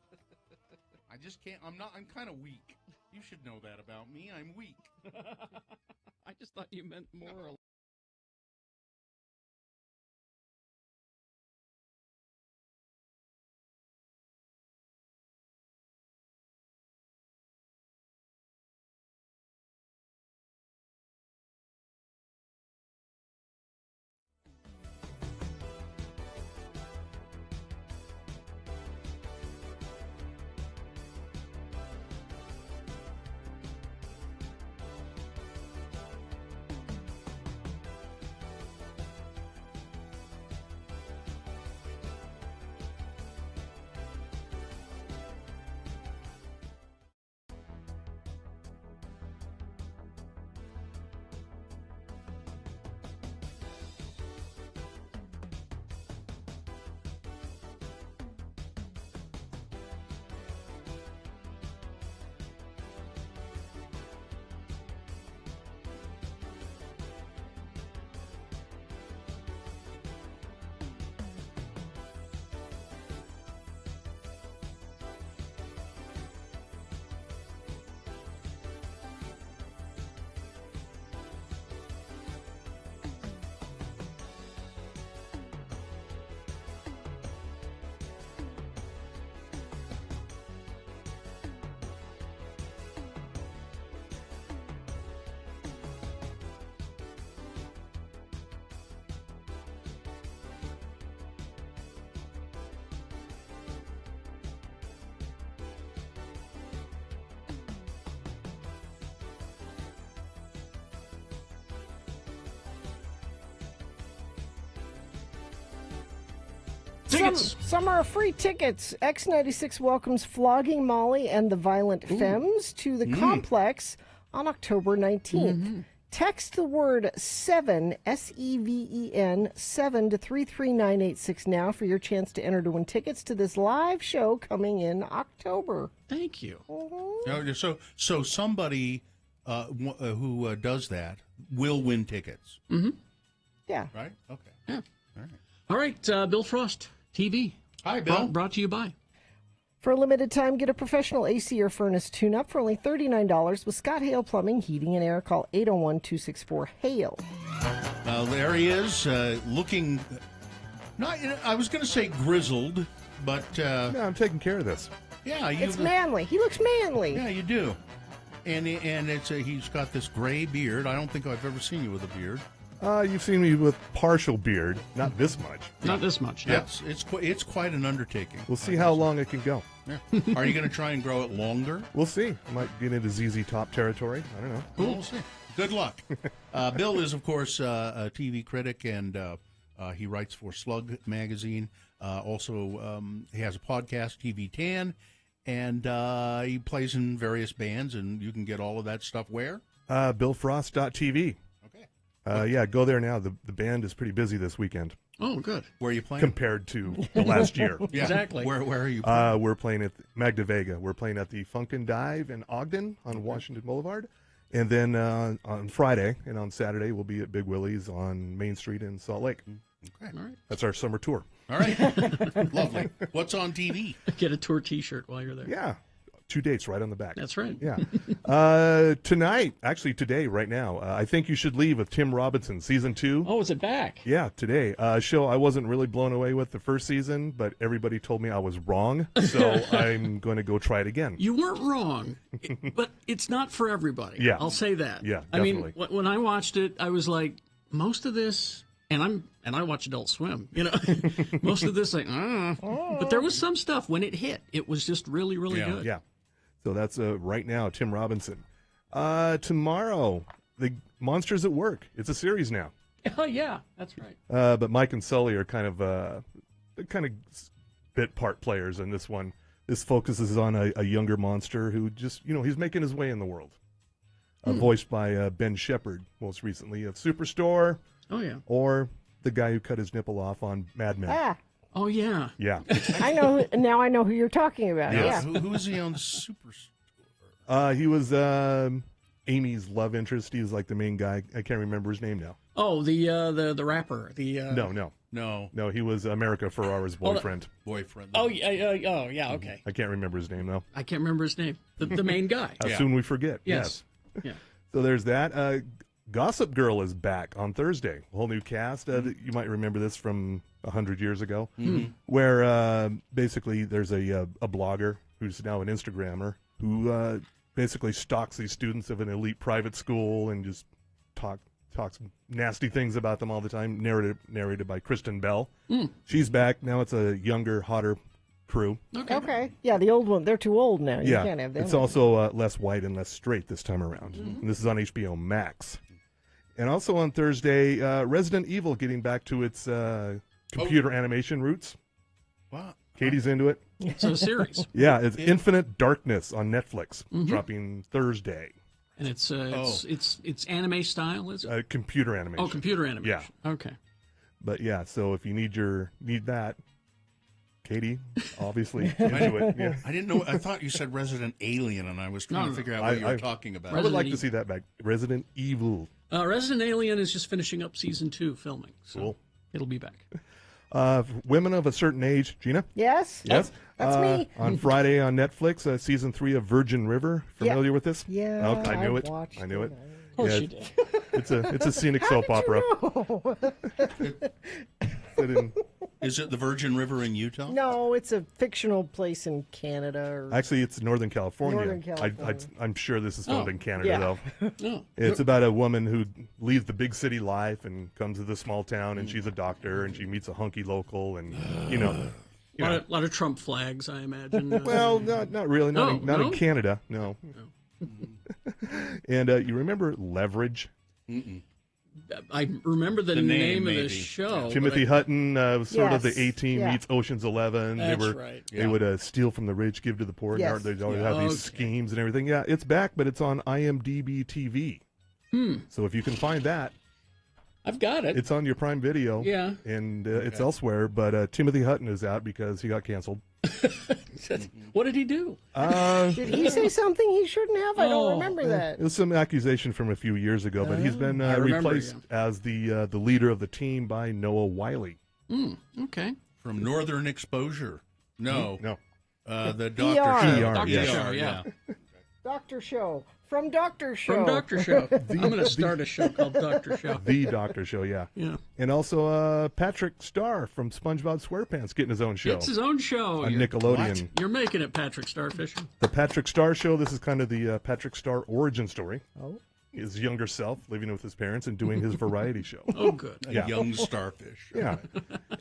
I just can't. I'm kind of weak. You should know that about me. I'm weak.
I just thought you meant more. tickets.
Some are free tickets. X96 welcomes Flogging Molly and the Violent Femmes to the complex on October 19th. Text the word 7, S-E-V-E-N, 7 to 33986 now for your chance to enter to win tickets to this live show coming in October.
Thank you.
So somebody who does that will win tickets.
Yeah.
Right? Okay.
Yeah.
All right.
All right, Bill Frost, TV.
Hi, Bill.
Brought to you by.
For a limited time, get a professional AC or furnace tune-up for only $39 with Scott Hale Plumbing, Heating and Air. Call 801-264-HALE.
There he is, looking, I was going to say grizzled, but...
no, I'm taking care of this.
Yeah,
it's manly. He looks manly.
Yeah, you do. And it's he's got this gray beard. I don't think I've ever seen you with a beard.
You've seen me with partial beard, not this much.
Not this much. No.
Yes, it's quite an undertaking.
We'll see how long it can go.
Yeah. Are you going to try and grow it longer?
We'll see. I might get into ZZ Top territory. I don't know.
We'll see. Good luck. Bill is, of course, a TV critic, and he writes for Slug magazine. Also, he has a podcast, TV Tan, and he plays in various bands, and you can get all of that stuff where?
BillFrost.tv. Yeah, go there now. The band is pretty busy this weekend.
Oh, good.
Where are you playing?
Compared to the last year.
Yeah.
Exactly.
Where are you playing?
We're playing at Magda Vega. We're playing at the Funkin' Dive in Ogden on Washington Boulevard. And then on Friday and on Saturday, we'll be at Big Willie's on Main Street in Salt Lake.
Okay.
All right.
That's our summer tour.
All right. Lovely. What's on TV?
Get a tour T-shirt while you're there.
Yeah. 2 dates right on the back.
That's right.
Yeah. Tonight, actually today, right now, I Think You Should Leave with Tim Robinson, season 2.
Oh, is it back?
Yeah, today. Show I wasn't really blown away with the first season, but everybody told me I was wrong, so I'm going to go try it again.
You weren't wrong, but it's not for everybody.
Yeah.
I'll say that.
Yeah,
I mean,
definitely.
when I watched it, I was like, most of this, and I watch Adult Swim, most of this, but there was some stuff when it hit, it was just really, really good.
Yeah. So that's right now, Tim Robinson. Tomorrow, The Monsters at Work. It's a series now.
Oh, yeah, that's right.
But Mike and Sully are kind of bit part players in this one. This focuses on a younger monster who just, he's making his way in the world. Voiced by Ben Shepherd, most recently of Superstore.
Oh, yeah.
Or the guy who cut his nipple off on Mad Men.
Ah,
Oh, yeah.
Yeah.
I know who you're talking about. Yeah.
Who is he on the Superstore?
He was Amy's love interest. He was like the main guy. I can't remember his name now.
Oh, the rapper.
No. He was America Ferrera's boyfriend.
Oh, yeah. Okay.
I can't remember his name though.
I can't remember his name. The main guy.
How soon we forget.
Yes. Yeah.
So there's that. Gossip Girl is back on Thursday. A whole new cast. You might remember this from 100 years ago, where basically there's a blogger who's now an Instagrammer who basically stalks these students of an elite private school and just talks nasty things about them all the time. Narrated by Kristen Bell. She's back now. It's a younger, hotter crew.
Okay. Yeah, the old one. They're too old now. You
Yeah,
can't have them.
it's also less white and less straight this time around. And this is on HBO Max. And also on Thursday, Resident Evil getting back to its computer animation roots.
Wow.
Katie's into it.
So a series.
Yeah, it's Infinite Darkness on Netflix, dropping Thursday.
And it's anime style, is it?
Computer animation.
Oh, computer animation.
Yeah.
Okay.
But yeah, so if you need that, Katie, obviously into it. Yeah.
I didn't know. I thought you said Resident Alien, and I was trying to figure out what you were talking about.
I would like to see that back. Resident Evil.
Resident Alien is just finishing up season 2 filming. So
Cool.
It'll be back.
Women of a Certain Age. Gina?
Yes?
Yes.
That's me.
On Friday on Netflix, season 3 of Virgin River. Familiar with this?
Yeah,
Okay, I knew
I've
it.
watched
I knew it.
Of course you did.
It's a scenic soap opera.
Is it the Virgin River in Utah?
No, it's a fictional place in Canada. Or...
Actually, it's Northern California.
Northern California.
I'm sure this is filmed in Canada,
yeah.
though. It's about a woman who leaves the big city life and comes to the small town, and she's a doctor, and she meets a hunky local, and
A lot of Trump flags, I imagine.
Well, not really. Not in Canada. No. And you remember Leverage?
Mm-mm.
I remember the
The
name
name,
of the
maybe.
show.
Timothy Hutton was sort of the
Yes,
A-Team
yeah.
meets Ocean's 11.
That's
they
right.
They would steal from the rich, give to the poor.
Yes.
They'd always
Yeah.
have these
Okay.
schemes and everything. Yeah, it's back, but it's on IMDb TV. So if you can find that,
I've got it.
it's on your Prime Video.
Yeah.
And it's elsewhere, but Timothy Hutton is out because he got canceled.
What did he do?
Did he say something he shouldn't have? I don't
Oh.
remember that.
It was some accusation from a few years ago, but he's been
I remember,
replaced as the leader of the team by Noah Wiley.
Okay.
From Northern Exposure. No.
No.
The
ER.
Doctor Show.
Doctor
Yes.
Show, yeah.
Doctor Show. From Doctor Show.
From Doctor Show. I'm going to start a show called Doctor Show.
The Doctor Show, yeah.
Yeah.
And also Patrick Starr from SpongeBob SquarePants getting his own show.
It's his own show.
on Nickelodeon.
You're making it, Patrick Starfish.
The Patrick Starr Show, this is kind of the Patrick Starr origin story.
Oh.
His younger self living with his parents and doing his variety show.
Oh, good.
A young starfish.
Yeah.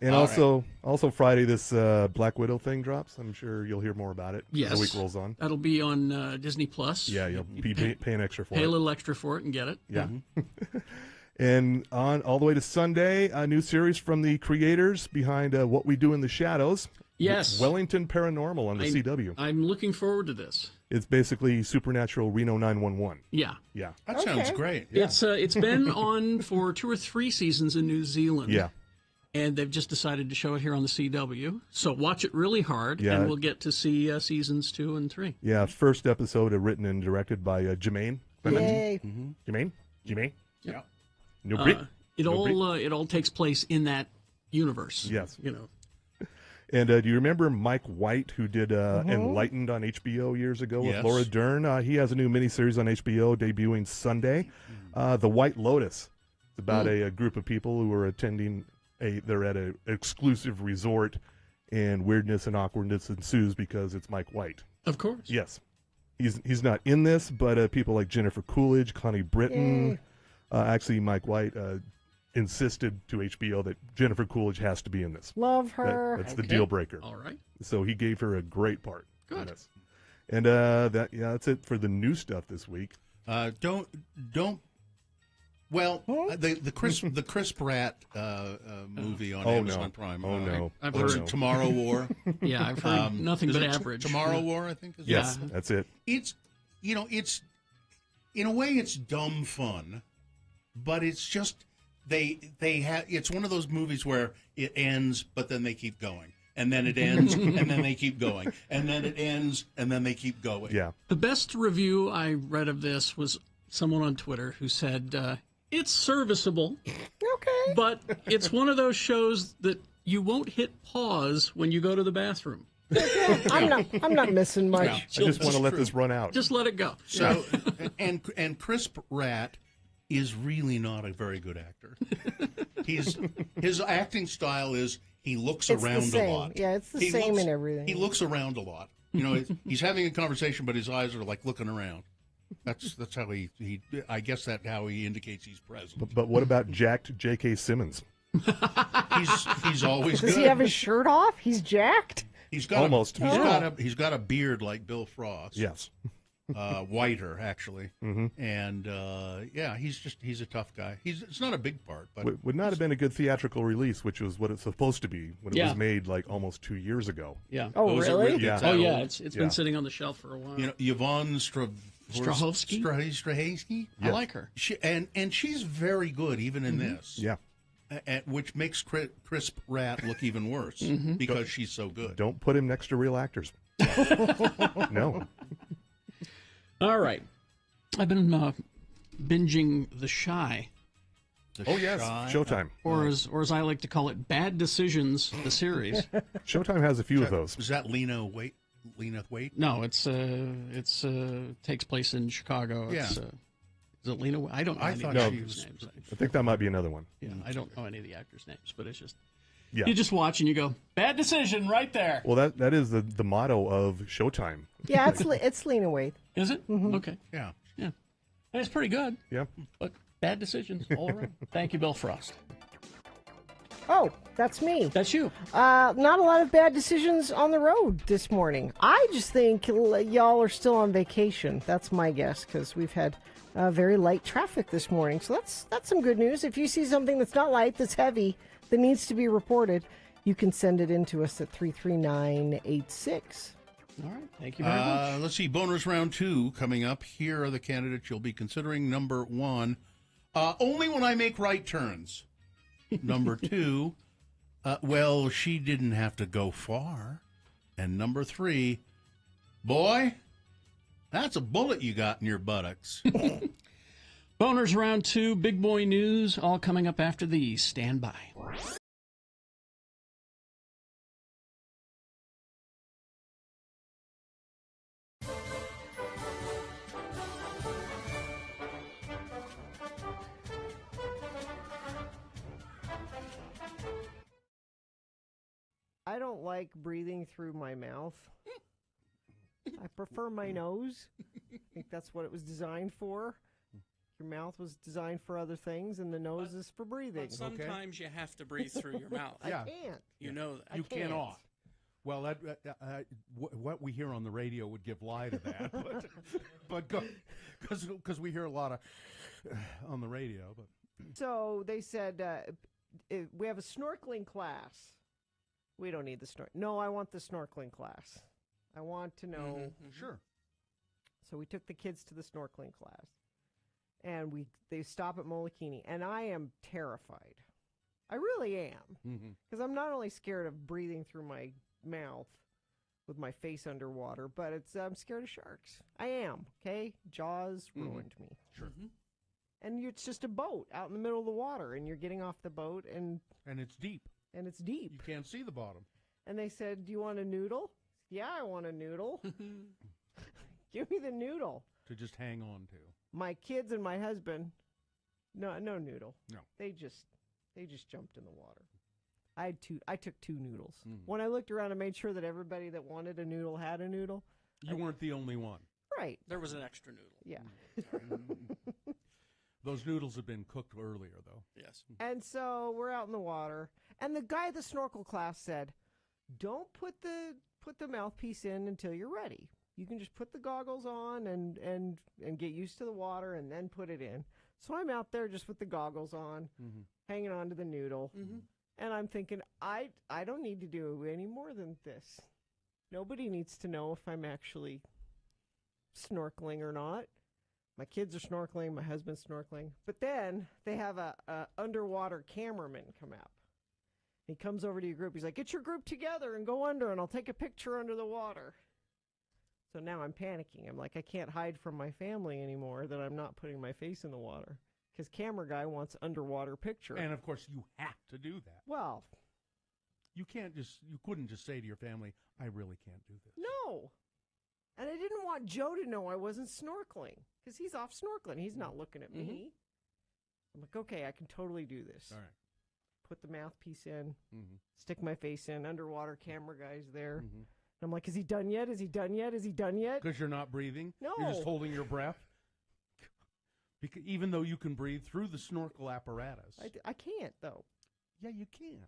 And
All
also Friday, this Black Widow thing drops. I'm sure you'll hear more about it as the week rolls on.
That'll be on Disney Plus.
Yeah, you'll be paying extra for
Pay
it.
a little extra for it and get it.
Yeah. And on all the way to Sunday, a new series from the creators behind What We Do in the Shadows.
Yes.
Wellington Paranormal on the CW.
I'm looking forward to this.
It's basically Supernatural Reno 911.
Yeah.
Yeah.
That sounds great.
Yeah.
It's been on for 2 or 3 seasons in New Zealand.
Yeah.
And they've just decided to show it here on the CW. So watch it really hard,
Yeah.
and we'll get to see seasons 2 and 3.
Yeah, first episode written and directed by Jermaine Clement.
Yay.
Jermaine?
Yeah.
No Brit.
It all takes place in that universe.
Yes.
You know.
And do you remember Mike White, who did Enlightened on HBO years ago with
Yes.
Laura Dern? He has a new miniseries on HBO debuting Sunday, The White Lotus. It's about a group of people who are attending they're at an exclusive resort, and weirdness and awkwardness ensues because it's Mike White.
Of course.
Yes. He's not in this, but people like Jennifer Coolidge, Connie Britton, actually Mike White insisted to HBO that Jennifer Coolidge has to be in this.
Love her.
That's the deal breaker.
All right.
So he gave her a great part.
Good.
In this. And that's it for the new stuff this week.
Don't. Well, the Chris Pratt movie on Amazon Prime.
Oh no!
I've
What's
heard
it, Tomorrow War.
Yeah, I've heard nothing
is
but
it
average.
Tomorrow War, I think. Is
Yes,
it?
that's it.
It's it's in a way it's dumb fun, but it's just they have it's one of those movies where it ends, but then they keep going. And then it ends, and then they keep going. And then it ends, and then they keep going.
Yeah.
The best review I read of this was someone on Twitter who said, it's serviceable.
Okay.
But it's one of those shows that you won't hit pause when you go to the bathroom.
I'm not missing much.
I just want to let this run out.
Just let it go.
So, and Chris Pratt is really not a very good actor. His acting style is he looks
It's the
around a
same.
lot.
Yeah, it's the same in everything.
He looks around a lot. You know, he's having a conversation, but his eyes are like looking around. That's how he I guess that's how he indicates he's present.
But what about jacked J.K. Simmons?
He's always
Does
good.
he have his shirt off? He's jacked.
He's got
Almost.
He's got a beard like Bill Frost.
Yes.
Whiter actually.
Mhm.
And he's a tough guy. It's not a big part, but
Would not have been a good theatrical release, which was what it's supposed to be when it
Yeah.
was made like almost 2 years ago.
Yeah.
Oh,
Was it
really?
really?
Yeah.
It's
Oh,
that
yeah.
old?
It's
Yeah.
been sitting on the shelf for a while.
You know, Yvonne
Strahovski?
Strahovski.
I like her.
And she's very good even in this.
Yeah.
Which makes Chris Pratt look even worse because she's so good.
Don't put him next to real actors. No.
All right. I've been binging The Shy,
Oh, yes. Showtime.
or as I like to call it, Bad Decisions, the series.
Showtime has a few of those.
Is that Lena Waite?
No, it's takes place in Chicago.
Yeah.
Is it Lena? I don't know
I
any
thought
of the
she
actors'
was-
names.
I think that might be another one.
Yeah, I don't know any of the actors' names, but it's just
Yeah.
you just watch and you go, bad decision right there.
Well, that is the motto of Showtime.
Yeah, it's Lena Waithe.
Is it? Okay.
Yeah.
Yeah. And it's pretty good,
Yeah.
but bad decisions all around. Thank you, Bill Frost.
Oh, that's me.
That's you.
Not a lot of bad decisions on the road this morning. I just think y'all are still on vacation. That's my guess, because we've had very light traffic this morning. So that's some good news. If you see something that's not light, that's heavy, that needs to be reported, you can send it in to us at 33986.
All right. Thank you very much.
Let's see. Bonus round 2 coming up. Here are the candidates you'll be considering. Number 1, only when I make right turns. Number 2, well, she didn't have to go far. And number 3, boy, that's a bullet you got in your buttocks.
Boners round 2, big boy news, all coming up after these. Stand by.
I don't like breathing through my mouth. I prefer my nose. I think that's what it was designed for. Your mouth was designed for other things, and the nose is for breathing.
But sometimes you have to breathe through your mouth.
I can't.
You know that.
You cannot. Well, what we hear on the radio would give lie to that, but because we hear a lot of on the radio. But
so they said we have a snorkeling class. We don't need the snorkel. No, I want the snorkeling class. I want to know.
Sure.
So we took the kids to the snorkeling class, and they stop at Molokini, and I am terrified. I really am, because I'm not only scared of breathing through my mouth with my face underwater, but I'm scared of sharks. I am. Okay, Jaws ruined me.
Sure.
And it's just a boat out in the middle of the water, and you're getting off the boat, and
it's deep.
And it's deep.
You can't see the bottom.
And they said, "Do you want a noodle?" Yeah, I want a noodle. Give me the noodle.
To just hang on to.
My kids and my husband, no noodle.
No.
They just jumped in the water. I took 2 noodles. When I looked around and made sure that everybody that wanted a noodle had a noodle.
You weren't the only one.
Right.
There was an extra noodle.
Yeah.
Those noodles have been cooked earlier, though.
Yes.
And so we're out in the water, and the guy at the snorkel class said, "Don't put the mouthpiece in until you're ready. You can just put the goggles on and get used to the water, and then put it in." So I'm out there just with the goggles on, hanging on to the noodle, and I'm thinking, I don't need to do any more than this. Nobody needs to know if I'm actually snorkeling or not. My kids are snorkeling, my husband's snorkeling. But then they have a underwater cameraman come out. He comes over to your group. He's like, "Get your group together and go under, and I'll take a picture under the water." So now I'm panicking. I'm like, I can't hide from my family anymore that I'm not putting my face in the water, because camera guy wants underwater picture.
And, of course, you have to do that.
Well,
you couldn't just say to your family, "I really can't do this."
No. And I didn't want Joe to know I wasn't snorkeling, because he's off snorkeling. He's not looking at me. I'm like, okay, I can totally do this.
All right.
Put the mouthpiece in, stick my face in, underwater camera guy's there. And I'm like, is he done yet? Is he done yet? Is he done yet?
Because you're not breathing?
No.
You're just holding your breath? Because even though you can breathe through the snorkel apparatus.
I can't, though.
Yeah, you can.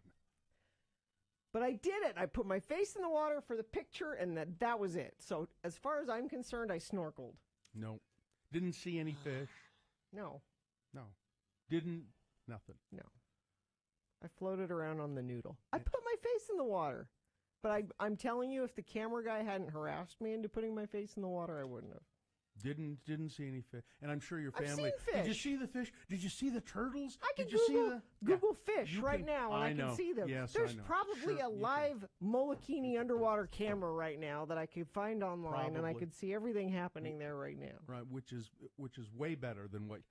But I did it. I put my face in the water for the picture, and that was it. So as far as I'm concerned, I snorkeled.
No. Didn't see any fish.
No.
Nothing.
No. I floated around on the noodle. I put my face in the water. But I'm telling you, if the camera guy hadn't harassed me into putting my face in the water, I wouldn't have.
Didn't see any fish. And I'm sure your
I've
family.
seen fish.
Did you see the fish? Did you see the turtles?
I can
Did you
Google fish
You
right
can-
now, and I
know.
can see them.
Yes,
There's
I know.
probably
Sure,
a live Molokini underwater camera right now that I could find online, and I
Probably.
could see everything happening there right now.
Right, which is way better than what.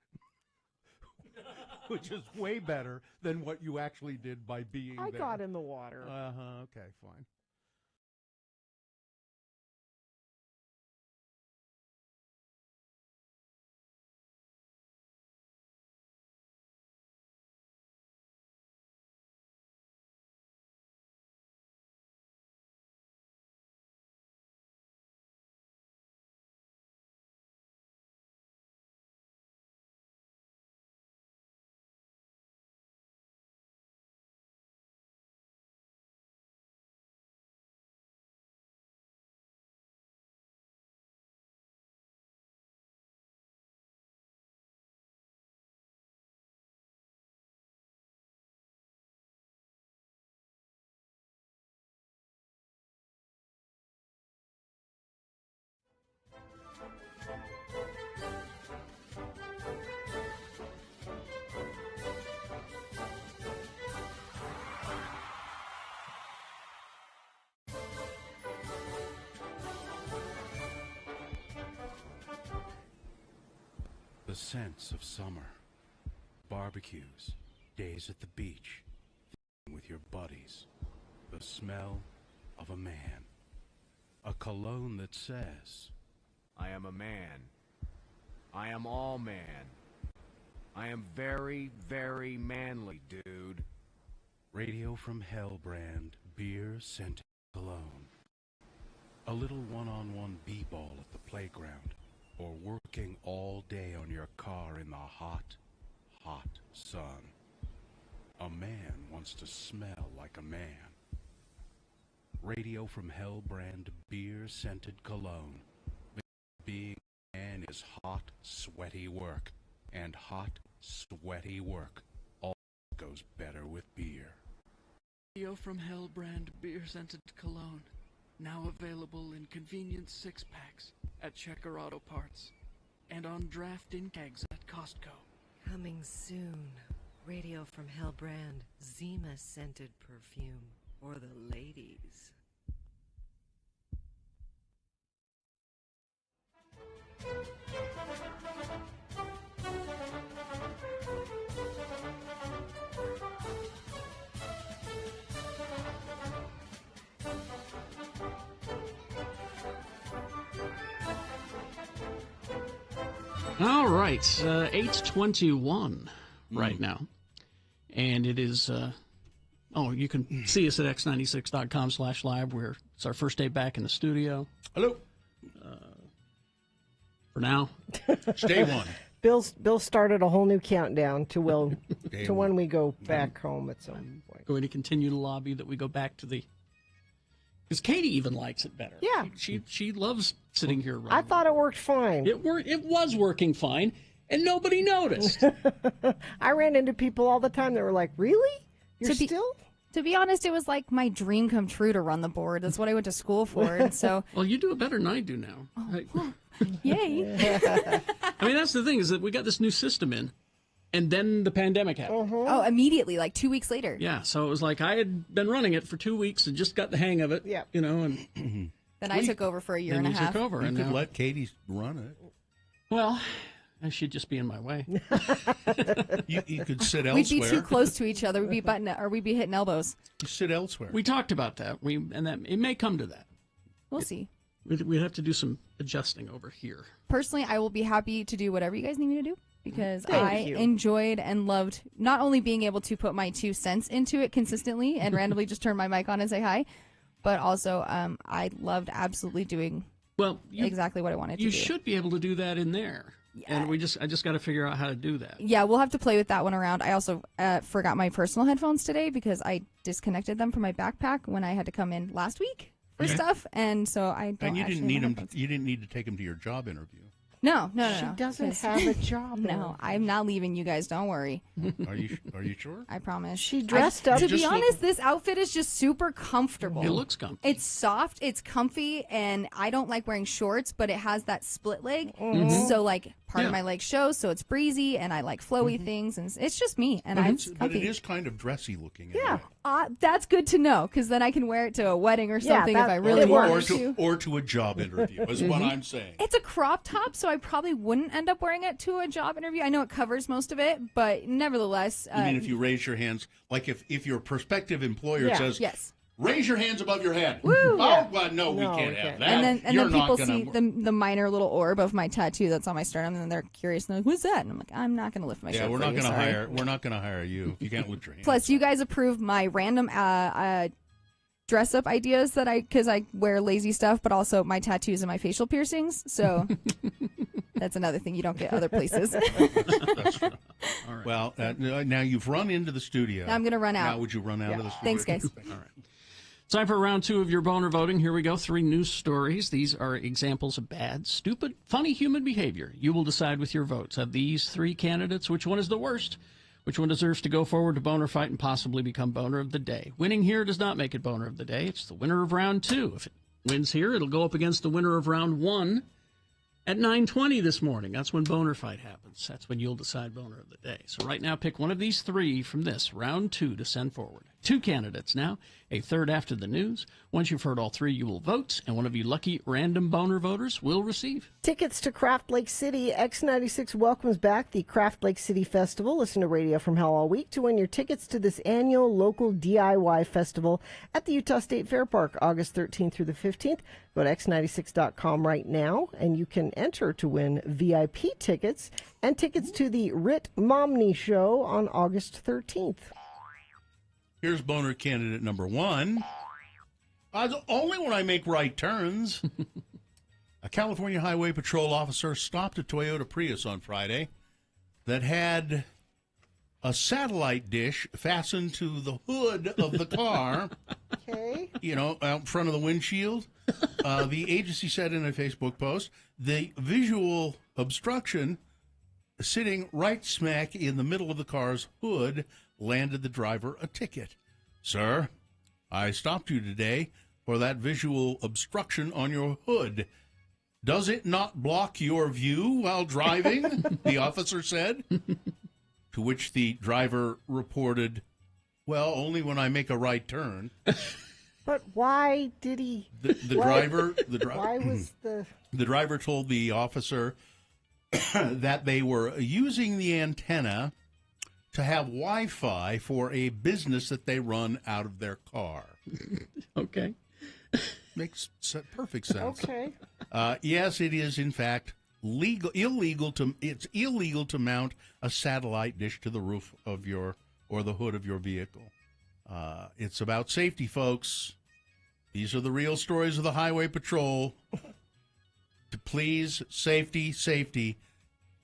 Which is way better than what you actually did by being
I
there.
got in the water.
Okay, fine. The sense of summer. Barbecues. Days at the beach. With your buddies. The smell of a man. A cologne that says,
I am a man. I am all man. I am very, very manly, dude.
Radio from Hell brand beer-scented cologne. A little one-on-one b-ball at the playground, or working all day on your car in the hot, hot sun. A man wants to smell like a man. Radio from Hell brand beer-scented cologne. Being a man is hot, sweaty work, and hot, sweaty work all goes better with beer.
Radio from Hell brand beer-scented cologne. Now available in convenient 6-packs at Checker Auto Parts and on draft in kegs at Costco.
Coming soon. Radio from Hell brand Zima scented perfume for the ladies.
All right, 8:21 right now, and it is. You can see us at x96.com/live. Where it's our first day back in the studio.
Hello.
For now,
stay one.
Bill started a whole new countdown to when we go back home at some point.
Going to continue to lobby that we go back to the. Because Katie even likes it better.
Yeah,
she loves sitting here.
I thought it worked fine.
It was working fine, and nobody noticed.
I ran into people all the time that were like, "Really? You're still?"
To be honest, it was like my dream come true to run the board. That's what I went to school for, and so.
Well, you do it better than I do now.
Yay!
I mean, that's the thing is that we got this new system in, and then the pandemic happened.
Oh, immediately, like 2 weeks later.
Yeah, so it was like I had been running it for 2 weeks and just got the hang of it.
Yeah,
and
then I took over for a year and a half.
Took over,
you
and
could
now,
let Katie run it.
Well, she'd just be in my way.
You could sit elsewhere.
We'd be too close to each other. We'd be hitting elbows.
You sit elsewhere.
We talked about that. That it may come to that.
We'll see.
We'd have to do some adjusting over here.
Personally, I will be happy to do whatever you guys need me to do because
Thank you.
enjoyed and loved not only being able to put my 2 cents into it consistently and randomly just turn my mic on and say hi, but also I loved absolutely doing exactly what I wanted to do.
You should be able to do that in there. Yeah. And I just got to figure out how to do that.
Yeah, we'll have to play with that one around. I also forgot my personal headphones today because I disconnected them from my backpack when I had to come in last week for stuff, and so I don't.
And you
actually
didn't need
have
them.
headphones.
You didn't need to take them to your job interview.
No.
She doesn't have a job.
No, I'm not leaving you guys. Don't worry.
Are you sure?
I promise.
She dressed up.
To be honest, this outfit is just super comfortable.
It looks comfy.
It's soft, it's comfy, and I don't like wearing shorts, but it has that split leg. So, like, part of my leg shows, so it's breezy, and I like flowy things, and it's just me, and it's
But
comfy.
it is kind of dressy looking.
Yeah, that's good to know, because then I can wear it to a wedding or something if I really wanted to.
Or to a job interview, is what I'm saying.
It's a crop top, so I probably wouldn't end up wearing it to a job interview. I know it covers most of it, but nevertheless.
You mean if you raise your hands, like if your prospective employer says,
yes.
Raise your hands above your head.
Woo!
Oh, well, no, we can't have that.
And then
You're
people
not
see
gonna...
the minor little orb of my tattoo that's on my sternum, and then they're curious and they're like, "Who's that?" And I'm like, "I'm not going to lift my shirt."
Yeah, we're not
going to
hire. We're not going to hire you if you can't lift your hands.
Plus, you guys approved my random dress up ideas because I wear lazy stuff, but also my tattoos and my facial piercings. So that's another thing you don't get other places.
That's true. All right. Well, now you've run into the studio.
Now I'm going to run out.
Now would you run out of the studio?
Thanks, guys.
All right.
Time for round 2 of your boner voting. Here we go. 3 news stories. These are examples of bad, stupid, funny human behavior. You will decide with your votes. Of these 3 candidates, which one is the worst? Which one deserves to go forward to boner fight and possibly become boner of the day? Winning here does not make it boner of the day. It's the winner of round 2. If it wins here, it'll go up against the winner of round 1. At 9:20 this morning, that's when Boner Fight happens. That's when you'll decide Boner of the Day. So right now, pick one of these three from this, round 2, to send forward. 2 candidates now, a third after the news. Once you've heard all 3, you will vote, and one of you lucky random Boner voters will receive
tickets to Craft Lake City. X96 welcomes back the Craft Lake City Festival. Listen to Radio from Hell all week to win your tickets to this annual local DIY festival at the Utah State Fair Park, August 13th through the 15th. Go to x96.com right now, and you can enter to win VIP tickets and tickets to the Rit Momney Show on August 13th.
Here's Boner candidate number 1. Only when I make right turns. A California Highway Patrol officer stopped a Toyota Prius on Friday that had a satellite dish fastened to the hood of the car.
Okay.
You know, out front of the windshield. The agency said in a Facebook post, the visual obstruction sitting right smack in the middle of the car's hood landed the driver a ticket. Sir, I stopped you today for that visual obstruction on your hood. Does it not block your view while driving? The officer said. To which the driver reported, well, only when I make a right turn.
But why did he?
The driver.
Why was the?
The driver told the officer that they were using the antenna to have Wi-Fi for a business that they run out of their car.
Okay.
Makes perfect sense.
Okay.
Yes, it is in fact illegal to mount a satellite dish to the roof of or the hood of your vehicle. It's about safety, folks. These are the real stories of the Highway Patrol. To please, safety.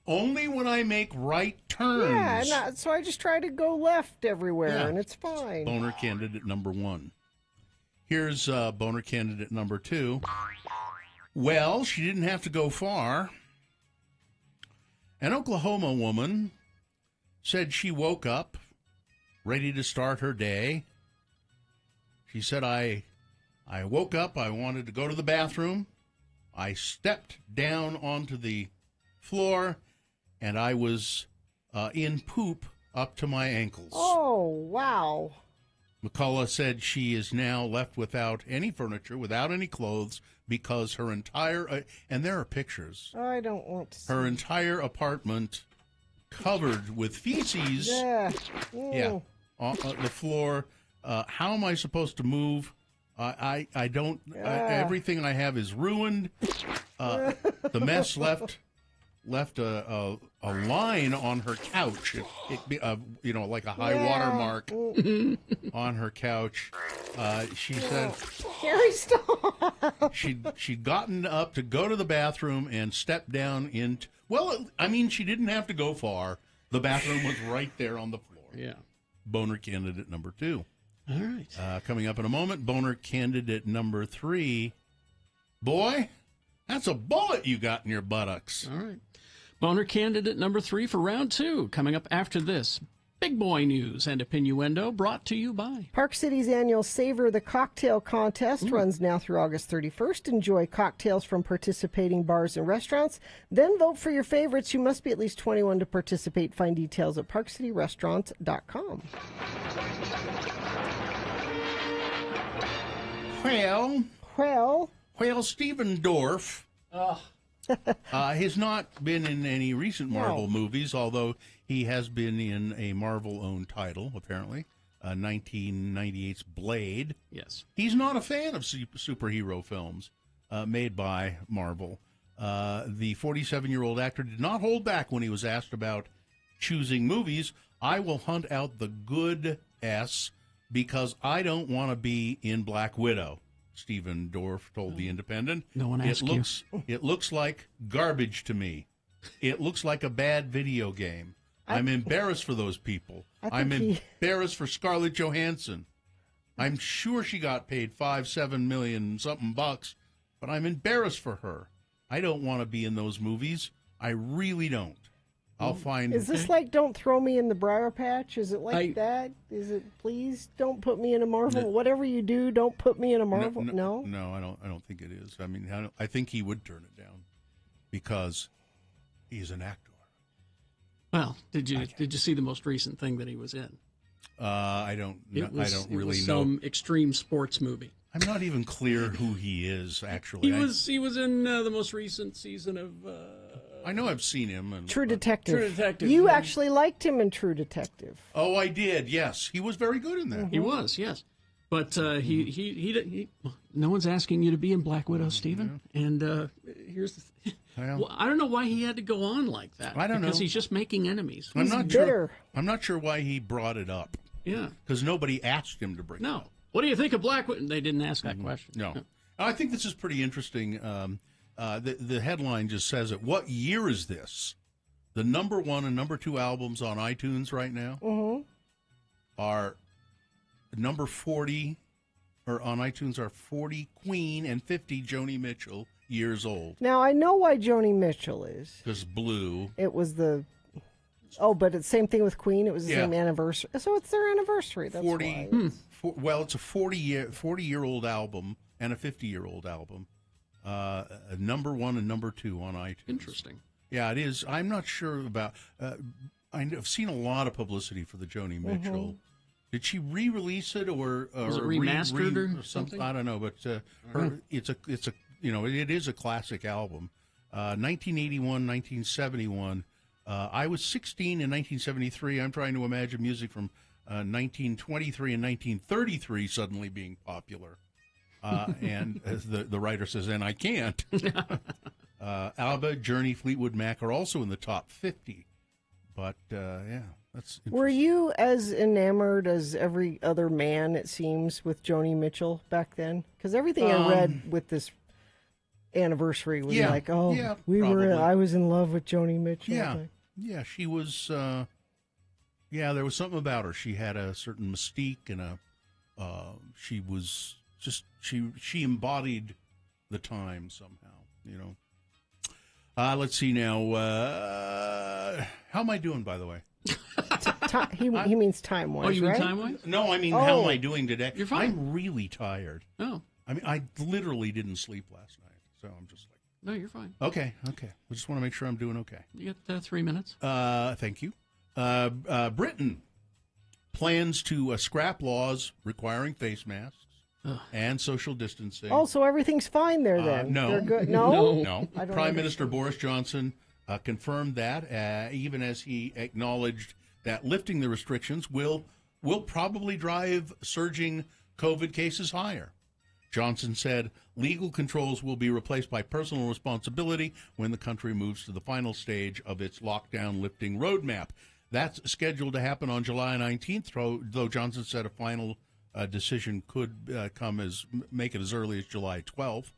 Only when I make right turns.
Yeah, so I just try to go left everywhere, and it's fine.
Boner candidate number 1. Here's Boner candidate number 2. Well, she didn't have to go far. An Oklahoma woman said she woke up ready to start her day. She said, I woke up, I wanted to go to the bathroom. I stepped down onto the floor, and I was in poop up to my ankles.
Oh, wow.
McCullough said she is now left without any furniture, without any clothes, because her entire, and there are pictures,
I don't want to see.
her entire apartment covered with feces.
Yeah.
Yeah, on the floor. How am I supposed to move? I don't. Everything I have is ruined. The mess left a line on her couch. Like a high water mark on her couch. She said,
Gary, stop.
she'd gotten up to go to the bathroom and stepped down into. Well, I mean, she didn't have to go far. The bathroom was right there on the floor.
Yeah.
Boner candidate number 2.
All right.
Coming up in a moment, Boner candidate number 3. Boy, that's a bullet you got in your buttocks.
All right. Boner candidate number 3 for round 2. Coming up after this. Big boy news and Opinnuendo brought to you by
Park City's annual Savor the Cocktail Contest runs now through August 31st. Enjoy cocktails from participating bars and restaurants. Then vote for your favorites. You must be at least 21 to participate. Find details at parkcityrestaurants.com.
Well, Stephen Dorff has not been in any recent Marvel movies, although he has been in a Marvel-owned title, apparently, 1998's Blade.
Yes.
He's not a fan of superhero films made by Marvel. The 47-year-old actor did not hold back when he was asked about choosing movies. I will hunt out the good S because I don't want to be in Black Widow, Stephen Dorff told The Independent.
No one asked you.
It looks like garbage to me. It looks like a bad video game. I'm embarrassed for those people. I'm embarrassed for Scarlett Johansson. I'm sure she got paid $5-7 million something bucks, but I'm embarrassed for her. I don't want to be in those movies. I really don't. I'll find.
Is this like Don't Throw Me in the Briar Patch? Is it like that? Is it Please Don't Put Me in a Marvel?
No.
Whatever you do, don't put me in a Marvel. No.
No, I don't think it is. I mean, I think he would turn it down because he's an actor.
Well, did you see the most recent thing that he was in?
I don't
It
really
was
know.
some extreme sports movie.
I'm not even clear who he is, actually.
He was in the most recent season of.
I know I've seen him. And,
True Detective.
True Detective.
You
yeah.
actually liked him in True Detective.
Oh, I did. Yes, he was very good in that.
He was, yes. But he no one's asking you to be in Black Widow, Stephen. And here's the thing. Well, I don't know why he had to go on like that.
I don't know.
Because he's just making enemies.
I'm not sure. I'm not sure why he brought it up.
Yeah.
Because nobody asked him to bring it
No.
up.
What do you think of Black Widow? They didn't ask that question.
No. I think this is pretty interesting. The headline just says it. What year is this? The number 1 and number 2 albums on iTunes right now are number 40, or on iTunes are 40 Queen and 50 Joni Mitchell years old.
Now, I know why Joni Mitchell is.
Because Blue.
It was the... Oh, but it's the same thing with Queen. It was the
Yeah.
same anniversary. So it's their anniversary. That's
40.
why.
Well, it's a 40-year-old album and a 50-year-old album. Number 1 and number 2 on iTunes.
Interesting.
Yeah, it is. I'm not sure about. I've seen a lot of publicity for the Joni Mitchell. Did she re-release it or
Was it remastered or something?
I don't know, but it's a it is a classic album. 1981, 1971. I was 16 in 1973. I'm trying to imagine music from 1923 and 1933 suddenly being popular. And as the writer says, and I can't. ABBA, Journey, Fleetwood Mac are also in the top 50. But, yeah, that's
Were you as enamored as every other man, it seems, with Joni Mitchell back then? Because everything I read with this anniversary was like, I was in love with Joni Mitchell.
Yeah, she was, there was something about her. She had a certain mystique and she was just, she embodied the time somehow, you know. Let's see now. How am I doing, by the way?
He means time-wise,
Oh, you mean
right?
time-wise?
No, I mean, how am I doing today?
You're fine.
I'm really tired.
Oh.
I mean, I literally didn't sleep last night, so I'm just like...
No, you're fine.
Okay. I just want to make sure I'm doing okay.
You got 3 minutes.
Thank you. Britain plans to scrap laws requiring face masks and social distancing.
Oh, so everything's fine there then?
No.
They're good. No?
No.
I don't
Prime
understand.
Minister Boris Johnson confirmed that, even as he acknowledged that lifting the restrictions will probably drive surging COVID cases higher. Johnson said legal controls will be replaced by personal responsibility when the country moves to the final stage of its lockdown lifting roadmap. That's scheduled to happen on July 19th, though Johnson said a final decision could make it as early as July 12th.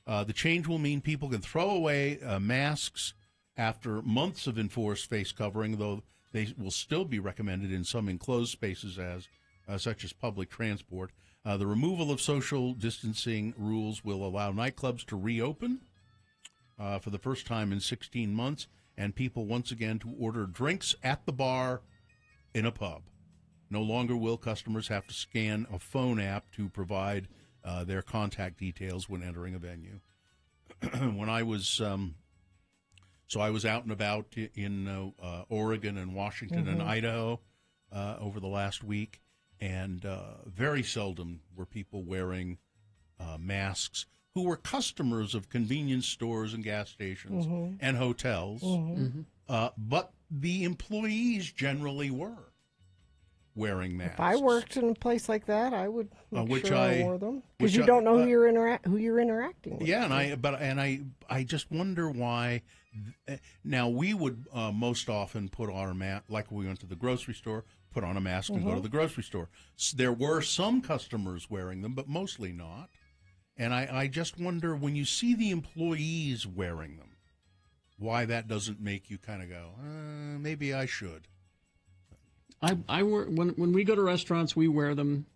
The change will mean people can throw away masks after months of enforced face covering, though they will still be recommended in some enclosed spaces such as public transport. The removal of social distancing rules will allow nightclubs to reopen for the first time in 16 months, and people once again to order drinks at the bar in a pub. No longer will customers have to scan a phone app to provide their contact details when entering a venue. When I was I was out and about in Oregon and Washington and Idaho over the last week, and very seldom were people wearing masks who were customers of convenience stores and gas stations and hotels. But the employees generally were wearing masks.
If I worked in a place like that, I would make sure I wore them. Because
which
you
I-
don't know who you're interacting with.
Yeah, I just wonder why. Now we would most often put our mask, like we went to the grocery store, put on a mask and go to the grocery store. There were some customers wearing them, but mostly not. And I just wonder, when you see the employees wearing them, why that doesn't make you kind of go, maybe I should.
I wear, when we go to restaurants, we wear them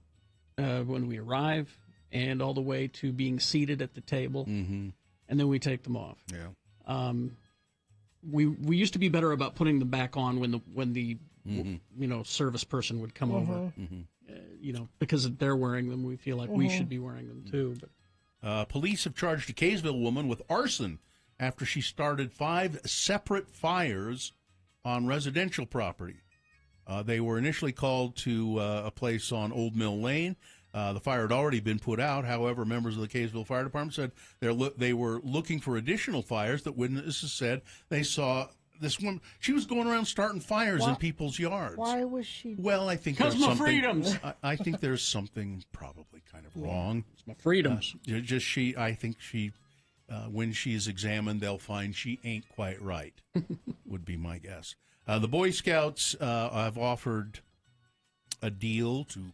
when we arrive and all the way to being seated at the table, and then we take them off.
Yeah.
We used to be better about putting them back on when the service person would come over. Because they're wearing them, we feel like we should be wearing them too. But
Police have charged a Kaysville woman with arson after she started 5 separate fires on residential property. They were initially called to a place on Old Mill Lane. The fire had already been put out. However, members of the Kaysville Fire Department said they were looking for additional fires. That witnesses said they saw this woman. She was going around starting fires in people's yards.
Why was she?
Well, I think
Because
there's
my
something.
freedoms.
I think there's something probably kind of wrong.
It's my freedoms.
I think she, when she's examined, they'll find she ain't quite right. Would be my guess. The Boy Scouts have offered a deal to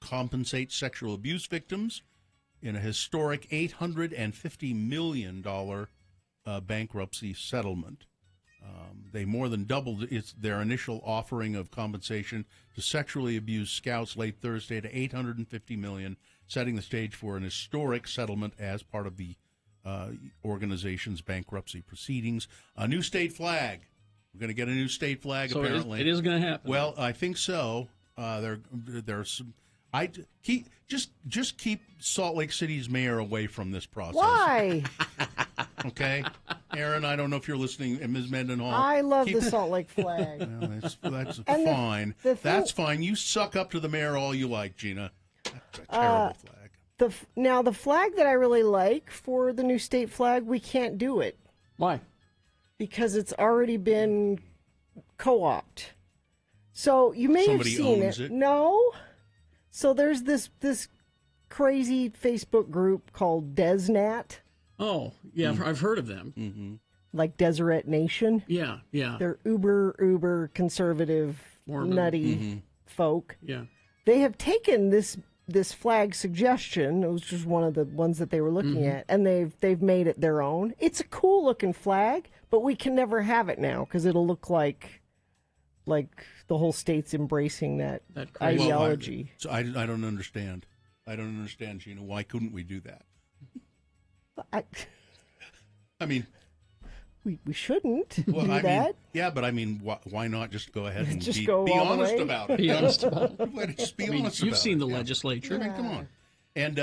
compensate sexual abuse victims in a historic $850 million bankruptcy settlement. They more than doubled their initial offering of compensation to sexually abused scouts late Thursday to $850 million, setting the stage for an historic settlement as part of the organization's bankruptcy proceedings. A new state flag. We're going to get a new state flag.
So
apparently,
it is going to happen.
Well, I think so. There's some. Just keep Salt Lake City's mayor away from this process.
Why?
Okay, Aaron. I don't know if you're listening, and Ms. Mendenhall.
I love the Salt Lake flag.
Well, that's
And
fine. That's fine. You suck up to the mayor all you like, Gina. That's a terrible flag.
Now the flag that I really like for the new state flag, we can't do it.
Why?
Because it's already been co-opted. So you may
Somebody
have seen
owns it?
No. So there's this crazy Facebook group called DesNat.
Oh, yeah, I've heard of them.
Mm-hmm.
Like Deseret Nation.
Yeah.
They're uber conservative,
Mormon.
nutty folk.
Yeah.
They have taken this flag suggestion. It was just one of the ones that they were looking at, and they've made it their own. It's a cool looking flag, but we can never have it now because it'll look like the whole state's embracing that ideology.
So I don't understand. I don't understand, Gina. Why couldn't we do that? I mean,
we shouldn't
well,
do
I
that.
mean, yeah, but I mean, why not just go ahead and
Just
be
go all the
honest
way?
about it?
Be honest about it.
Just be
I mean,
honest
you've
about
seen
it.
the
Yeah.
legislature.
I mean, come on. And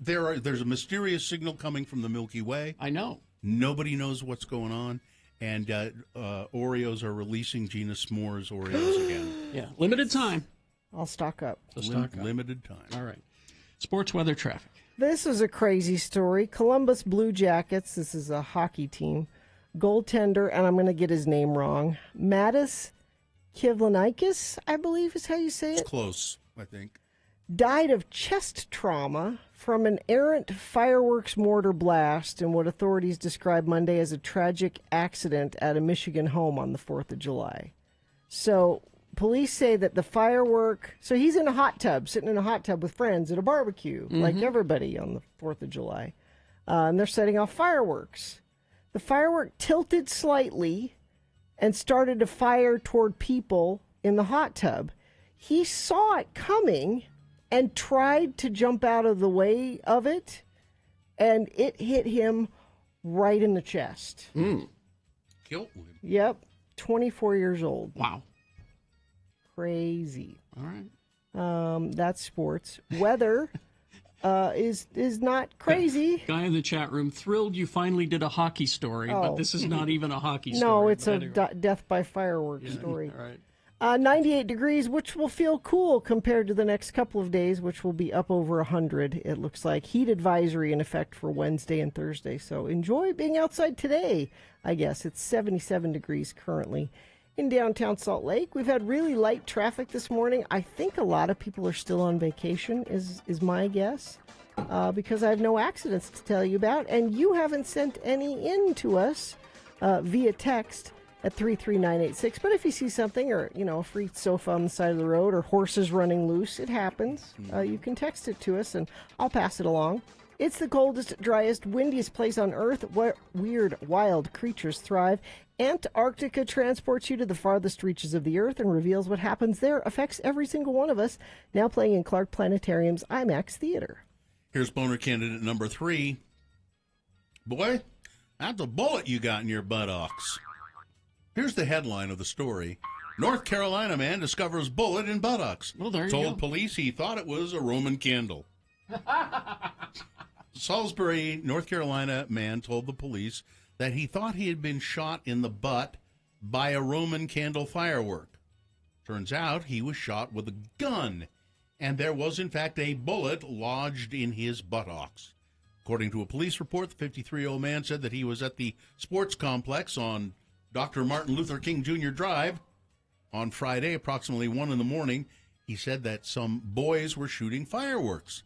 there's a mysterious signal coming from the Milky Way.
I know.
Nobody knows what's going on. And Oreos are releasing Gina S'mores Oreos again.
Yeah, limited time.
I'll stock up.
So stock up.
Limited time.
All right. Sports weather traffic.
This is a crazy story. Columbus Blue Jackets, this is a hockey team, goaltender, and I'm going to get his name wrong, Matis Kivlenikas, I believe is how you say it.
It's close, I think.
Died of chest trauma from an errant fireworks mortar blast in what authorities described Monday as a tragic accident at a Michigan home on the 4th of July. So police say that the firework... So he's in a hot tub, sitting in a hot tub with friends at a barbecue, like everybody on the 4th of July. And they're setting off fireworks. The firework tilted slightly and started to fire toward people in the hot tub. He saw it coming and tried to jump out of the way of it, and it hit him right in the chest.
Killed him.
Yep, 24 years old.
Wow.
Crazy.
All right.
That's sports. Weather is not crazy.
Guy in the chat room thrilled you finally did a hockey story, but this is not even a hockey story.
No, it's
but
a
anyway.
death by fireworks story.
All right.
98 degrees, which will feel cool compared to the next couple of days, which will be up over 100, it looks like. Heat advisory in effect for Wednesday and Thursday. So enjoy being outside today, I guess. It's 77 degrees currently in downtown Salt Lake. We've had really light traffic this morning. I think a lot of people are still on vacation, is my guess, because I have no accidents to tell you about. And you haven't sent any in to us via text at 33986. But if you see something, or a free sofa on the side of the road, or horses running loose, it happens. You can text it to us and I'll pass it along. It's the coldest, driest, windiest place on Earth where weird, wild creatures thrive. Antarctica transports you to the farthest reaches of the Earth and reveals what happens there affects every single one of us. Now playing in Clark Planetarium's IMAX Theater.
Here's boner candidate number 3. Boy, that's a bullet you got in your buttocks. Here's the headline of the story. North Carolina man discovers bullet in buttocks.
Well, there you
Told
go.
police he thought it was a Roman candle. Salisbury, North Carolina man told the police that he thought he had been shot in the butt by a Roman candle firework. Turns out he was shot with a gun, and there was, in fact, a bullet lodged in his buttocks. According to a police report, the 53-year-old man said that he was at the sports complex on Dr. Martin Luther King Jr. Drive on Friday, approximately 1 in the morning. He said that some boys were shooting fireworks.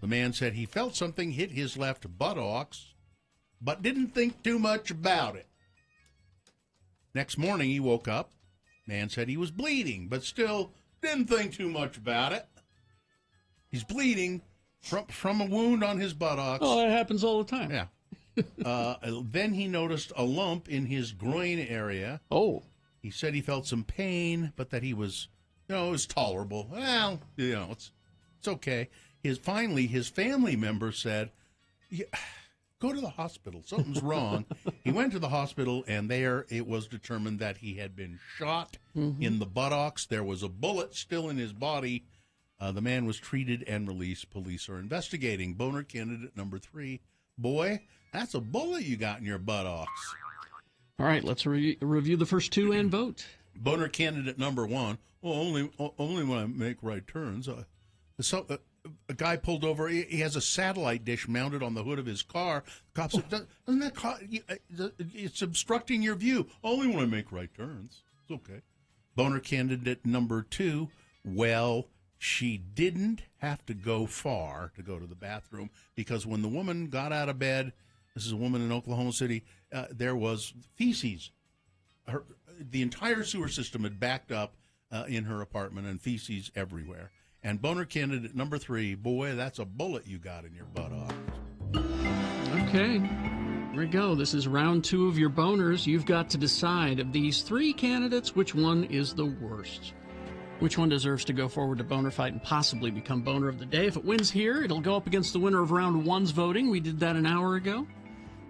The man said he felt something hit his left buttocks, but didn't think too much about it. Next morning, he woke up. Man said he was bleeding, but still didn't think too much about it. He's bleeding from a wound on his buttocks.
Oh, that happens all the time.
Yeah. Then he noticed a lump in his groin area.
Oh.
He said he felt some pain, but that he was, it was tolerable. Well, it's okay. Finally, his family member said, go to the hospital. Something's wrong. He went to the hospital, and there it was determined that he had been shot in the buttocks. There was a bullet still in his body. The man was treated and released. Police are investigating. Boner candidate number 3. Boy, that's a bullet you got in your buttocks.
All right, let's review the first 2 and vote.
Boner candidate number 1. Well, only when I make right turns. A guy pulled over. He has a satellite dish mounted on the hood of his car. The cop said, "Doesn't that it's obstructing your view? Only when I make right turns. It's okay." Boner candidate number 2. Well, she didn't have to go far to go to the bathroom, because when the woman got out of bed, this is a woman in Oklahoma City, there was feces. The entire sewer system had backed up in her apartment, and feces everywhere. And boner candidate number 3, boy, that's a bullet you got in your buttock.
Okay, here we go. This is round 2 of your boners. You've got to decide of these 3 candidates, which one is the worst. Which one deserves to go forward to Boner Fight and possibly become Boner of the Day? If it wins here, it'll go up against the winner of round 1's voting. We did that an hour ago.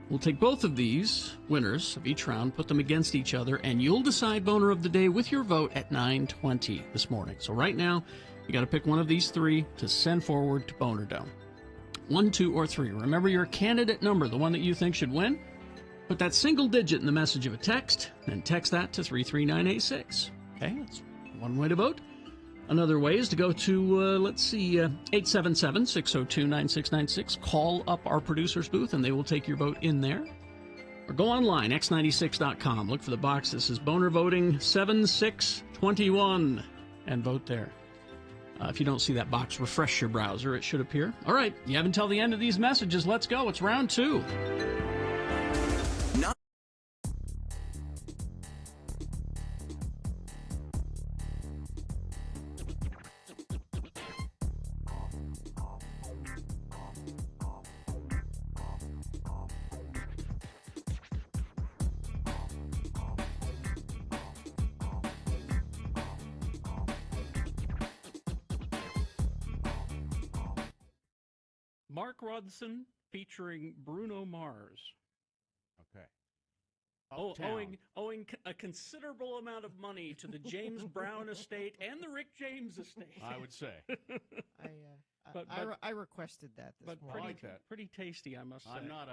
We'll take both of these winners of each round, put them against each other, and you'll decide Boner of the Day with your vote at 9:20 this morning. So right now, you got to pick one of these 3 to send forward to Bonerdome. 1, 2, or 3. Remember your candidate number, the one that you think should win. Put that single digit in the message of a text, and text that to 33986. Okay, that's one way to vote. Another way is to go to, 877-602-9696. Call up our producer's booth, and they will take your vote in there. Or go online, x96.com. Look for the box that says Boner Voting 7621, and vote there. If you don't see that box, refresh your browser. It should appear. All right, you have until the end of these messages. Let's go. It's round 2. Mark Ronson featuring Bruno Mars.
Okay.
Owing a considerable amount of money to the James Brown estate and the Rick James estate.
I would say.
I requested that this morning.
Pretty tasty, I must say.
I'm not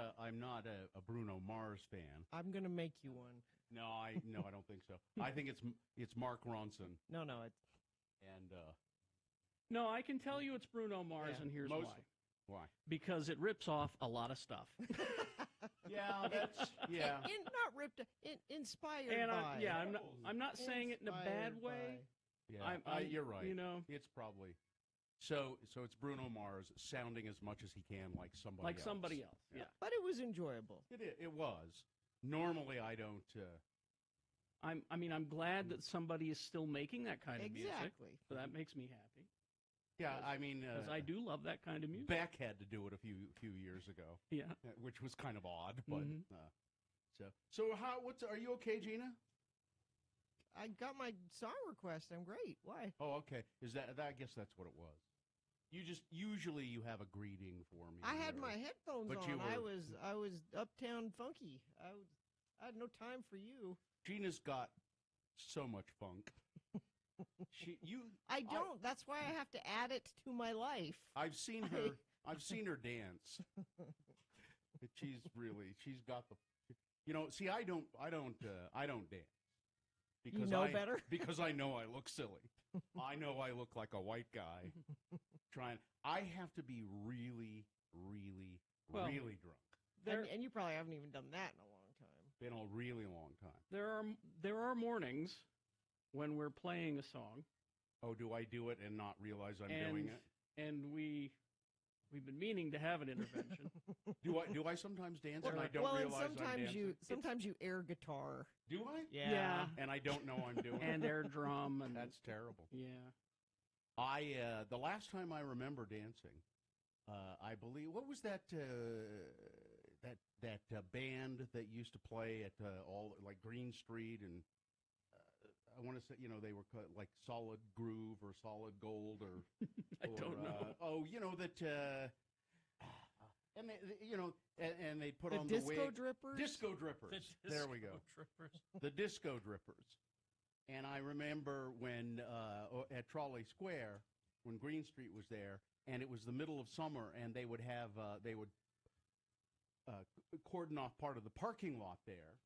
a Bruno Mars fan.
I'm gonna make you one.
No, I don't think so. I think it's Mark Ronson.
No,
and
no, I can tell you it's Bruno Mars, and here's why.
Why?
Because it rips off a lot of stuff.
Not ripped. Inspired
and
by.
I'm not saying it in a bad way.
Yeah, you're right.
You know,
it's probably so. It's Bruno Mars sounding as much as he can like somebody else.
Yeah.
But it was enjoyable.
It was. Normally, I don't.
I'm glad that somebody is still making that kind of music.
Exactly.
So that makes me happy.
Yeah, I mean,
because I do love that kind of music.
Beck had to do it a few years ago.
Yeah,
which was kind of odd, but so are you okay, Gina?
I got my song request. I'm great. Why?
Oh, okay. Is that I guess that's what it was. Usually you have a greeting for me.
I had my headphones on. I was uptown funky. I had no time for you.
Gina's got so much funk.
I don't. That's why I have to add it to my life.
I've seen her. I've seen her dance. She's got the, see, I don't dance. Because
You know better?
Because I know I look silly. I know I look like a white guy I have to be really, really,
Well,
really drunk.
And you probably haven't even done that in a long time.
Been a really long time.
There are mornings when we're playing a song.
Oh, do I do it and not realize I'm doing it?
And we've been meaning to have an intervention.
Do I sometimes dance and I don't realize I'm dancing?
Sometimes you air guitar.
Do I?
Yeah.
And I don't know I'm doing it.
And air drum, and
that's terrible.
Yeah.
The last time I remember dancing, I believe, what was that band that used to play at all like Green Street, and I want to say, they were like Solid Groove or Solid Gold or
I don't know.
And they, and they put
The
on
Disco
the wig.
Drippers?
Disco Drippers. There we go. The Disco Drippers. And I remember when at Trolley Square, when Green Street was there, and it was the middle of summer, and they would have cordon off part of the parking lot there,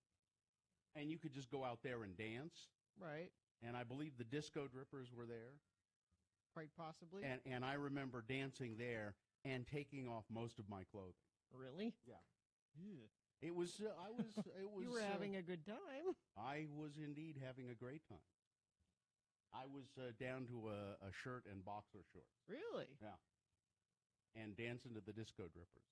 and you could just go out there and dance.
Right.
And I believe the Disco Drippers were there.
Quite possibly.
And I remember dancing there and taking off most of my clothing.
Really?
Yeah. It was.
You were having a good time.
I was indeed having a great time. I was down to a shirt and boxer shorts.
Really?
Yeah. And dancing to the Disco Drippers.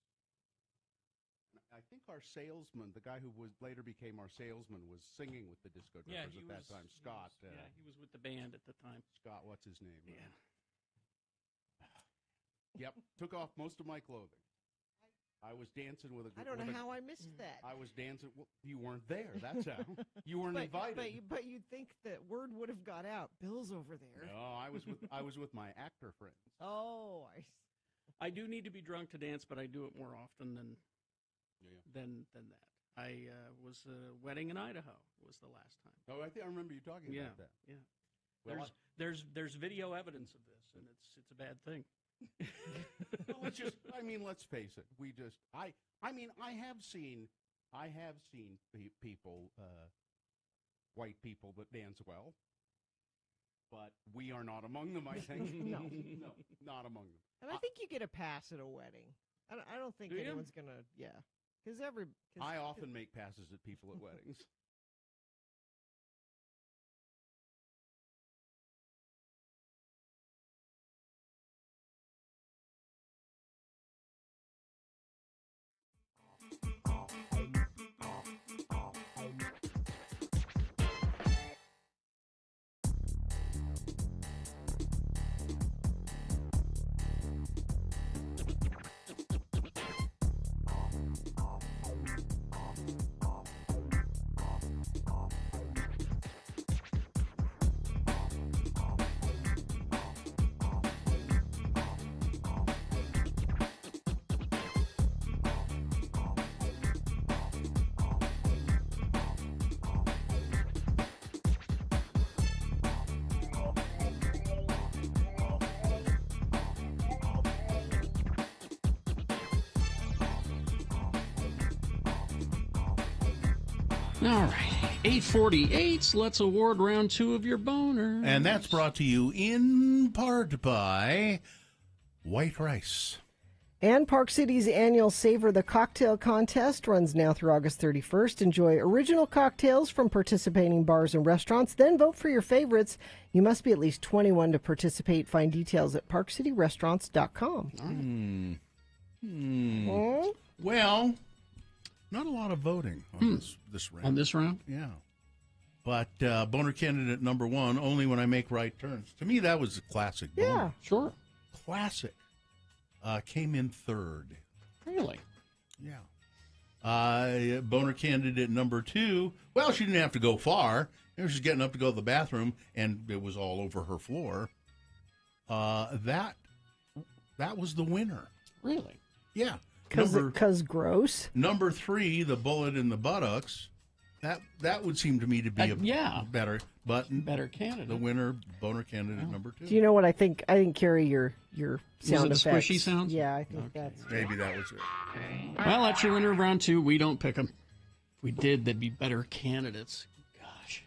I think our salesman, the guy who later became our salesman, was singing with the Disco Drippers at that time. Scott.
He was with the band at the time.
Scott, what's his name?
Yeah.
Yep. Took off most of my clothing. I was dancing with a.
I don't know how I missed that.
I was dancing. Well, you weren't there. That's how. You weren't invited.
But you'd think that word would have got out. Bill's over there.
No, I was with my actor friends.
Oh,
I do need to be drunk to dance, but I do it more often than that. I was wedding in Idaho was the last time.
Oh, I think I remember you talking about that.
Yeah.
Well,
there's video evidence of this, and it's a bad thing.
Well, let's face it. I have seen people, white people that dance well, but we are not among them, I think. No, not among them.
And I think you get a pass at a wedding. I don't think anyone's going to, Because
I often make passes at people at weddings.
All right, 8:48. Let's award round 2 of your boners.
And that's brought to you in part by White Rice.
And Park City's annual Savor the Cocktail contest runs now through August 31st. Enjoy original cocktails from participating bars and restaurants. Then vote for your favorites. You must be at least 21 to participate. Find details at parkcityrestaurants.com.
Well, not a lot of voting on this round.
On this round?
Yeah. But boner candidate number 1, Only When I Make Right Turns. To me, that was a classic boner.
Yeah,
sure.
Classic. Came in 3rd.
Really?
Yeah. Boner candidate number 2, well, she didn't have to go far. She was getting up to go to the bathroom, and it was all over her floor. That was the winner.
Really?
Yeah.
Because gross.
Number 3, the bullet in the buttocks. That would seem to me to be
yeah.
better button,
better candidate.
The winner, boner candidate number 2.
Do you know what I think? I think, Carrie, your sound
Was it
effects.
squishy sounds?
Yeah, I think that's.
Maybe that was it.
Well, that's your winner of round 2. We don't pick them. If we did, they'd be better candidates. Gosh.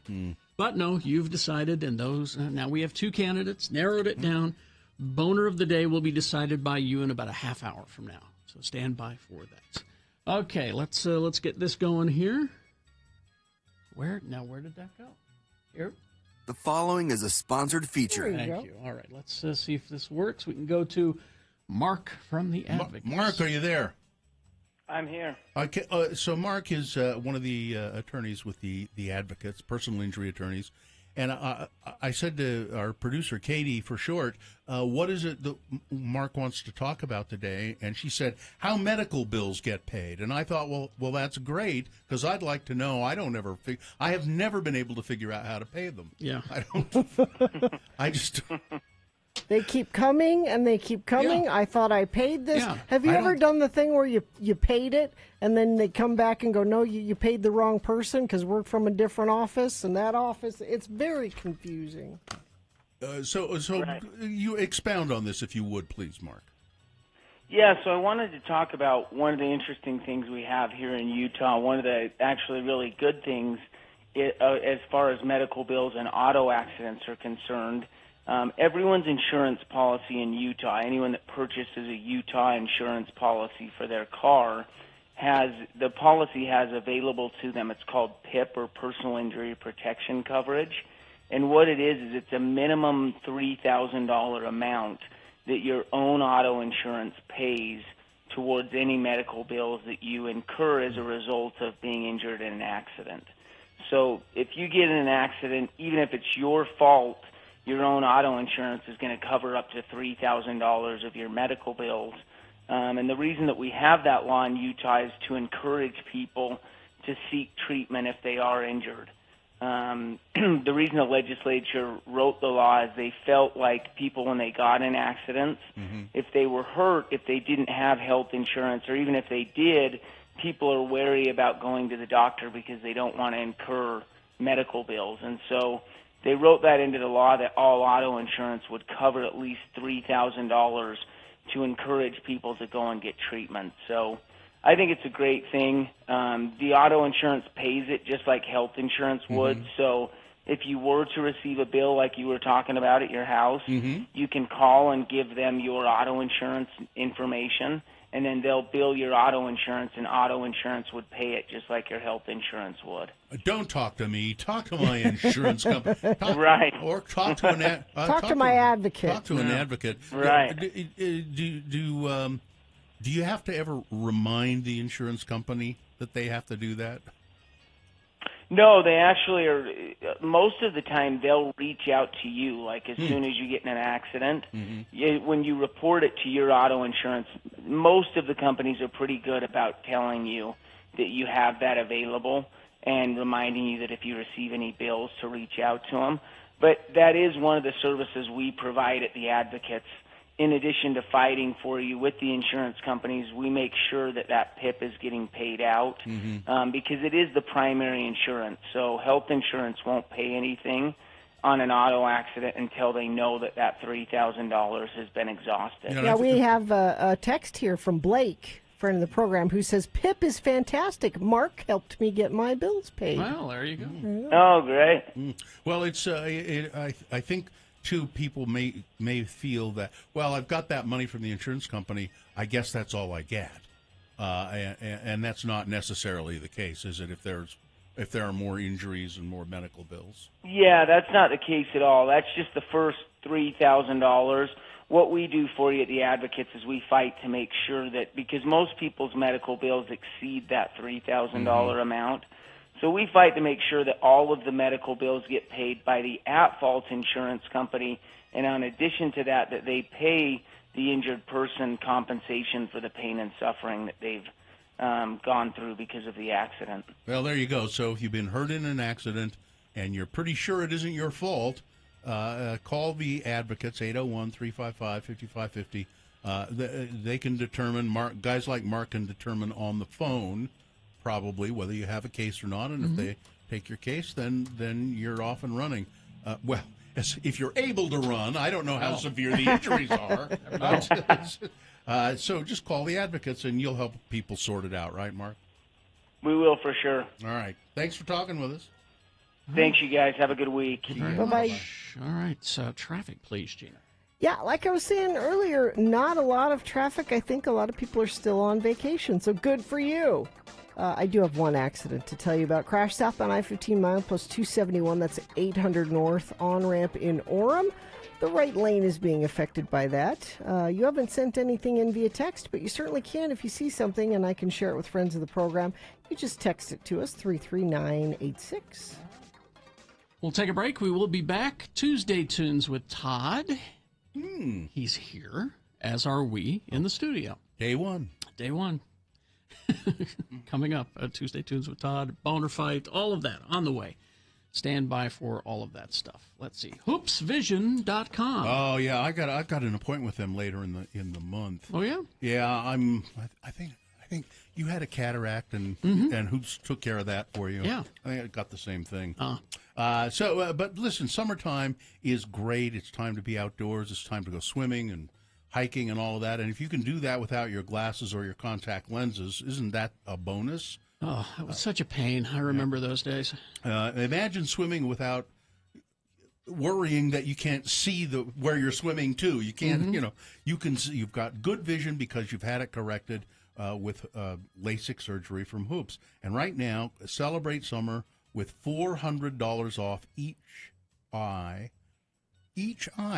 But no, you've decided, and those now we have 2 candidates. Narrowed it down. Boner of the day will be decided by you in about a half hour from now. So stand by for that. Okay, let's get this going here. Where did that go? Here.
The following is a sponsored feature.
Thank you. All right, let's see if this works. We can go to Mark from the Advocates.
Mark, are you there?
I'm here.
Okay, so Mark is one of the attorneys with the Advocates, personal injury attorneys. And I said to our producer, Katie, for short, what is it that Mark wants to talk about today? And she said, how medical bills get paid. And I thought, well, that's great, because I'd like to know. I have never been able to figure out how to pay them.
Yeah.
I just...
They keep coming and they keep coming.
Yeah.
I thought I paid this.
Yeah.
Have you ever done the thing where you paid it and then they come back and go, no, you paid the wrong person because we're from a different office, and that office, it's very confusing.
So
Right.
You expound on this if you would, please, Mark.
Yeah, so I wanted to talk about one of the interesting things we have here in Utah. One of the actually really good things as far as medical bills and auto accidents are concerned. Everyone's insurance policy in Utah, anyone that purchases a Utah insurance policy for their car, the policy has available to them. It's called PIP, or Personal Injury Protection Coverage. And what it is it's a minimum $3,000 amount that your own auto insurance pays towards any medical bills that you incur as a result of being injured in an accident. So if you get in an accident, even if it's your fault, your own auto insurance is going to cover up to $3,000 of your medical bills. And the reason that we have that law in Utah is to encourage people to seek treatment if they are injured. The reason the legislature wrote the law is they felt like people, when they got in accidents, if they were hurt, if they didn't have health insurance, or even if they did, people are wary about going to the doctor because they don't want to incur medical bills. And so they wrote that into the law that all auto insurance would cover at least $3,000 to encourage people to go and get treatment. So I think it's a great thing. The auto insurance pays it just like health insurance would. So if you were to receive a bill like you were talking about at your house, you can call and give them your auto insurance information, and then they'll bill your auto insurance, and auto insurance would pay it just like your health insurance would.
Don't talk to me. Talk to my insurance company.
Right.
Or talk to an
talk to my advocate.
Talk to an advocate.
Right.
Do you have to ever remind the insurance company that they have to do that?
No, they actually are. Most of the time, they'll reach out to you, like as soon as you get in an accident. When you report it to your auto insurance, most of the companies are pretty good about telling you that you have that available and reminding you that if you receive any bills to reach out to them. But that is one of the services we provide at the Advocates. In addition to fighting for you with the insurance companies, we make sure that that PIP is getting paid out because it is the primary insurance. So health insurance won't pay anything on an auto accident until they know that that $3,000 has been exhausted.
Yeah, we have a text here from Blake, friend of the program, who says, PIP is fantastic. Mark helped me get my bills paid.
Well, there you go.
Oh, great.
Well, it's I think too, people may feel that, well, I've got that money from the insurance company, I guess that's all I get, and that's not necessarily the case, is it? If there are more injuries and more medical bills.
Yeah, that's not the case at all. That's just the first $3,000. What we do for you at the Advocates is we fight to make sure that, because most people's medical bills exceed that $3,000 amount. So we fight to make sure that all of the medical bills get paid by the at-fault insurance company, and in addition to that, that they pay the injured person compensation for the pain and suffering that they've gone through because of the accident.
Well, there you go. So if you've been hurt in an accident and you're pretty sure it isn't your fault, call the Advocates, 801-355-5550. They can determine, guys like Mark can determine on the phone probably, whether you have a case or not. And if they take your case, then you're off and running. Well, if you're able to run, I don't know how severe the injuries are. So just call the advocates, and you'll help people sort it out, right, Mark?
We will for sure.
All right. Thanks for talking with us.
Thanks, you guys. Have a good week.
Bye-bye.
All right. So traffic, please, Gina.
Yeah, like I was saying earlier, not a lot of traffic. I think a lot of people are still on vacation, so good for you. I do have one accident to tell you about. Crash southbound I-15 mile plus 271. That's 800 north on-ramp in Orem. The right lane is being affected by that. You haven't sent anything in via text, but you certainly can if you see something, and I can share it with friends of the program. You just text it to us, 33986.
We'll take a break. We will be back. Tuesday Tunes with Todd. He's here, as are we, in the studio.
Day one.
Coming up, Tuesday Tunes with Todd, Boner Fight, all of that on the way. Stand by for all of that stuff. Let's see. Hoopsvision.com.
Oh yeah, I've got an appointment with them later in the month.
Oh yeah?
Yeah, I think you had a cataract and Hoops took care of that for you.
Yeah.
I think I got the same thing. But listen, summertime is great. It's time to be outdoors. It's time to go swimming and hiking and all of that. And if you can do that without your glasses or your contact lenses, isn't that a bonus?
Oh, it was such a pain. I remember those days.
Imagine swimming without worrying that you can't see where you're swimming to. You can't, you can see, you've got good vision because you've had it corrected with LASIK surgery from Hoops. And right now, celebrate summer with $400 off each eye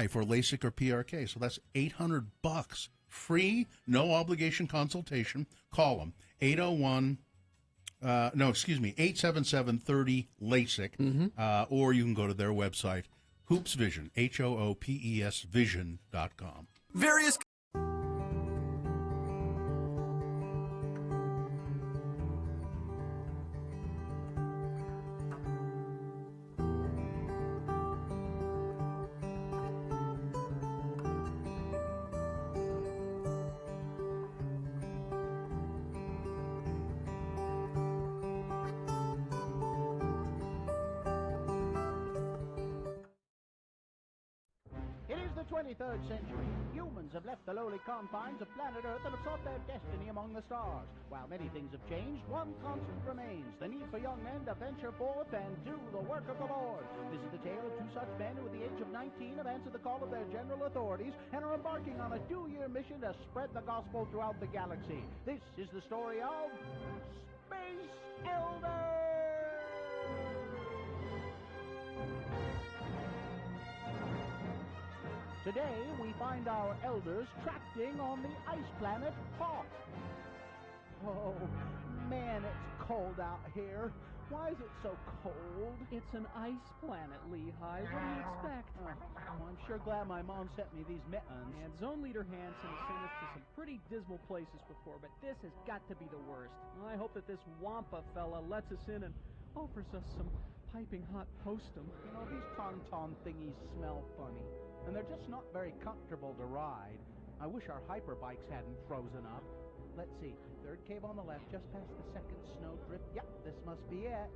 for LASIK or PRK. So that's $800. Free, no obligation consultation. Call them 877-30-LASIK, or you can go to their website, Hoopsvision, HOOPES vision.com.
Various
It is the 23rd century. Humans have left the lowly confines of planet Earth and have sought their destiny among the stars. While many things have changed, one constant remains: the need for young men to venture forth and do the work of the Lord. This is the tale of two such men who at the age of 19 have answered the call of their general authorities and are embarking on a 2-year mission to spread the gospel throughout the galaxy. This is the story of Space Elders! Today, we find our elders tracting on the ice planet Hawk. Oh, man, it's cold out here. Why is it so cold?
It's an ice planet, Lehigh. What do you expect?
Oh, I'm sure glad my mom sent me these mittens.
And Zone Leader Hansen has sent us to some pretty dismal places before, but this has got to be the worst. I hope that this Wampa fella lets us in and offers us some piping hot postum.
You know, these tauntaun thingies smell funny, and they're just not very comfortable to ride. I wish our hyperbikes hadn't frozen up. Let's see, third cave on the left, just past the second snowdrift. Yep, this must be it.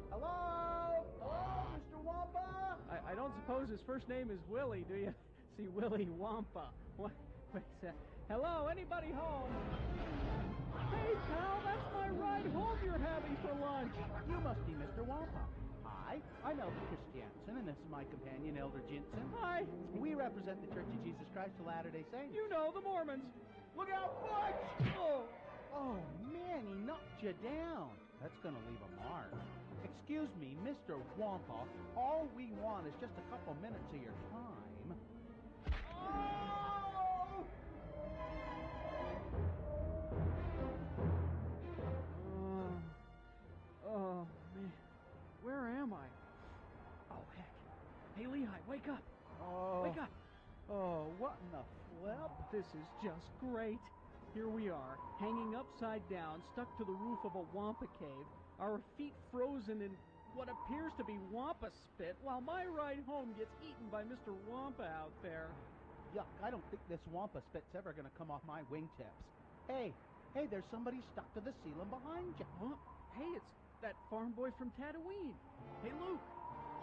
Hello? Hello, Mr. Wampa?
I don't suppose his first name is Willie, do you? See, Willie Wampa. What? Wait, hello, anybody home? Hey, pal, that's my ride home you're having for lunch.
You must be Mr. Wampa. Hi, I'm Elder Christiansen, and this is my companion, Elder Jensen.
Hi.
We represent the Church of Jesus Christ of Latter-day Saints.
You know, the Mormons.
Look out, Butch! Oh, man, he knocked you down. That's going to leave a mark. Excuse me, Mr. Wampa. All we want is just a couple minutes of your time. Oh!
Oh, man. Where am I? Oh, heck. Hey, Lehigh, wake up.
Oh.
Wake up.
Oh, what in the flip?
This is just great. Here we are, hanging upside down, stuck to the roof of a Wampa cave, our feet frozen in what appears to be Wampa spit, while my ride home gets eaten by Mr. Wampa out there.
Yuck, I don't think this Wampa spit's ever going to come off my wingtips. Hey, there's somebody stuck to the ceiling behind you.
Huh? Hey, it's that farm boy from Tatooine. Hey, Luke.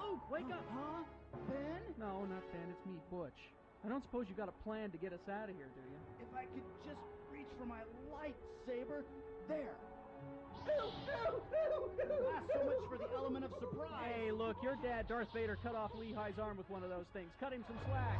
Luke, wake up.
Huh? Ben?
No, not Ben. It's me, Butch. I don't suppose you got a plan to get us out of here, do you?
If I could just reach for my lightsaber. There. So much for the element of surprise.
Hey, look, your dad, Darth Vader, cut off Lehi's arm with one of those things. Cut him some slack.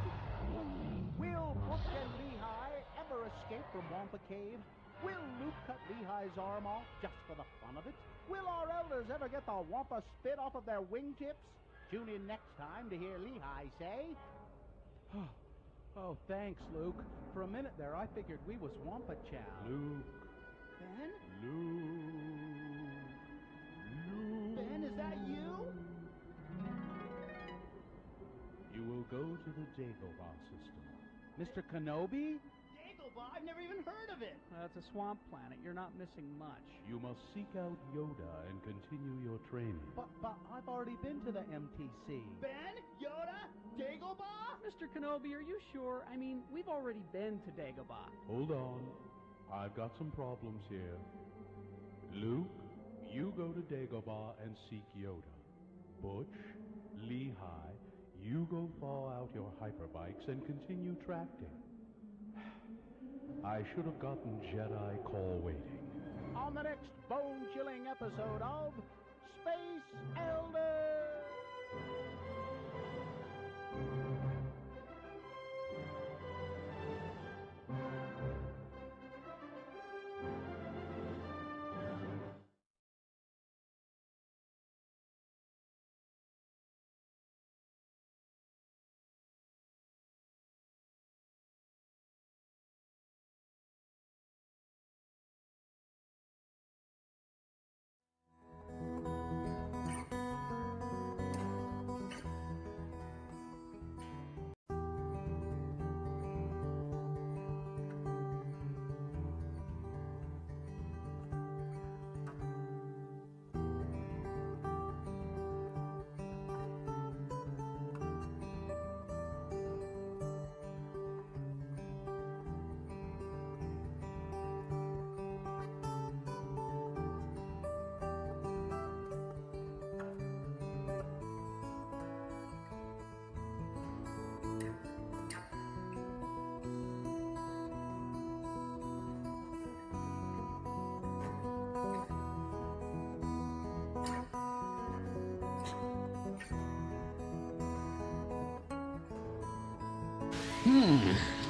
Will Book and Lehi ever escape from Wampa Cave? Will Luke cut Lehi's arm off just for the fun of it? Will our elders ever get the Wampa spit off of their wingtips? Tune in next time to hear Lehi say... Oh, thanks, Luke. For a minute there, I figured we was Wampa Chow.
Luke.
Ben?
Luke.
Ben, is that you?
You will go to the Dagobah system. Mr. Kenobi?
Dagobah? I've never even heard of it.
It's a swamp planet. You're not missing much.
You must seek out Yoda and continue your training.
But I've already been to the MTC. Ben? Yoda? Dagobah?
Mr. Kenobi, are you sure? I mean, we've already been to Dagobah.
Hold on. I've got some problems here. Luke, you go to Dagobah and seek Yoda. Butch, Lehi, you go thaw out your hyperbikes and continue tracting. I should have gotten Jedi call waiting.
On the next bone-chilling episode of Space Elders!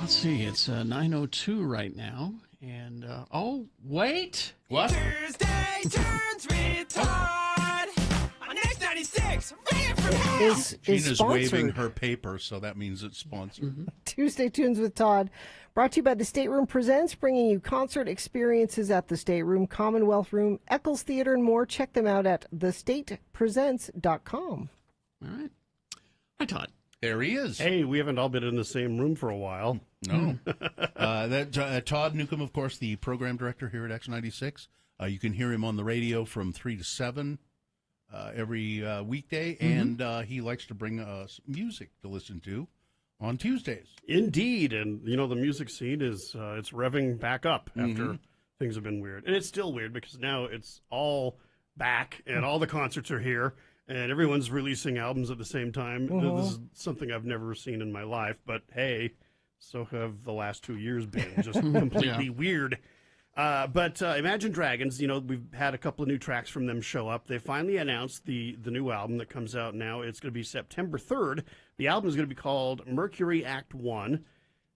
Let's see. It's 9:02 right now, and oh wait,
what?
Thursday turns retard on X96.
Is
Gina's
sponsored.
waving her paper, so that means it's sponsored.
Tuesday Tunes with Todd, brought to you by the Stateroom Presents, bringing you concert experiences at the Stateroom, Commonwealth Room, Eccles Theater, and more. Check them out at thestatepresents.com.
All right. Hi, Todd.
There he is.
Hey, we haven't all been in the same room for a while.
No. Todd Newcomb, of course, the program director here at X96. You can hear him on the radio from 3 to 7 every weekday, and he likes to bring us music to listen to on Tuesdays.
Indeed, and you know the music scene is it's revving back up after things have been weird, and it's still weird because now it's all back and all the concerts are here. And everyone's releasing albums at the same time. This is something I've never seen in my life. But hey, so have the last 2 years been just completely weird. But Imagine Dragons, you know, we've had a couple of new tracks from them show up. They finally announced the new album that comes out now. It's going to be September 3rd. The album is going to be called Mercury Act 1.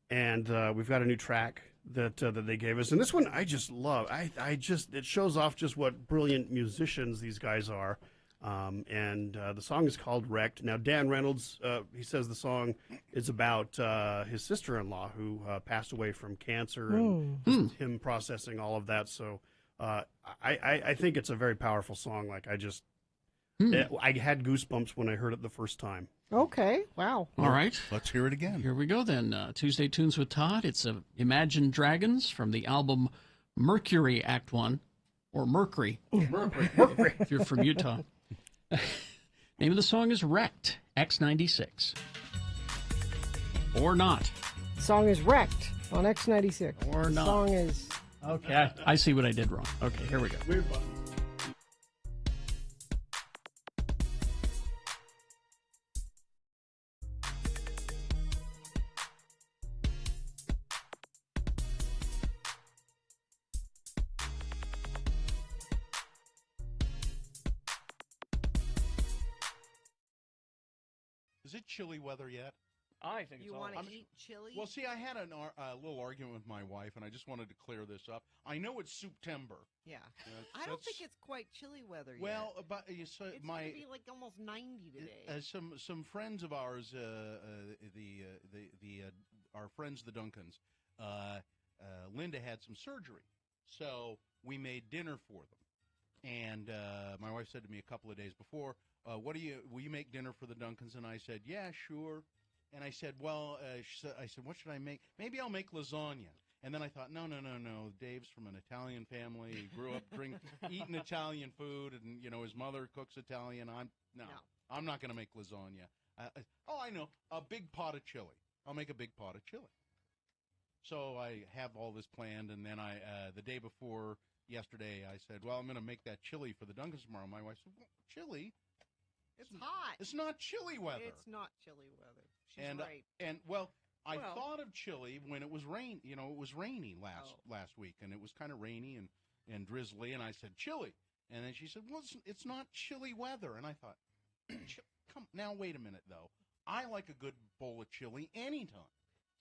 And we've got a new track that they gave us. And this one I just love. It shows off just what brilliant musicians these guys are. The song is called Wrecked. Now, Dan Reynolds, he says the song is about his sister-in-law who passed away from cancer and him processing all of that. So I think it's a very powerful song. Like, I had goosebumps when I heard it the first time.
Okay, wow.
All right.
Let's hear it again.
Here we go then. Tuesday Tunes with Todd. It's Imagine Dragons from the album Mercury Act 1, or Mercury. Mercury. If you're from Utah. Name of the song is Wrecked, X96. Or not.
The song is Wrecked on X96.
Or not.
The song is...
Okay, I see what I did wrong. Okay, here we go.
Is it chilly weather yet?
I think
You want to eat chili?
Well, see, I had a little argument with my wife, and I just wanted to clear this up. I know it's September.
Yeah. I don't think it's quite chilly weather yet.
Well, but
it's going to be like almost 90 today.
Some friends of ours, our friends the Duncans, Linda had some surgery, so we made dinner for them. And my wife said to me a couple of days before, will you make dinner for the Duncans? And I said, yeah, sure. And I said, well, what should I make? Maybe I'll make lasagna. And then I thought, no. Dave's from an Italian family. He grew up eating Italian food, and his mother cooks Italian. I'm not going to make lasagna. I know, a big pot of chili. I'll make a big pot of chili. So I have all this planned, and then the day before yesterday, I said, well, I'm going to make that chili for the Duncans tomorrow. My wife said, well, chili?
It's hot.
It's not chilly weather.
It's not chilly weather. She's right.
I thought of chili when it was rain. It was rainy last week, and it was kind of rainy and drizzly. And I said chili, and then she said, "Well, it's not chilly weather." And I thought, "Come now, wait a minute though. I like a good bowl of chili anytime."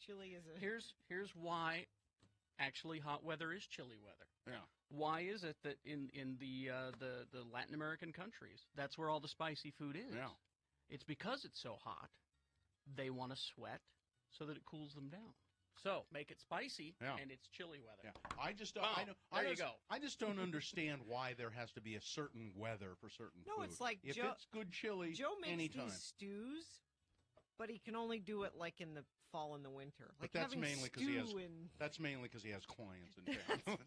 Chili is
Here's why. Actually, hot weather is chilly weather.
Yeah.
Why is it that in the Latin American countries, that's where all the spicy food is?
Yeah.
It's because it's so hot. They want to sweat so that it cools them down. So make it spicy, and it's chilly weather.
Yeah. I just
go.
I just don't understand why there has to be a certain weather for certain food.
No, it's like
if
Joe,
it's good chili,
Joe makes
anytime.
these stews, but he can only do it like in the fall and the winter. Like
But that's
having
mainly because he has clients in town.
No,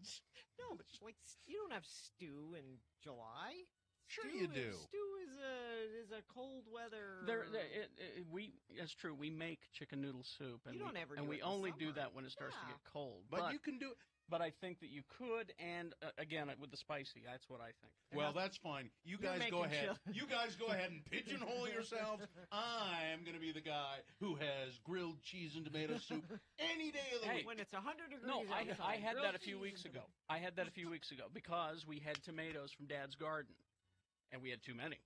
but like you don't have stew in July.
Sure you do.
Stew is a cold weather.
That's true. We make chicken noodle soup, and
You don't ever do
we
it in the
only do
summer.
that when it starts to get cold.
But you can do it.
But I think that you could, and again with the spicy, that's what I think.
Well, that's fine. You
You're
guys go
making
ahead.
chili.
You guys go ahead and pigeonhole yourselves. I am going to be the guy who has grilled cheese and tomato soup any day of the week.
When it's 100 degrees
No,
outside,
I had
grilled
that a few
cheese
weeks
and-
ago. I had that a few weeks ago because we had tomatoes from Dad's garden, and we had too many.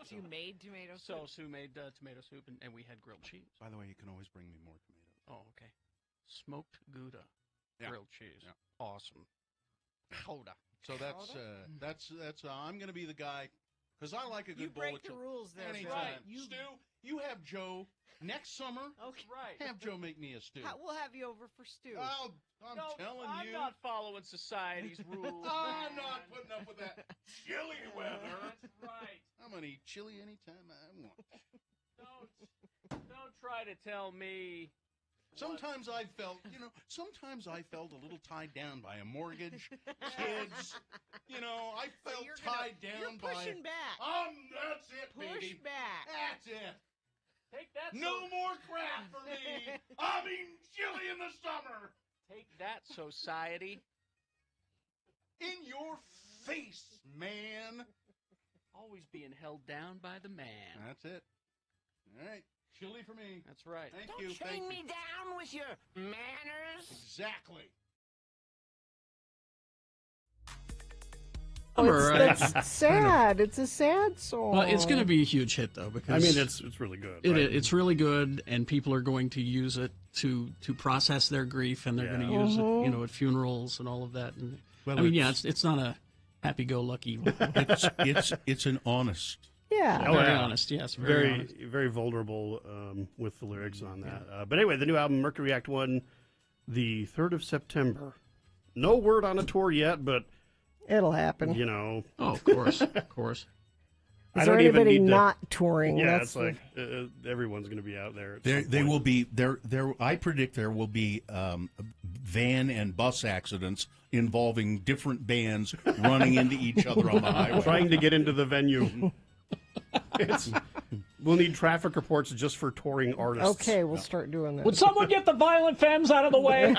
So you made tomato soup?
So Sue made tomato soup, and we had grilled cheese.
By the way, you can always bring me more tomatoes.
Oh, okay. Smoked Gouda, grilled cheese.
Yeah.
Awesome. Gouda.
So that's I'm going to be the guy because I like a good
You
bowl
break
of
the
chili.
rules there,
Anytime.
Bill.
Stu, you have Joe next summer.
Okay.
Right.
Have Joe make me a stew.
We'll have you over for stew.
I'm telling
I'm
you.
not following society's rules.
I'm not putting up with that chilly weather.
That's right.
I'm going to eat chili anytime I want.
Don't try to tell me.
Sometimes I felt a little tied down by a mortgage, kids. I felt tied down by.
You're pushing back.
That's it, baby.
Push back.
That's it.
Take that.
No more crap for me. I'm eating chili in the summer.
Take that, society.
In your face, man.
Always being held down by the man.
That's it. All right. Chili for me.
That's right.
Thank
Don't
you.
chain
Thank
me
you.
down with your manners.
Exactly.
It's sad. It's a sad song.
Well, it's going to be a huge hit, though, because
I mean, it's really good.
It's really good, and people are going to use it to process their grief, and they're going to use it, at funerals and all of that. And
Well,
I mean, it's not a happy-go-lucky.
It's an honest.
Yeah.
Very honest. Yes, very honest.
Very vulnerable with the lyrics on that. But anyway, the new album Mercury Act 1, the 3rd of September. No word on a tour yet, but
it'll happen.
Oh, of course, of course.
Is there anybody
need to-
not touring?
Yeah,
That's
it's like everyone's going to be out there. at
They
some
will
point.
be there. I predict there will be van and bus accidents involving different bands running into each other on the highway,
trying to get into the venue. We'll need traffic reports just for touring artists.
Okay, we'll start doing that.
Would someone get the violent femmes out of the way?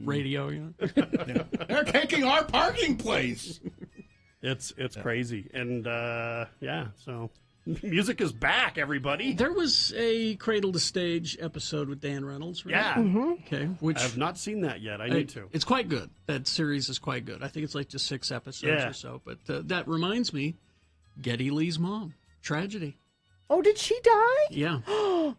Radio,
They're taking our parking place.
It's crazy, and so music is back, everybody.
There was a Cradle to Stage episode with Dan Reynolds, right?
Yeah.
Okay, which
I have not seen that yet. I need to.
It's quite good. That series is quite good. I think it's like just 6 episodes
Yeah.
or so. But that reminds me, Geddy Lee's mom, tragedy.
Oh, did she die?
Yeah.
Oh,
I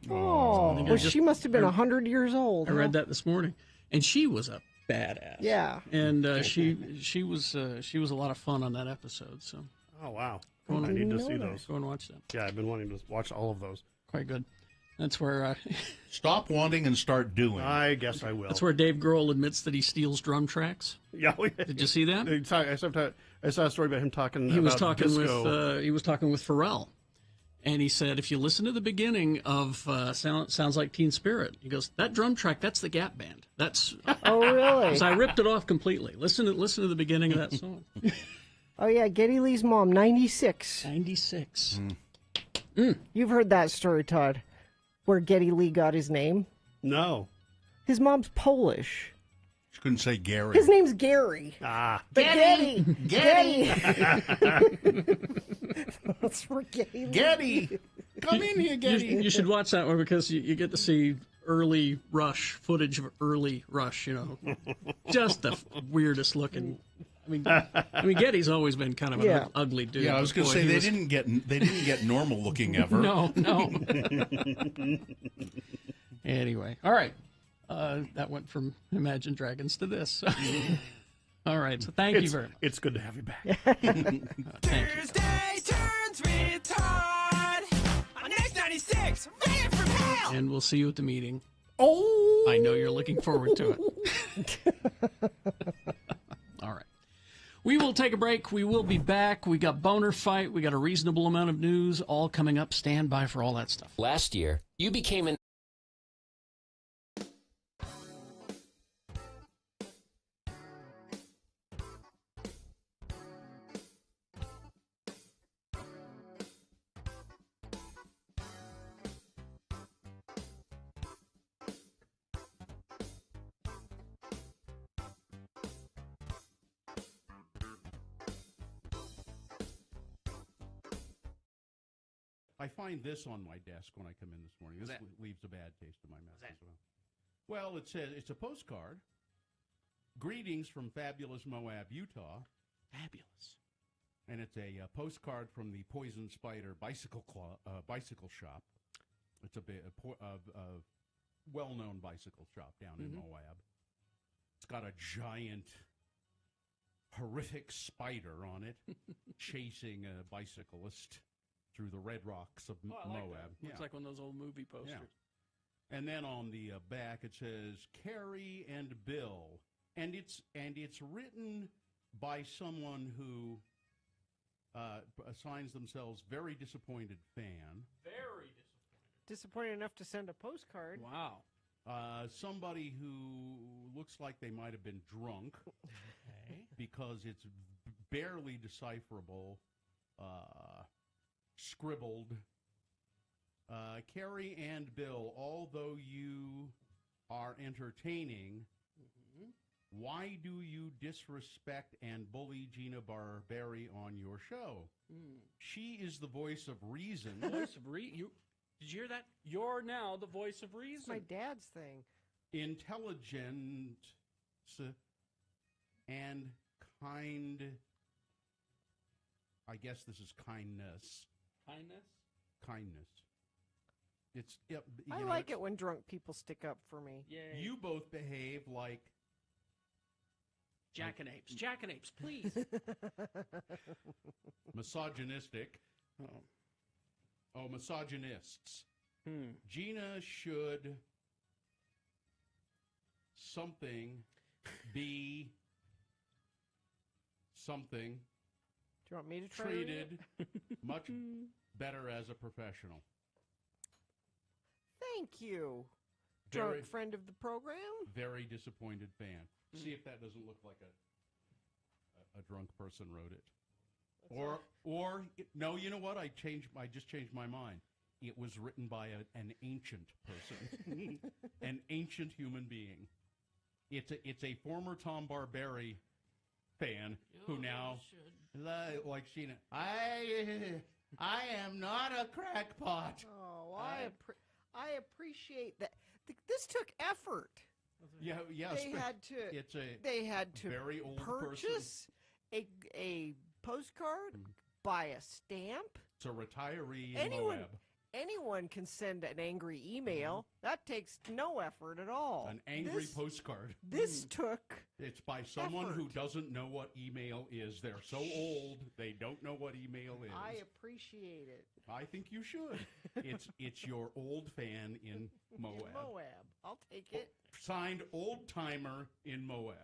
think I
well,
just-
she must have been
I-
100 years old.
I read that this morning, and she was a badass.
Yeah.
And she was a lot of fun on that episode. So.
Oh wow!
Go and-
I need to see those.
Go and watch them.
Yeah, I've been wanting to watch all of those.
Quite good. That's where.
Stop wanting and start doing.
I guess I will.
That's where Dave Grohl admits that he steals drum tracks.
Yeah.
Did you see that?
I saw a story about him talking.
He was
about
talking
disco.
with Pharrell, and he said, if you listen to the beginning of Sounds Like Teen Spirit, he goes, that drum track, that's the Gap Band. That's
Oh, really?
So I ripped it off completely. Listen to the beginning of that song.
Oh, yeah, Geddy Lee's mom, 96.
96.
You've heard that story, Todd, where Geddy Lee got his name?
No.
His mom's Polish.
She couldn't say Gary.
His name's Gary.
Ah.
But Geddy.
Geddy.
That's for Geddy Lee.
Geddy. Come in here, Geddy.
You should watch that one because you get to see early Rush footage of early Rush. Just the weirdest looking. I mean, Geddy's always been kind of an ugly dude.
Yeah, I was going to
Boy,
say
he
they
was-
didn't get normal looking ever.
No. Anyway, all right. That went from Imagine Dragons to this. All right, so thank you very much.
It's good to have you back.
Thank you.
Thursday turns retard on X96, ran from hell.
And we'll see you at the meeting.
Oh!
I know you're looking forward to it. All right. We will take a break. We will be back. We got Boner Fight. We got a reasonable amount of news all coming up. Stand by for all that stuff.
Last year, you became an
I find this on my desk when I come in this morning. This leaves a bad taste in my mouth as well. Well, it says it's a postcard. Greetings from fabulous Moab, Utah.
Fabulous.
And it's a postcard from the Poison Spider Bicycle Shop. It's a well-known bicycle shop down in Moab. It's got a giant, horrific spider on it chasing a bicyclist through the red rocks of
I like
Moab.
that. Looks like one of those old movie posters.
Yeah. And then on the back it says Carrie and Bill, and it's written by someone who assigns themselves very disappointed fan.
Very
Disappointed enough to send a postcard.
Wow.
Somebody who looks like they might have been drunk because it's barely decipherable. Scribbled. Carrie and Bill, although you are entertaining, why do you disrespect and bully Gina Barberi on your show? She is the voice of reason.
Voice of reason. Did you hear that? You're now the voice of reason.
It's my dad's thing.
Intelligent and kind. I guess this is kindness. Kindness. It's.
I like it when drunk people stick up for me.
Yay.
You both behave like
Jackanapes. Jackanapes, please.
misogynistic. Oh, misogynists. Gina should be something.
Do you want me to try
treated much better as a professional.
Thank you,
Very-
drunk friend of the program.
Very disappointed fan. See if that doesn't look like a drunk person wrote it. Or no, you know what? I just changed my mind. It was written by an ancient person, an ancient human being. It's a former Tom Barberi fan who now like Sheena. I am not a crackpot.
Oh, I appreciate that. This took effort.
Yeah.
They had to
very old
purchase a postcard, buy a stamp.
It's a retiree in
Anyone,
Moab.
anyone can send an angry email. That takes no effort at all.
An angry postcard.
This took.
It's by someone who
effort.
doesn't know what email is. They're so old they don't know what email is.
I appreciate it.
I think you should. It's your old fan in Moab.
In Moab. I'll take it.
Signed old timer in Moab.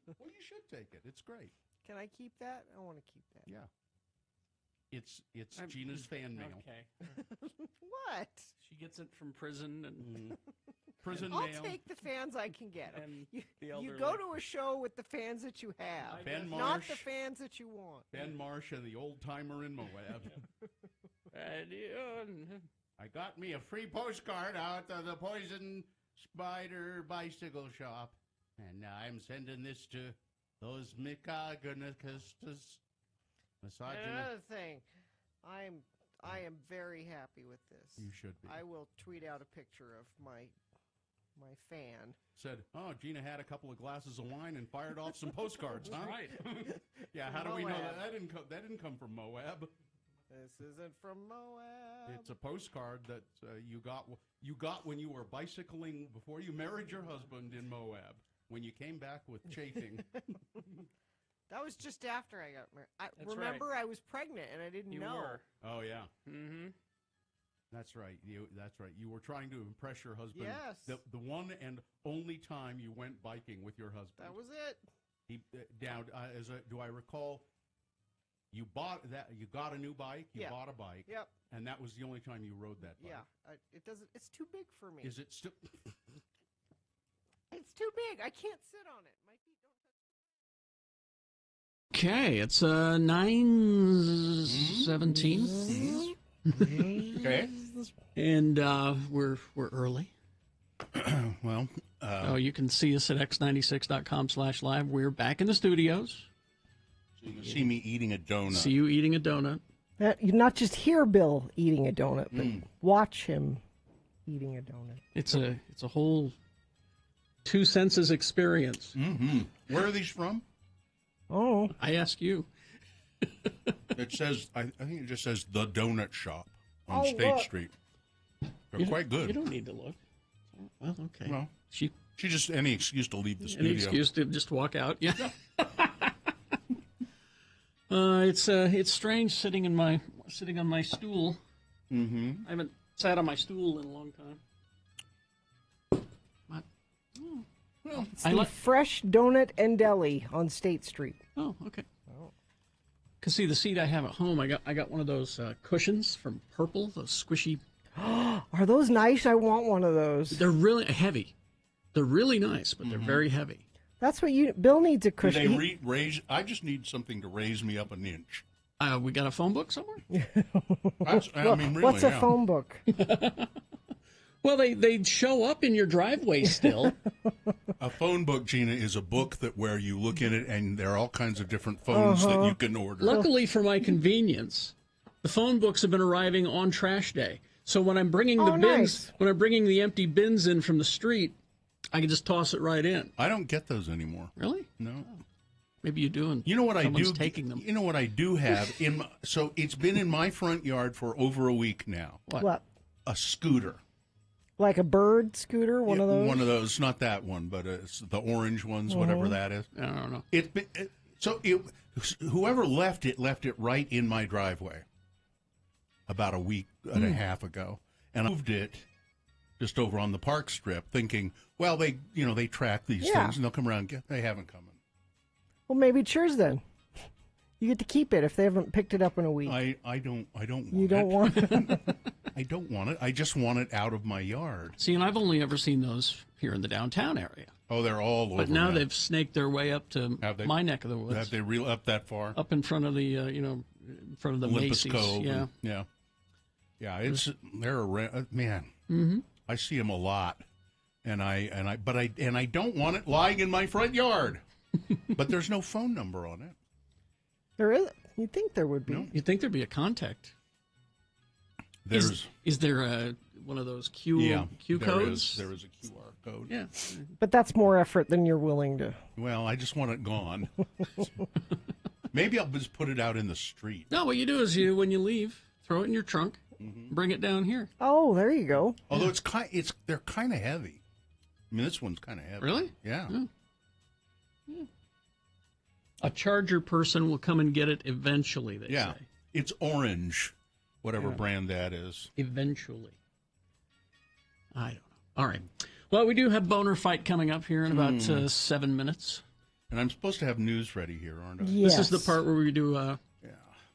Well, you should take it. It's great.
Can I keep that? I want to keep that.
Yeah. It's Gina's fan mail.
Okay.
What?
She gets it from prison and
prison
I'll
mail.
take the fans I can get.
And
You,
the
you
elderly.
go to a show with the fans that you have,
Ben
not
Marsh.
the fans that you want.
Ben Marsh and the old timer in Moab. I got me a free postcard out of the Poison Spider bicycle shop, and I'm sending this to those misogynistas.
Another thing, I am very happy with this.
You should be.
I will tweet out a picture of my fan.
Said, oh, Gina had a couple of glasses of wine and fired off some postcards, huh?
Right.
Yeah, how do we know
Moab.
that? That didn't come from Moab.
This isn't from Moab.
It's a postcard that you got when you were bicycling before you married your husband in Moab. When you came back with chafing.
That was just after I got married.
That's
Remember, I was pregnant and I didn't
You
know.
were.
Oh yeah.
Mm-hmm.
That's right. That's right. You were trying to impress your husband.
Yes.
The one and only time you went biking with your husband.
That was it.
He do I recall? You got a new bike. You
Yeah.
bought a bike.
Yep.
And that was the only time you rode that bike.
Yeah. It doesn't. It's too big for me.
Is it still?
It's too big. I can't sit on it. My feet don't.
Okay, it's 9:17.
Okay.
And we're early.
Well,
oh, you can see us at x96.com/live. We're back in the studios.
So you can see me eating a donut.
See you eating a donut.
You not just hear Bill eating a donut, but watch him eating a donut.
It's a whole two senses experience.
Mm-hmm. Where are these from?
Oh,
I ask you.
It says, I think it just says the Donut Shop on
Oh,
State
look.
Street. They're quite good.
You don't need to look. Well, okay.
Well,
she
just any excuse to leave the
any
studio.
excuse to just walk out. Yeah. It's strange sitting on my stool.
Mm-hmm.
I haven't sat on my stool in a long time. But,
well,
It's the Fresh Donut and Deli on State Street.
Oh, okay. Cause see the seat I have at home, I got one of those cushions from Purple, those squishy.
Are those nice? I want one of those.
They're really heavy. They're really nice, but they're very heavy.
That's what Bill needs a
Do
cushion.
they raise? I just need something to raise me up an inch.
We got a phone book somewhere?
I mean, really,
What's a
yeah.
phone book?
Well, they show up in your driveway still.
A phone book, Gina, is a book where you look in it and there are all kinds of different phones that you can order.
Luckily for my convenience, the phone books have been arriving on trash day. So when I'm bringing the bins, when I'm bringing the empty bins in from the street, I can just toss it right in.
I don't get those anymore.
Really?
No.
Maybe you do. And
you know what
someone's
I do?
Taking them.
You know what I do have so it's been in my front yard for over a week now.
What?
A scooter.
Like a bird scooter? One of those?
One of those, not that one, but it's the orange ones, whatever that is.
I don't know.
Whoever left it right in my driveway about a week and a half ago, and I moved it just over on the park strip, thinking, well, they track these things and they'll come around and get. They haven't come in.
Well, maybe it's yours then. You get to keep it if they haven't picked it up in a week.
I don't want it.
You don't want it?
I don't want it. I just want it out of my yard.
See, and I've only ever seen those here in the downtown area.
Oh, they're all over.
But now they've snaked their way up to my neck of the woods.
Have they up that far?
Up in front of the, in front of the
Olympus
Macy's.
Cove.
Yeah.
Yeah. They're a man.
Mm-hmm.
I see them a lot, and I don't want it lying in my front yard. But there's no phone number on it.
There is. You'd think there would be.
No.
You'd think there'd be a contact. Is there one of those Q codes?
There is a QR code.
Yeah.
But that's more effort than you're willing to.
Well, I just want it gone. Maybe I'll just put it out in the street.
No, what you do is when you leave, throw it in your trunk, bring it down here.
Oh, there you go.
Although they're kind of heavy. I mean, this one's kind of heavy.
Really?
Yeah.
A charger person will come and get it eventually, they
Yeah.
say.
It's orange, whatever brand that is.
Eventually. I don't know. All right. Well, we do have Boner Fight coming up here in about 7 minutes.
And I'm supposed to have news ready here, aren't I?
This is the part where we do a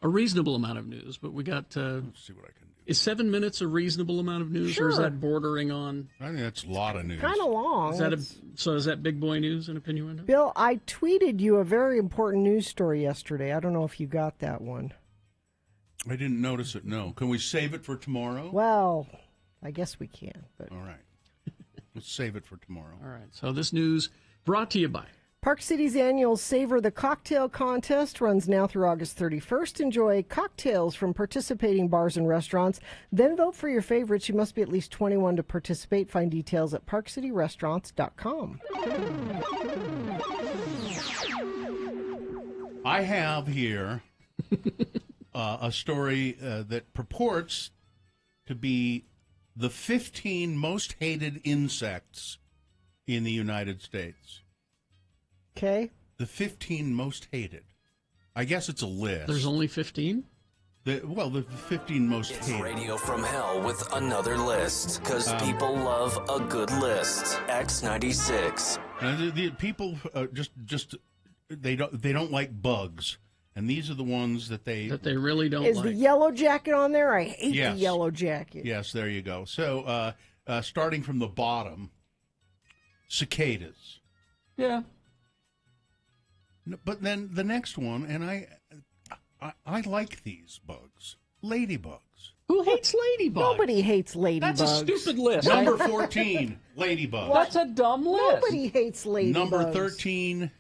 reasonable amount of news, but we got...
Let's see what I can do.
Is 7 minutes a reasonable amount of news, or is
Sure.
that bordering on...
I think that's a lot of news.
Kind of long.
Is that is that big boy news in opinion?
Bill, I tweeted you a very important news story yesterday. I don't know if you got that one.
I didn't notice it, no. Can we save it for tomorrow?
Well, I guess we can. But
All right. Let's save it for tomorrow.
All right. So this news brought to you by...
Park City's annual Savor the Cocktail Contest runs now through August 31st. Enjoy cocktails from participating bars and restaurants. Then vote for your favorites. You must be at least 21 to participate. Find details at parkcityrestaurants.com.
I have here a story that purports to be the 15 most hated insects in the United States.
Okay.
The 15 most hated. I guess it's a list.
There's only 15?
The 15 most
It's
hated.
Radio from Hell with another list, because people love a good list. X96.
Now, the people they don't like bugs, and these are the ones that they
really don't
Is the yellow jacket on there? I hate
Yes.
the yellow jacket.
Yes, there you go. So, starting from the bottom, cicadas.
Yeah.
But then the next one, and I like these bugs, ladybugs.
Who hates ladybugs?
Nobody hates ladybugs.
That's a stupid list.
Number 14, ladybugs.
That's a dumb list.
Nobody hates ladybugs.
Number 13,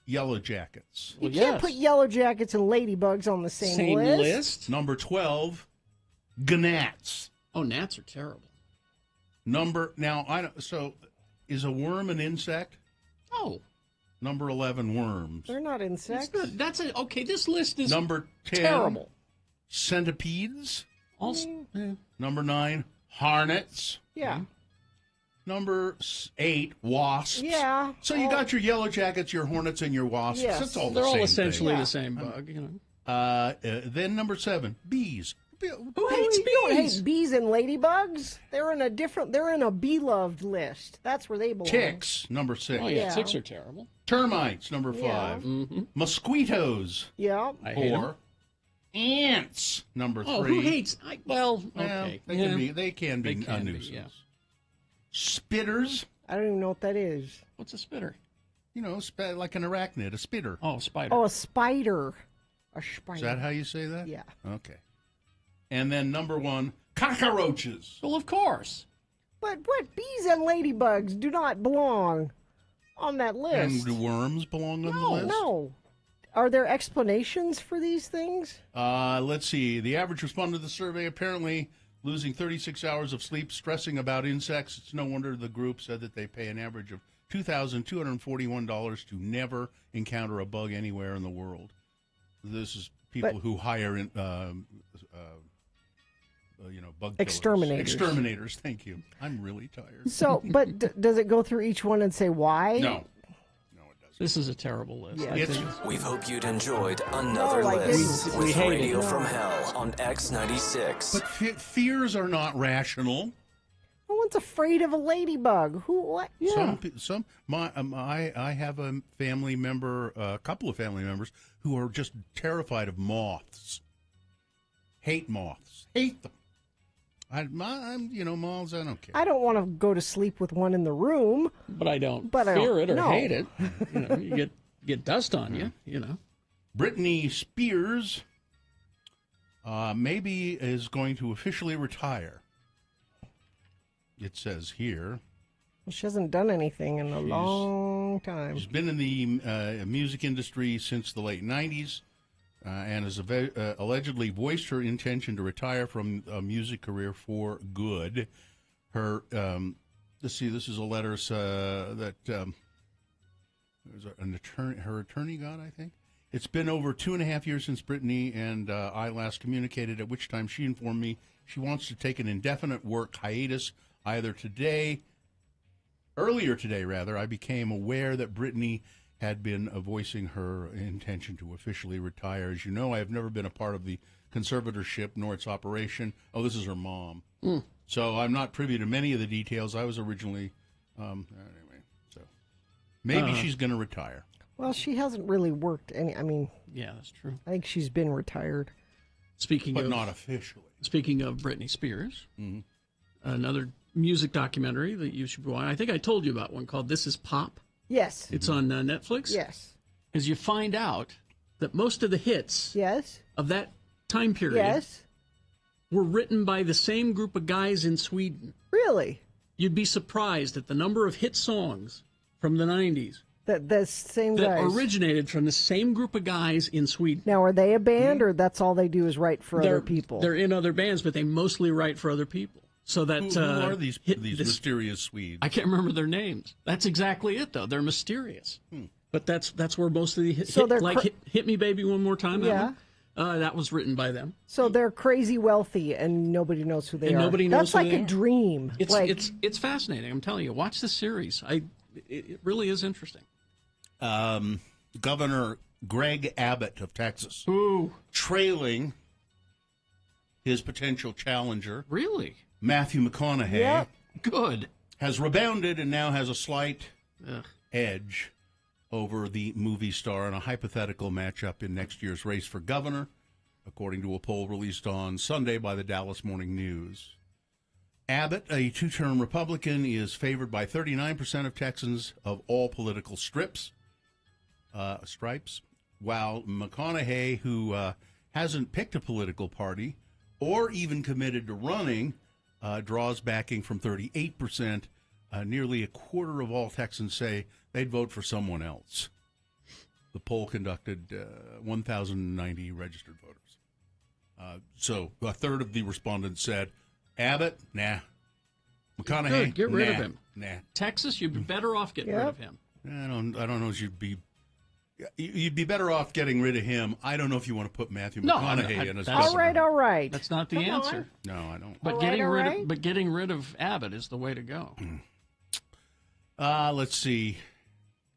yellow jackets.
You can't put yellow jackets and ladybugs on the same list.
Number 12, gnats.
Oh, gnats are terrible.
So is a worm an insect?
Oh.
Number 11, worms.
They're not insects.
Okay, this list is
Number 10,
terrible.
centipedes.
Also,
Number 9, hornets.
Yeah.
Number 8, wasps.
Yeah.
So you got your yellow jackets, your hornets, and your wasps.
Yes.
That's all
they're
the
all
same
essentially
thing.
the same bug. You know.
Then number 7, bees.
Who hates
You don't
bees?
hate bees and ladybugs. They're in a beloved list. That's where they belong.
Ticks, number 6.
Oh yeah, ticks are terrible.
Termites, number 5.
Yeah.
Mm-hmm.
Mosquitoes,
Yeah.
I hate 'em.
4. Ants, number 3.
Oh, who hates?
Well,
Okay.
they can be
They
a
can be,
nuisance.
yeah.
Spitters,
I don't even know what that is.
What's a spitter?
you know, like an arachnid, a spitter.
Oh, spider.
Oh, a spider. A spider.
Is that how you say that?
Yeah.
Okay. And then number 1, cockroaches.
Well, of course.
But what? Bees and ladybugs do not belong on that
And
list.
do worms belong on the list?
No. Are there explanations for these things?
Let's see. The average respondent to the survey apparently losing 36 hours of sleep, stressing about insects. It's no wonder the group said that they pay an average of $2,241 to never encounter a bug anywhere in the world. This is people who hire bug killers.
Exterminators.
Exterminators, thank you. I'm really tired.
So, but does it go through each one and say why?
No.
This is a terrible list.
Yeah.
I think
We hope you'd enjoyed another
No, I
list
didn't.
We
with
hate
Radio
it.
from Hell on X96.
But fears are not rational.
No one's afraid of a ladybug. Who? What? Yeah.
I have a family member, a couple of family members who are just terrified of moths. Hate moths. Hate them. Moths, I don't care.
I don't want to go to sleep with one in the room.
But I don't
But I
fear
don't-
it or
no.
hate it. You know, you get dust on you. You know.
Britney Spears maybe is going to officially retire. It says here.
Well, she hasn't done anything in a long time.
She's been in the music industry since the late 90s and has allegedly voiced her intention to retire from a music career for good. Her, let's see, this is a letter that an attorney, her attorney got, I think. It's been over 2.5 years since Brittany and I last communicated, at which time she informed me she wants to take an indefinite work hiatus earlier today, I became aware that Brittany had been voicing her intention to officially retire. As you know, I have never been a part of the conservatorship nor its operation. Oh, this is her mom. So I'm not privy to many of the details. I was originally, anyway, so maybe she's going to retire.
Well, she hasn't really worked any. I mean,
yeah, that's true.
I think she's been retired.
But not officially.
Speaking of Britney Spears, another music documentary that you should watch. I think I told you about one called This Is Pop.
Yes.
It's on Netflix.
Yes.
As you find out that most of the hits of that time period were written by the same group of guys in Sweden.
Really?
You'd be surprised at the number of hit songs from the 90s
that same
that
guys
originated from the same group of guys in Sweden.
Now, are they a band, or that's all they do is write for other people?
They're in other bands, but they mostly write for other people. So that
who are these mysterious Swedes?
I can't remember their names. That's exactly it, though. They're mysterious. But that's where most of the Hit Me Baby One More Time.
Yeah.
That was written by them.
So they're crazy wealthy, and nobody knows who they are.
Nobody knows
That's
who
like
they
a
are.
dream.
It's fascinating. I'm telling you. Watch the series. It really is interesting.
Governor Greg Abbott of Texas, trailing his potential challenger,
really,
Matthew McConaughey.
Yep.
Good.
Has rebounded and now has a slight edge over the movie star in a hypothetical matchup in next year's race for governor, according to a poll released on Sunday by the Dallas Morning News. Abbott, a two-term Republican, is favored by 39% of Texans of all political stripes, while McConaughey, who hasn't picked a political party or even committed to running, draws backing from 38%. Nearly a quarter of all Texans say they'd vote for someone else. The poll conducted 1,090 registered voters. So a third of the respondents said, Abbott, nah. McConaughey,
Good. Get rid of
nah.
him.
Nah.
Texas, you'd be better off getting rid of him.
I don't know if you'd be better off getting rid of him. I don't know if you want to put Matthew McConaughey in as
all right.
That's not the answer.
No, I don't.
But getting rid of Abbott is the way to go.
Let's see.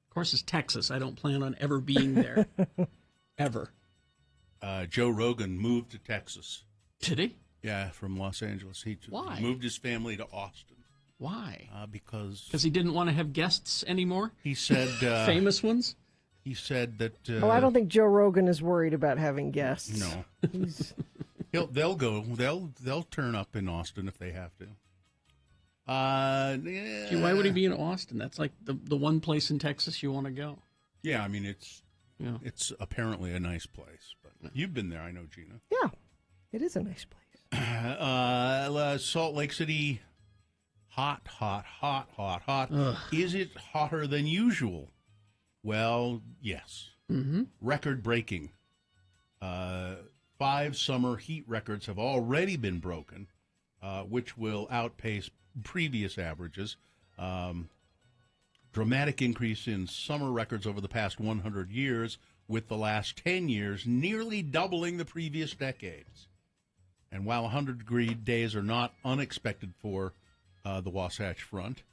Of course, it's Texas. I don't plan on ever being there. Ever.
Joe Rogan moved to Texas.
Did he?
Yeah, from Los Angeles. He
Why?
moved his family to Austin.
Why?
Because
he didn't want to have guests anymore?
He said...
famous ones?
He said that...
I don't think Joe Rogan is worried about having guests.
No. They'll turn up in Austin if they have to.
Gee, why would he be in Austin? That's like the one place in Texas you want to go.
Yeah, I mean, it's apparently a nice place. But you've been there, I know, Gina.
Yeah, it is a nice place.
Salt Lake City, hot.
Ugh.
Is it hotter than usual? Well, yes.
Mm-hmm.
Record-breaking. 5 summer heat records have already been broken, which will outpace previous averages. Dramatic increase in summer records over the past 100 years, with the last 10 years nearly doubling the previous decades. And while 100-degree days are not unexpected for the Wasatch Front,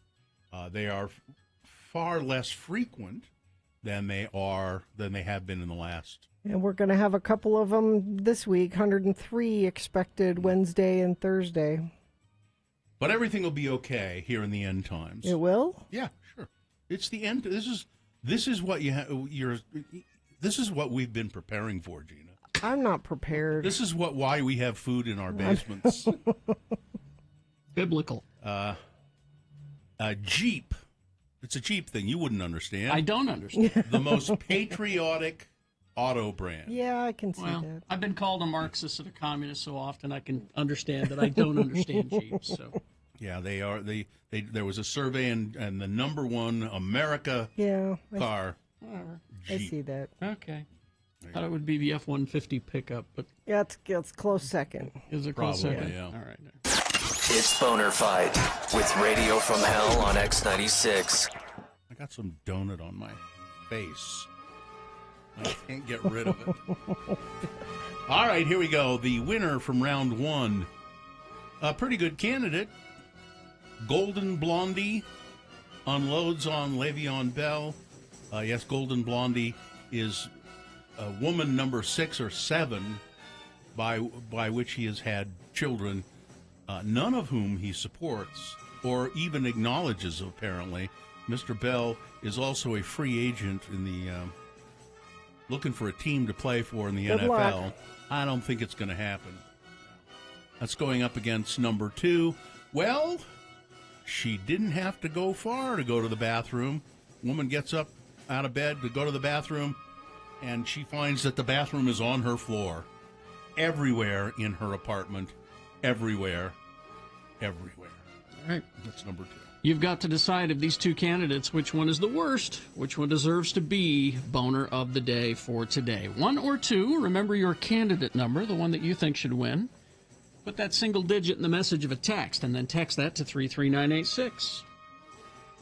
they are far less frequent than they have been in the last.
And we're going to have a couple of them this week, 103 expected Wednesday and Thursday.
But everything will be okay here in the end times.
It will?
Yeah, sure. It's the end. This is what this is what we've been preparing for, Gina.
I'm not prepared.
This is why we have food in our basements.
Biblical.
A Jeep. It's a Jeep thing. You wouldn't understand.
I don't understand.
The most patriotic auto brand.
Yeah, I can see that.
I've been called a Marxist and a communist so often I can understand that I don't understand Jeeps. So.
Yeah, they are. There was a survey, and the number one America car.
I see that.
Okay. Thought it would be the F-150 pickup, but
yeah, it's close second.
Is it close second?
Yeah.
All right.
It's Boner Fight with Radio from Hell on X96.
I got some donut on my face. I can't get rid of it. All right, here we go. The winner from round one. A pretty good candidate. Golden Blondie unloads on Le'Veon Bell. Yes, Golden Blondie is woman number 6 or 7 by which he has had children, none of whom he supports or even acknowledges, apparently. Mr. Bell is also a free agent in the looking for a team to play for in the
Good
NFL.
luck.
I don't think it's going to happen. That's going up against number 2. Well, she didn't have to go far to go to the bathroom. Woman gets up out of bed to go to the bathroom, and she finds that the bathroom is on her floor. Everywhere in her apartment. Everywhere. All
right.
That's number 2.
You've got to decide of these two candidates which one is the worst, which one deserves to be boner of the day for today. 1 or 2, remember your candidate number, the one that you think should win. Put that single digit in the message of a text and then text that to 33986.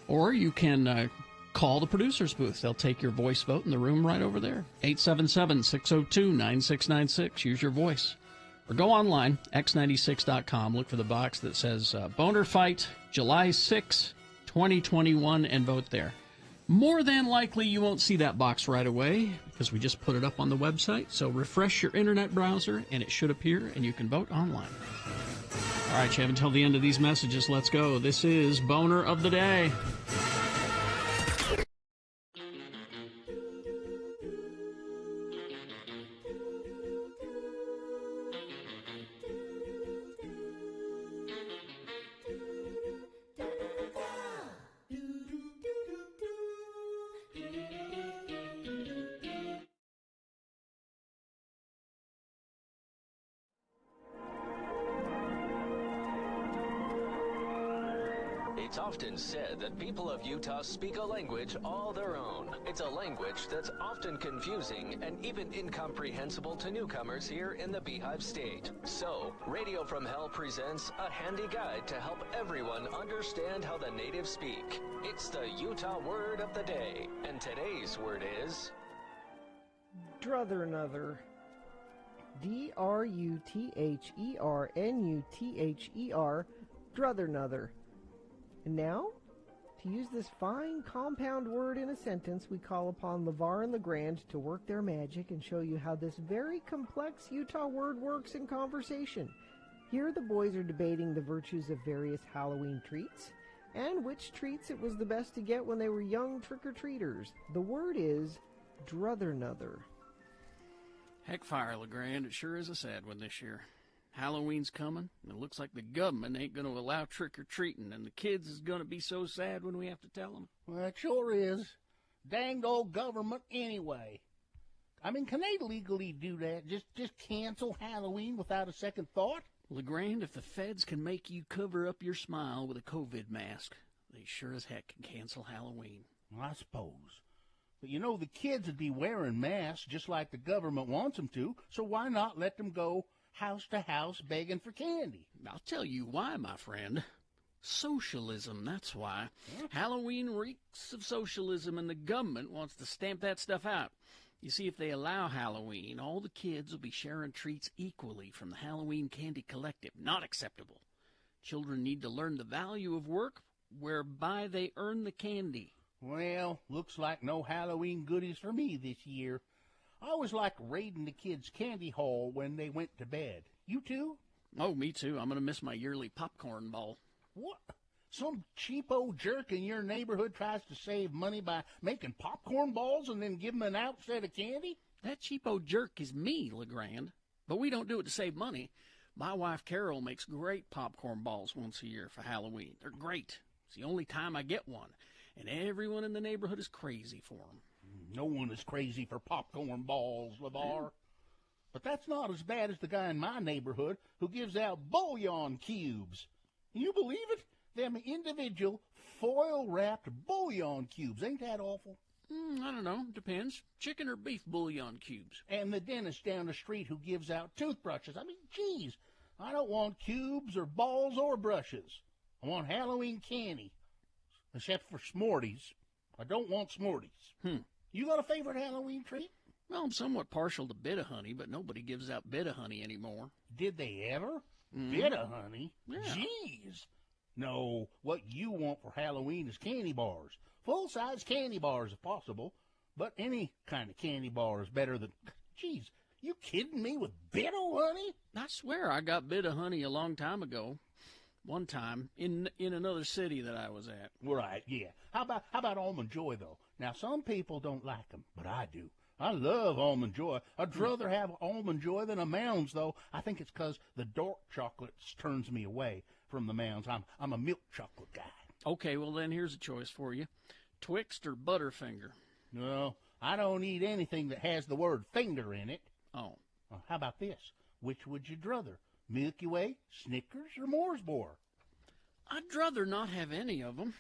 Or you can call the producer's booth. They'll take your voice vote in the room right over there. 877-602-9696. Use your voice. Or go online, x96.com. Look for the box that says Boner Fight, July 6, 2021, and vote there. More than likely, you won't see that box right away because we just put it up on the website. So refresh your internet browser, and it should appear, and you can vote online. All right, you have until the end of these messages. Let's go. This is Boner of the Day.
It's often said that people of Utah speak a language all their own. It's a language that's often confusing and even incomprehensible to newcomers here in the Beehive State. So, Radio from Hell presents a handy guide to help everyone understand how the natives speak. It's the Utah Word of the Day, and today's word is...
Druthernother. D-R-U-T-H-E-R-N-U-T-H-E-R. Druthernother. And now, to use this fine compound word in a sentence, we call upon LeVar and LeGrand to work their magic and show you how this very complex Utah word works in conversation. Here the boys are debating the virtues of various Halloween treats, and which treats it was the best to get when they were young trick-or-treaters. The word is druthernother.
Heck fire, LeGrand. It sure is a sad one this year. Halloween's coming, and it looks like the government ain't going to allow trick-or-treating, and the kids is going to be so sad when we have to tell them.
Well, it sure is. Danged old government anyway. I mean, can they legally do that? Just cancel Halloween without a second thought?
LeGrand, if the feds can make you cover up your smile with a COVID mask, they sure as heck can cancel Halloween.
Well, I suppose. But you know, the kids would be wearing masks just like the government wants them to, so why not let them go house to house begging for candy?
I'll tell you why, my friend. Socialism, that's why. Halloween reeks of socialism, and the government wants to stamp that stuff out. You see, if they allow Halloween, all the kids will be sharing treats equally from the Halloween Candy Collective. Not acceptable. Children need to learn the value of work whereby they earn the candy.
Well, looks like no Halloween goodies for me this year. I always like raiding the kids' candy haul when they went to bed. You too?
Oh, me too. I'm going to miss my yearly popcorn ball.
What? Some cheapo jerk in your neighborhood tries to save money by making popcorn balls and then give them an outset of candy?
That cheapo jerk is me, LeGrand. But we don't do it to save money. My wife, Carol, makes great popcorn balls once a year for Halloween. They're great. It's the only time I get one. And everyone in the neighborhood is crazy for them.
No one is crazy for popcorn balls, LeVar. But that's not as bad as the guy in my neighborhood who gives out bouillon cubes. Can you believe it? Them individual foil-wrapped bouillon cubes. Ain't that awful?
I don't know. Depends. Chicken or beef bouillon cubes.
And the dentist down the street who gives out toothbrushes. I mean, geez, I don't want cubes or balls or brushes. I want Halloween candy. Except for Smarties. I don't want Smarties. You got a favorite Halloween treat?
Well, I'm somewhat partial to Bit-A-Honey, but nobody gives out Bit-A-Honey anymore.
Did they ever?
Mhm.
Bit-A-Honey?
Yeah.
Jeez. No, what you want for Halloween is candy bars. Full-size candy bars if possible. But any kind of candy bar is better than... Jeez, you kidding me with Bit-O-Honey?
I swear I got Bit-A-Honey a long time ago. One time in another city that I was at.
Right, yeah. How about Almond Joy, though? Now, some people don't like them, but I do. I love Almond Joy. I'd rather have Almond Joy than a Mounds, though. I think it's 'cause the dark chocolate turns me away from the Mounds. I'm a milk chocolate guy.
Okay, well then here's a choice for you. Twixt or Butterfinger?
No, I don't eat anything that has the word finger in it.
Oh.
How about this? Which would you druther? Milky Way, Snickers, or Mooresboro?
I'd rather not have any of them.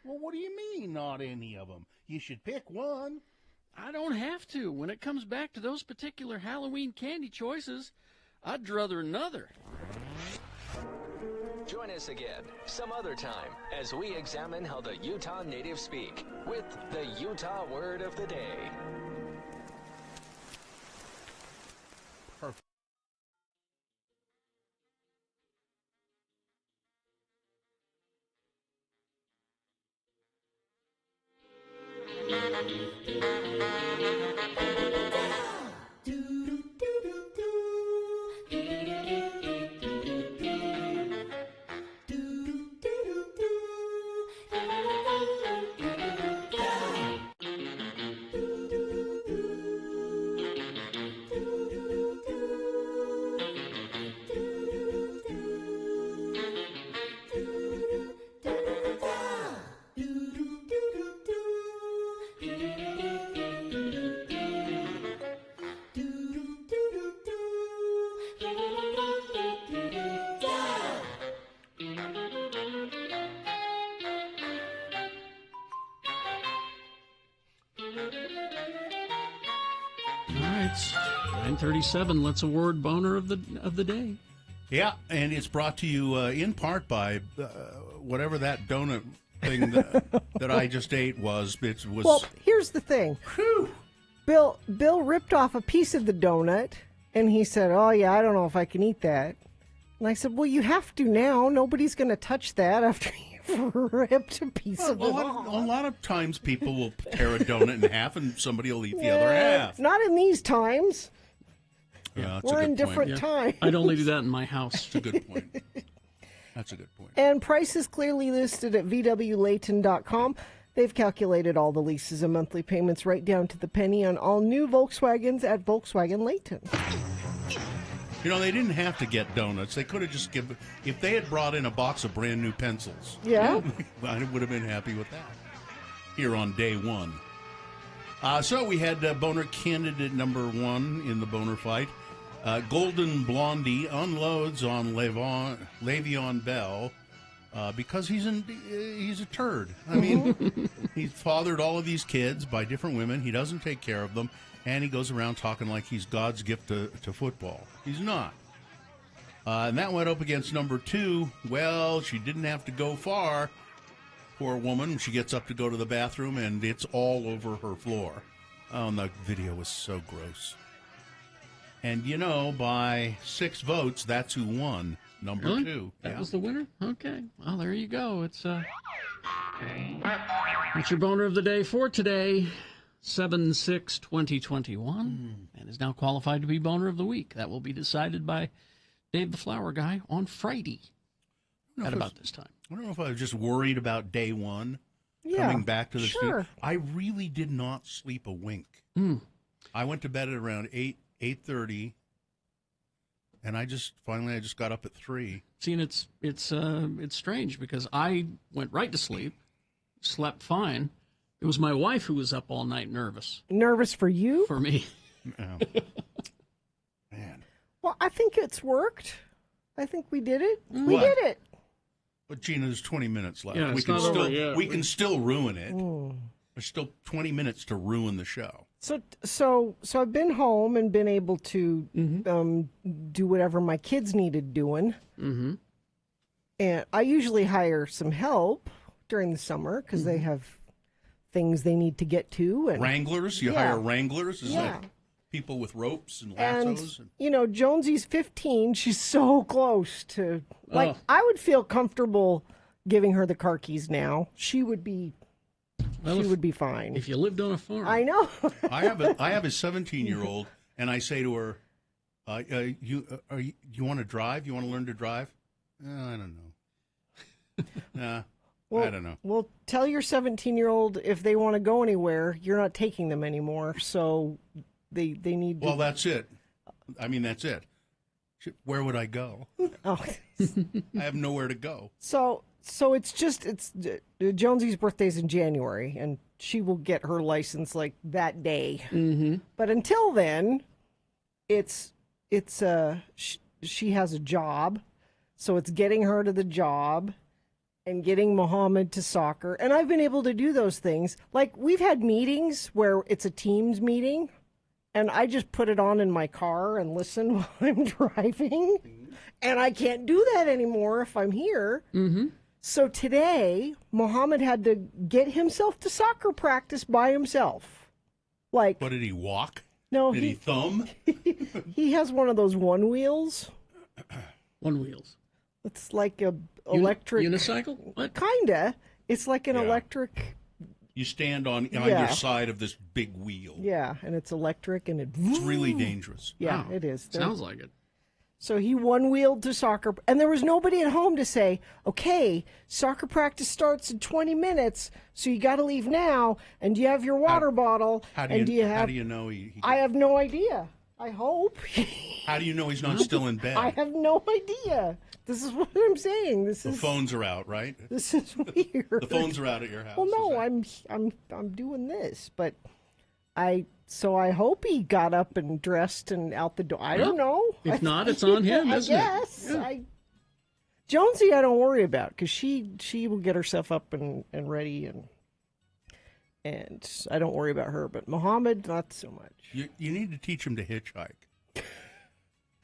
Well, what do you mean, not any of them? You should pick one.
I don't have to. When it comes back to those particular Halloween candy choices, I'd druther another.
Join us again some other time as we examine how the Utah natives speak with the Utah Word of the Day.
Perfect.
All right, it's 9:37. Let's award boner of the day.
Yeah, and it's brought to you in part by whatever that donut thing that I just ate was. It was.
Well, here's the thing. Bill ripped off a piece of the donut, and he said, "Oh yeah, I don't know if I can eat that." And I said, "Well, you have to now. Nobody's going to touch that after you've ripped a piece of it off."
A lot of times people will tear a donut in half, and somebody will eat the other half.
Not in these times.
Yeah, that's
We're
a good
in different
point.
times.
I'd only do that in my house.
That's a good point. That's a good point.
And prices clearly listed at VWLayton.com. They've calculated all the leases and monthly payments right down to the penny on all new Volkswagens at Volkswagen Layton.
You know, they didn't have to get donuts. They could have just given. If they had brought in a box of brand new pencils,
Yeah.
I would have been happy with that. Here on day one. So we had boner candidate number one in the boner fight. Golden Blondie unloads on Le'Veon Bell because he's a turd. I mean, he's fathered all of these kids by different women. He doesn't take care of them, and he goes around talking like he's God's gift to football. He's not. And that went up against number two. Well, she didn't have to go far. Poor woman. She gets up to go to the bathroom, and it's all over her floor. Oh, and the video was so gross. And, you know, by 6 votes, that's who won. Number
Really?
two.
That
Yeah.
was the winner? Okay. Well, there you go. It's your boner of the day for today, 7/6/2021, and is now qualified to be boner of the week. That will be decided by Dave the Flower Guy on Friday at about this time.
I don't know if I was just worried about day one coming back to the studio. I really did not sleep a wink. I went to bed at around 8:30, and I just got up at 3.
See, and it's strange because I went right to sleep, slept fine. It was my wife who was up all night nervous.
Nervous for you?
For me.
Well, I think it's worked. I think we did it. We
What?
did it.
But Gina, there's 20 minutes left.
Yeah,
we
it's
can
not
still
over yet.
we can still ruin it.
Mm.
There's still 20 minutes to ruin the show.
So I've been home and been able to do whatever my kids needed doing.
Mm-hmm.
And I usually hire some help during the summer because they have things they need to get to. And
Wranglers? You
Yeah.
hire wranglers? Is
Yeah.
that people with ropes and
And,
lassos.
Jonesy's 15. She's so close to,
Oh.
I would feel comfortable giving her the car keys now. She would be, would be fine.
If you lived on a farm.
I know.
I have a 17-year-old, and I say to her, "You want to drive? You want to learn to drive?" I don't know. Nah, I don't know.
Well, tell your 17-year-old if they want to go anywhere, you're not taking them anymore. So they need to.
Well, that's it. I mean, that's it. Where would I go?
Oh.
I have nowhere to go.
So it's Jonesy's birthday's in January, and she will get her license like that day.
Mm-hmm.
But until then, she has a job, so it's getting her to the job and getting Muhammad to soccer. And I've been able to do those things. Like, we've had meetings where it's a Teams meeting, and I just put it on in my car and listen while I'm driving. And I can't do that anymore if I'm here.
Mm-hmm.
So today, Muhammad had to get himself to soccer practice by himself. Like,
What, did he walk?
No,
Did he thumb?
he has one of those one wheels.
One wheels.
It's like a electric
unicycle. What?
Kinda. It's like an
Yeah.
electric.
You stand on
Yeah.
either side of this big wheel.
Yeah, and it's electric, and
It's really dangerous.
Yeah,
Wow.
it is.
Sounds like it.
So he one-wheeled to soccer, and there was nobody at home to say, okay, soccer practice starts in 20 minutes, so you got to leave now, and you have your water bottle,
How do
and
you,
have...
how do you know he
I have no idea. I hope.
How do you know he's not still in bed?
I have no idea. This is what I'm saying.
The phones are out, right?
This is weird.
The phones are out at your house.
Well, no, I'm doing this, but I hope he got up and dressed and out the door. I don't know.
If not, it's on him,
I
isn't it?
guess.
Yeah.
Jonesy, I don't worry about because she will get herself up and ready and I don't worry about her. But Muhammad, not so much.
You need to teach him to hitchhike.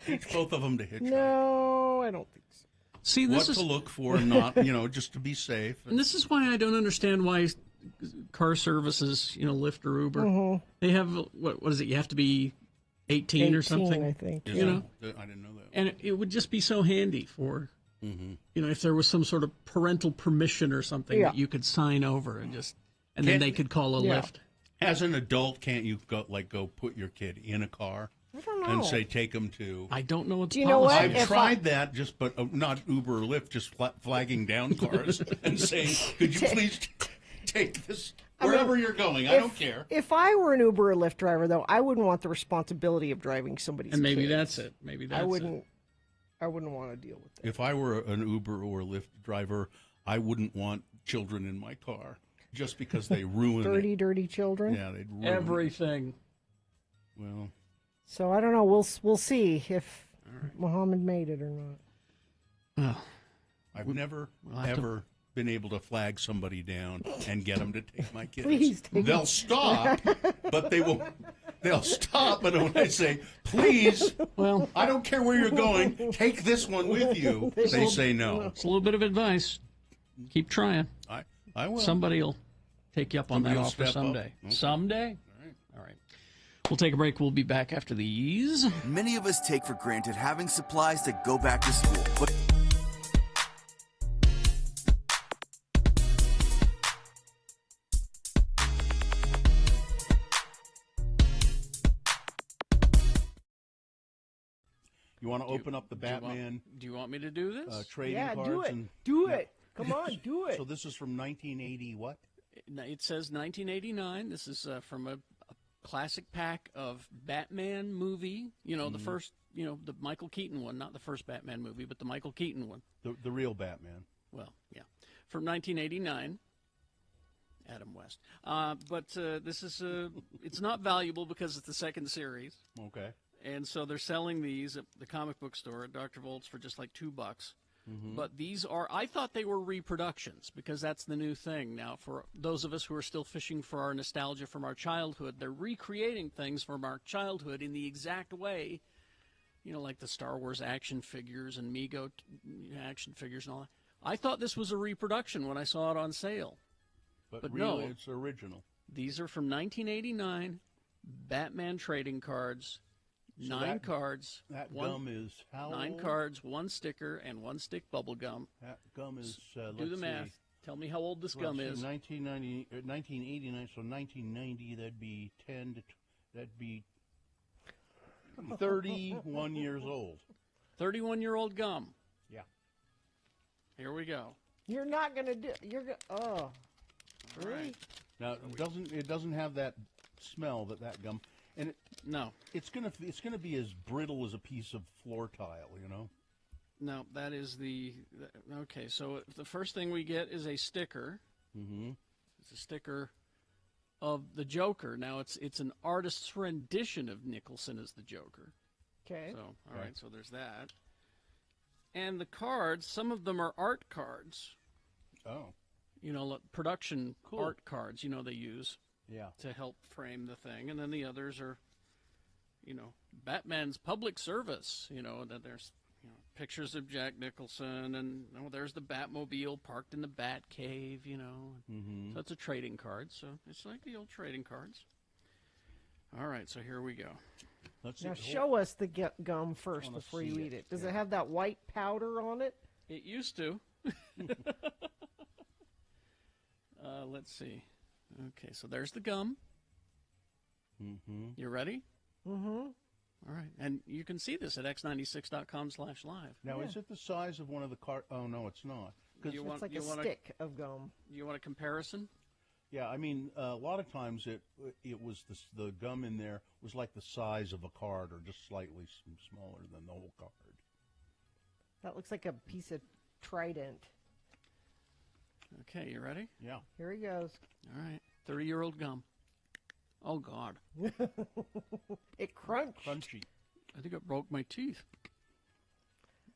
Teach both of them to hitchhike.
No, I don't think so.
See,
what to look for, and not just to be safe.
And this is why I don't understand why car services, Lyft or Uber,
Mhm.
they have what is it? You have to be 18 or something.
I think.
I didn't know that.
And it would just be so handy for, if there was some sort of parental permission or something
Yeah.
that you could sign over and then they could call a Lyft.
As an adult, can't you go put your kid in a car
I don't know.
and say take him to?
I don't know what.
Do you know what?
I've tried that, but not Uber or Lyft, just flagging down cars and saying, "Could you please take this wherever you're going? I don't care."
If I were an Uber or Lyft driver, though, I wouldn't want the responsibility of driving somebody's
And maybe
kids.
that's it. Maybe that's
I wouldn't want to deal with that.
If I were an Uber or Lyft driver, I wouldn't want children in my car just because they ruin
Dirty children.
Yeah, they'd ruin
everything.
Well,
So I don't know. We'll see if Muhammad made it or not.
Well,
I've never
have to-
ever been able to flag somebody down and get them to take my kids.
Please take
They'll
them.
stop, but they will. They'll stop, but when I say, "Please,"
well,
I don't care where you're going. Take this one with you. They say no.
It's a little bit of advice. Keep trying.
I will.
Somebody will take you up on
Somebody
that
will
offer
step up.
someday.
Okay.
Someday. All right. We'll take a break. We'll be back after these.
Many of us take for granted having supplies to go back to school, but
You want to open up the Batman
Do you want me to do this?
trading
Yeah,
cards?
do it.
And,
Do it. Come on, do it.
So this is from 1980. What?
It says 1989. This is from a classic pack of Batman movie. The first, the Michael Keaton one, not the first Batman movie, but the Michael Keaton one.
The real Batman.
Well, yeah, from 1989. Adam West. But this is it's not valuable because it's the second series.
Okay.
And so they're selling these at the comic book store at Dr. Volt's for just like $2. But these I thought they were reproductions because that's the new thing now for those of us who are still fishing for our nostalgia from our childhood. They're recreating things from our childhood in the exact way, like the Star Wars action figures and Mego action figures and all that. I thought this was a reproduction when I saw it on sale.
But
no,
really, it's original.
these are from 1989 Batman trading cards,
So
9
that-
cards.
that
one-
gum is how
9
old?
cards, 1 sticker, and 1 stick bubble gum.
That gum is,
Do
let's
the math.
see.
Tell me how old this
Well,
gum
see,
is.
1990, 1989, so 1990, that'd be 10 to, that'd be 31 years old.
31-year-old gum.
Yeah.
Here we go.
You're not gonna do. You're gonna. Oh, really?
Now it doesn't have that smell that gum, and
no,
it's gonna be as brittle as a piece of floor tile, you know.
No, that is okay. So the first thing we get is a sticker.
Mm-hmm.
It's a sticker of the Joker. Now it's an artist's rendition of Nicholson as the Joker.
Okay.
So all right, so there's that. And the cards, some of them are art cards.
Oh.
You know, like production
Cool.
art cards, you know, they use
Yeah.
to help frame the thing. And then the others are, you know, Batman's public service, you know, that there's pictures of Jack Nicholson, and there's the Batmobile parked in the Bat Cave, you know.
Mm-hmm.
So it's a trading card. So it's like the old trading cards. All right, so here we go.
Let's
Now show us the gum first
wanna
before you
see
eat
it,
it. Does it have that white powder on it?
It used to. Let's see. Okay, so there's the gum.
Mm-hmm.
You ready?
Mm-hmm.
All right, and you can see this at x96.com/live.
Now, is it the size of one of the card? Oh no, it's not.
You
It's
want-
like
you
a
wanna-
stick of gum.
You want a comparison?
Yeah, I mean, a lot of times it was the gum in there was like the size of a card, or just slightly smaller than the whole card.
That looks like a piece of Trident.
Okay, you ready?
Yeah.
Here he goes.
All right, 30-year-old gum. Oh God,
It crunched.
Crunchy.
I think it broke my teeth.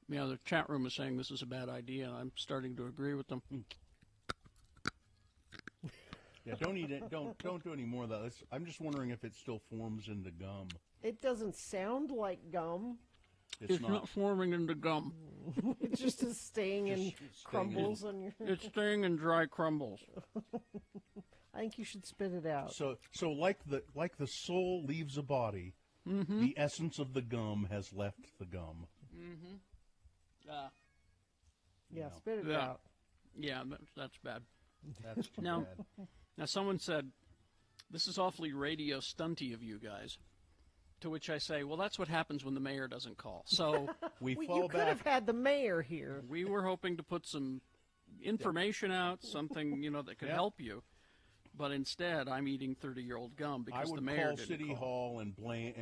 Yeah, the chat room is saying this is a bad idea, and I'm starting to agree with them.
Yeah, don't eat it. Don't do any more of that. I'm just wondering if it still forms into gum.
It doesn't sound like gum.
It's not forming into gum.
It's just staying in crumbles on your.
It's staying in dry crumbles.
I think you should spit it out.
So like the soul leaves a body,
Mm-hmm.
the essence of the gum has left the gum.
Mm-hmm.
Yeah,
No.
spit it
Yeah.
out.
Yeah, that's bad.
That's too
Now,
bad.
now someone said, this is awfully radio stunty of you guys. To which I say, well, that's what happens when the mayor doesn't call. So
we
Well,
fall
you could
back.
have had the mayor here.
we were hoping to put some information out, something, that could
Yeah.
help you. But instead, I'm eating 30-year-old gum
I
because the
would
mayor
call
didn't
City
call.
Hall and blame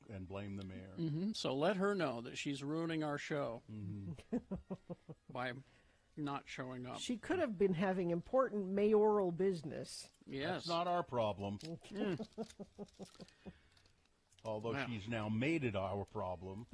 and blame the mayor.
Mm-hmm. So let her know that she's ruining our show
Mm-hmm.
by not showing up.
She could have been having important mayoral business.
Yes.
That's not our problem.
Mm.
Although
Wow.
she's now made it our problem.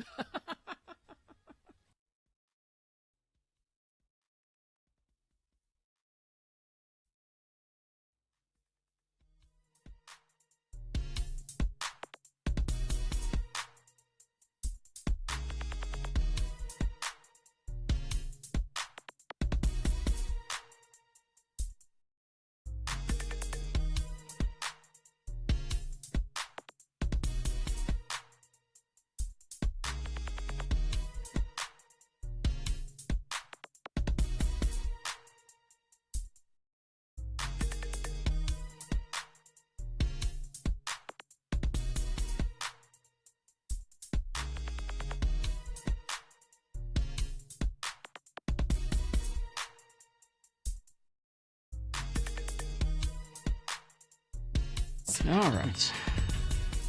All right.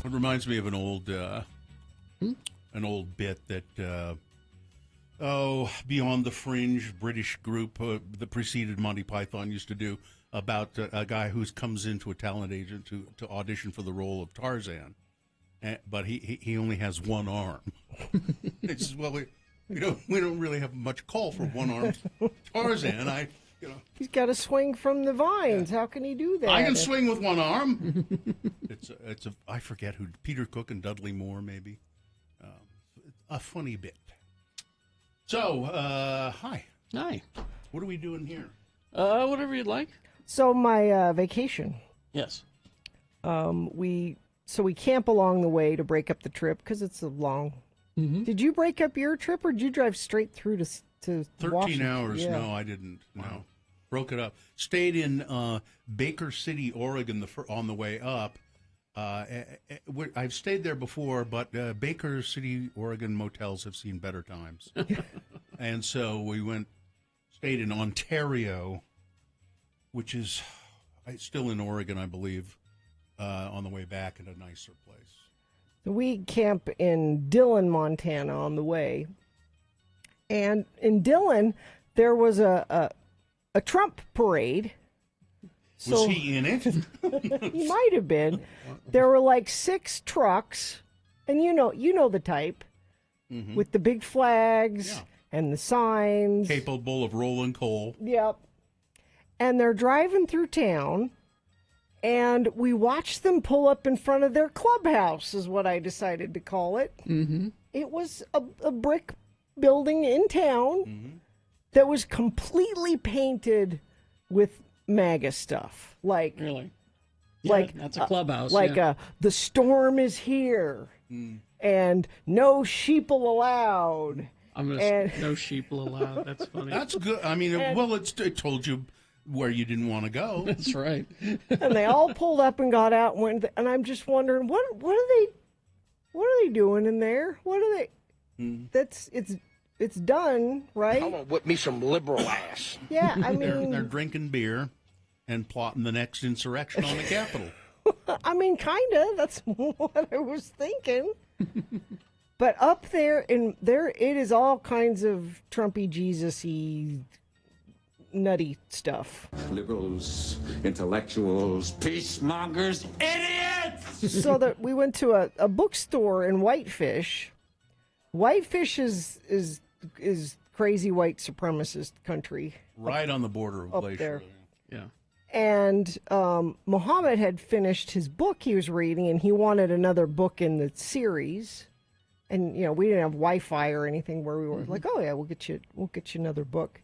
It reminds me of an old bit that Beyond the Fringe British group that preceded Monty Python used to do about a guy who comes into a talent agent to audition for the role of Tarzan, but he only has one arm. It says, well, we don't really have much call for one armed Tarzan.
He's got to swing from the vines. How can he do that?
I can swing with one arm. I forget who, Peter Cook and Dudley Moore, maybe. A funny bit. So, hi.
Hi.
What are we doing here?
Whatever you'd like.
So my vacation.
Yes.
We so we camp along the way to break up the trip because it's a long. Did you break up your trip, or did you drive straight through to
13
Washington?
hours.
Yeah.
No, I didn't. No. Broke it up. Stayed in Baker City, Oregon on the way up. I've stayed there before, but Baker City, Oregon motels have seen better times. And so we stayed in Ontario, which is still in Oregon, I believe, on the way back at a nicer place.
We camp in Dillon, Montana on the way. And in Dillon, there was a Trump parade.
Was he in it?
He might have been. There were like 6 trucks, and you know the type, with the big flags and the signs.
Capable of rolling coal.
Yep. And they're driving through town, and we watched them pull up in front of their clubhouse, is what I decided to call it.
Mm-hmm.
It was a brick building in town that was completely painted with MAGA stuff. Like,
really?
Like
that's a clubhouse.
Like the storm is here, and no sheeple allowed.
No sheeple allowed. That's funny.
That's good. I mean, it told you where you didn't want to go.
That's right.
And they all pulled up and got out and went. And I'm just wondering, what are they doing in there? What are they? It's done, right?
I'm gonna whip me some liberal ass.
Yeah, I mean,
they're drinking beer and plotting the next insurrection on the Capitol.
I mean, kind of. That's what I was thinking. But up there, it is all kinds of Trumpy, Jesus-y, nutty stuff.
Liberals, intellectuals, peacemongers, idiots!
So that we went to a bookstore in Whitefish. Whitefish is crazy white supremacist country.
Right on the border of
up
Glacier.
there.
Yeah.
And Muhammad had finished his book he was reading, and he wanted another book in the series. And we didn't have Wi-Fi or anything where we were like, oh yeah, we'll get you another book.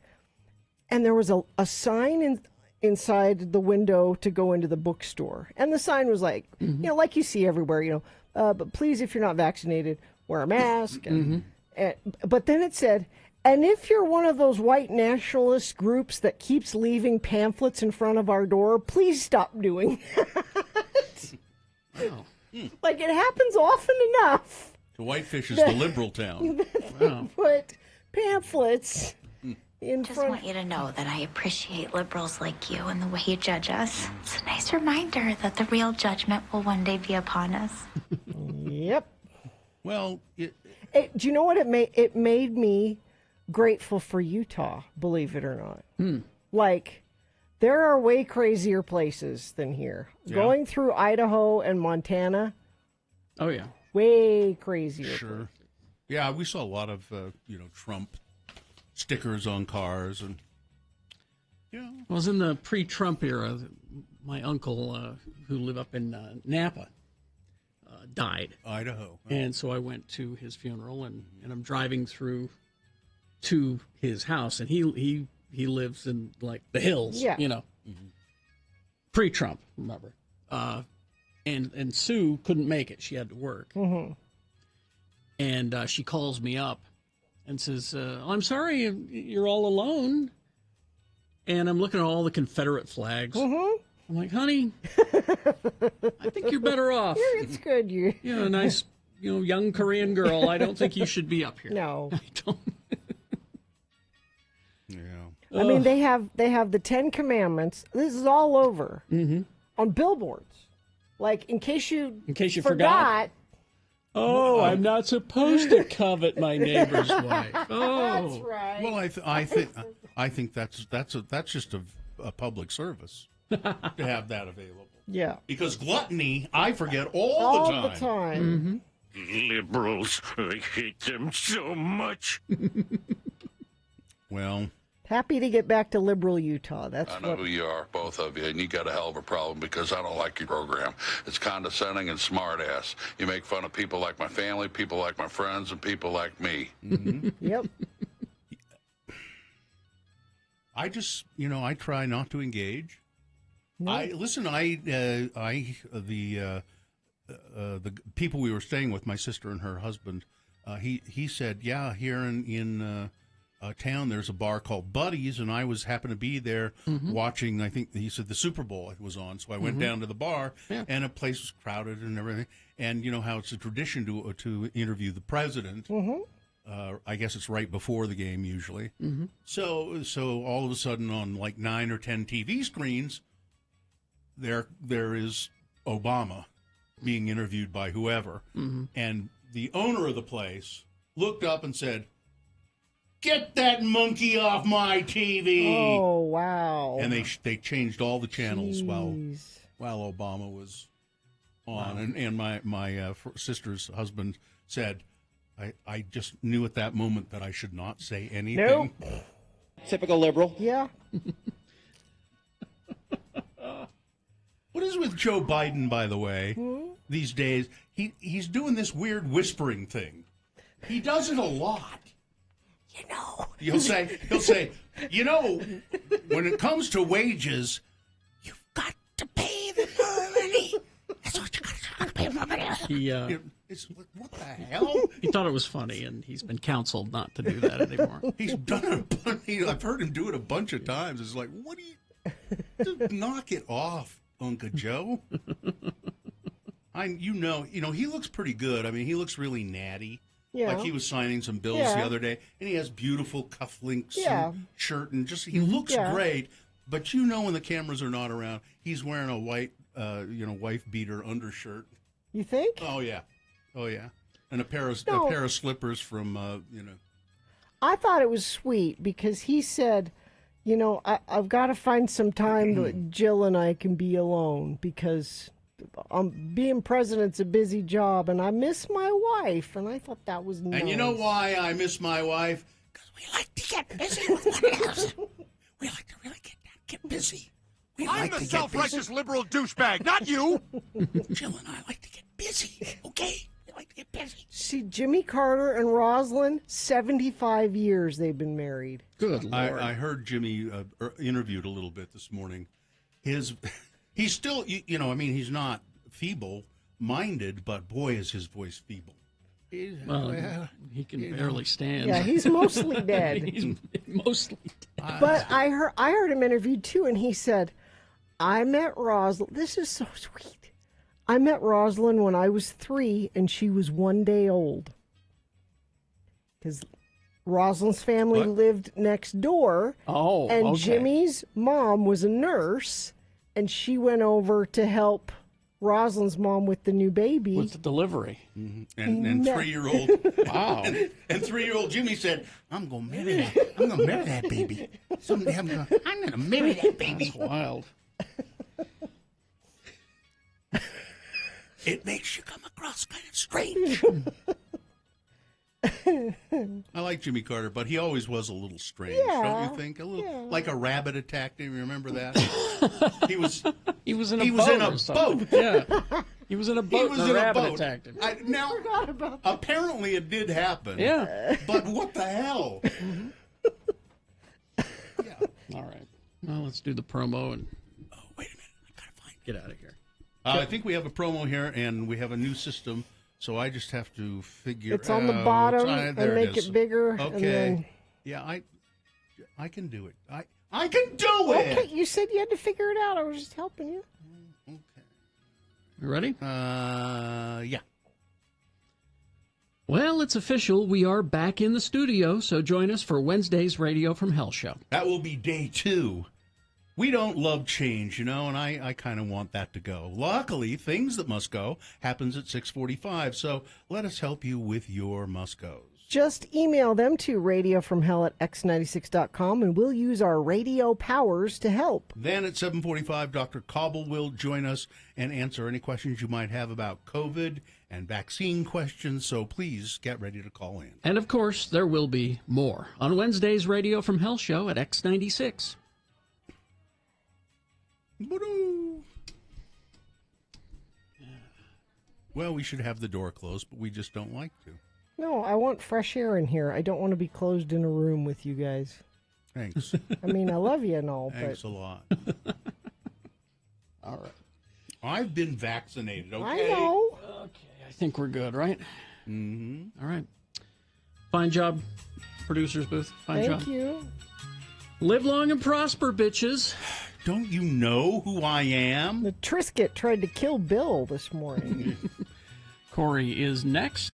And there was a sign inside the window to go into the bookstore, and the sign was like, like you see everywhere, but please, if you're not vaccinated, wear a mask. But then it said, and if you're one of those white nationalist groups that keeps leaving pamphlets in front of our door, please stop doing that.
Wow.
Like, it happens often enough.
The Whitefish is the liberal town.
They put pamphlets in
Just
front.
want you to know that I appreciate liberals like you and the way you judge us. It's a nice reminder that the real judgment will one day be upon us.
Yep.
Well,
do you know what it made? It made me grateful for Utah, believe it or not. Like, there are way crazier places than here.
Yeah.
Going through Idaho and Montana.
Oh yeah.
Way crazier.
Sure. Yeah, we saw a lot of Trump stickers on cars, and
I was in the pre-Trump era. My uncle, who lived up in Napa, died.
Idaho.
And so I went to his funeral, and I'm driving through to his house, and he lives in like the hills,
Yeah.
Pre-Trump, remember. And Sue couldn't make it; she had to work. And she calls me up and says, "I'm sorry, you're all alone." And I'm looking at all the Confederate flags. I'm like, "Honey, I think you're better off.
It's good. You're
a nice, young Korean girl. I don't think you should be up here."
No.
I don't.
Yeah.
I mean, they have the 10 Commandments. This is all over on billboards. Like, in case you
forgot. Oh, I'm not supposed to covet my neighbor's wife. Oh,
that's right.
Well, I think that's just a public service to have that available.
Yeah.
Because gluttony, I forget all the time.
time.
Liberals, I hate them so much.
Well,
Happy to get back to liberal Utah. That's
I know
what.
who you are, both of you, and you got a hell of a problem because I don't like your program. It's condescending and smart-ass. You make fun of people like my family, people like my friends, and people like me.
Yep.
I just, I try not to engage.
No.
the people we were staying with, my sister and her husband, he said, yeah, here in town there's a bar called Buddy's, and I happened to be there watching. I think he said the Super Bowl was on, so I went down to the bar, and the place was crowded and everything. And you know how it's a tradition to interview the president. I guess it's right before the game usually. So all of a sudden on like 9 or 10 TV screens, there is Obama being interviewed by whoever, and the owner of the place looked up and said, "Get that monkey off my TV!"
Oh, wow!
And they changed all the channels while Obama was on, and my sister's husband said, I just knew at that moment that I should not say anything.
Nope.
Typical liberal.
Yeah.
What is with Joe Biden, by the way, these days? He's doing this weird whispering thing. He does it a lot.
You know.
He'll say, you know, when it comes to wages, you've got to pay them already. That's what you got to pay them already. What the hell?
He thought it was funny, and he's been counseled not to do that anymore.
He's done it. I've heard him do it a bunch of times. It's like, what do you... Just knock it off, Uncle Joe. You know, he looks pretty good. I mean, he looks really natty.
Yeah.
Like he was signing some bills the other day, and he has beautiful cufflinks and shirt, and he looks great. But you know, when the cameras are not around, he's wearing a white, wife beater undershirt.
You think?
Oh yeah, and a pair of slippers from
I thought it was sweet because he said, you know, I've got to find some time that Jill and I can be alone because being president's a busy job and I miss my wife. And I thought that was nice.
And you know why I miss my wife? Because we like to get busy with one another. We like to really get busy.
I'm the self-righteous liberal douchebag, not you.
Jill and I like to get busy, okay? We like to get busy.
See, Jimmy Carter and Rosalind, 75 years they've been married.
Good Lord.
I heard Jimmy interviewed a little bit this morning. He's still, he's not feeble-minded, but boy, is his voice feeble.
Well, he can barely stand.
Yeah, he's mostly dead.
He's mostly dead.
But I heard him interviewed too, and he said, I met Rosalind. This is so sweet. I met Rosalind when I was 3, and she was 1 day old. Because Rosalind's family lived next door.
Oh,
and
okay.
Jimmy's mom was a nurse, and she went over to help Rosalind's mom with the new baby.
With the delivery.
Mm-hmm. And 3-year-old.
Wow.
And 3-year-old Jimmy said, I'm going to marry that. I'm going to marry that baby. Someday I'm going to marry that baby.
That's wild.
It makes you come across kind of strange. I like Jimmy Carter, but he always was a little strange, don't you think? A little like a rabbit attacked him. Remember that? He was in a boat.
Yeah. He was in a boat and a rabbit
boat.
attacked him.
Now,
apparently it did happen.
Yeah.
But what the hell?
All right. Well, let's do the promo and...
Oh, wait a minute. I got to find
Get out of here.
I think we have a promo here, and we have a new system, so I just have to figure
it's on the bottom and make it bigger.
Okay.
And then...
Yeah, I can do it. I can do it!
Okay, you said you had to figure it out. I was just helping you.
Okay.
You ready?
Yeah.
Well, it's official. We are back in the studio, so join us for Wednesday's Radio from Hell show.
That will be day 2. We don't love change, and I kind of want that to go. Luckily, Things That Must Go happens at 6:45, so let us help you with your must-goes.
Just email them to radiofromhell@x96.com, and we'll use our radio powers to help.
Then at 7:45, Dr. Cobble will join us and answer any questions you might have about COVID and vaccine questions, so please get ready to call in.
And, of course, there will be more on Wednesday's Radio from Hell show at X96.
Well, we should have the door closed, but we just don't like to.
No, I want fresh air in here. I don't want to be closed in a room with you guys.
Thanks.
I mean, I love you and all,
Thanks
but...
a lot.
All right.
I've been vaccinated, okay?
I know.
Okay, I think we're good, right?
Mm-hmm.
All right. Fine job, producers booth. Fine job.
Thank you.
Live long and prosper, bitches.
Don't you know who I am?
The Trisket tried to kill Bill this morning.
Corey is next.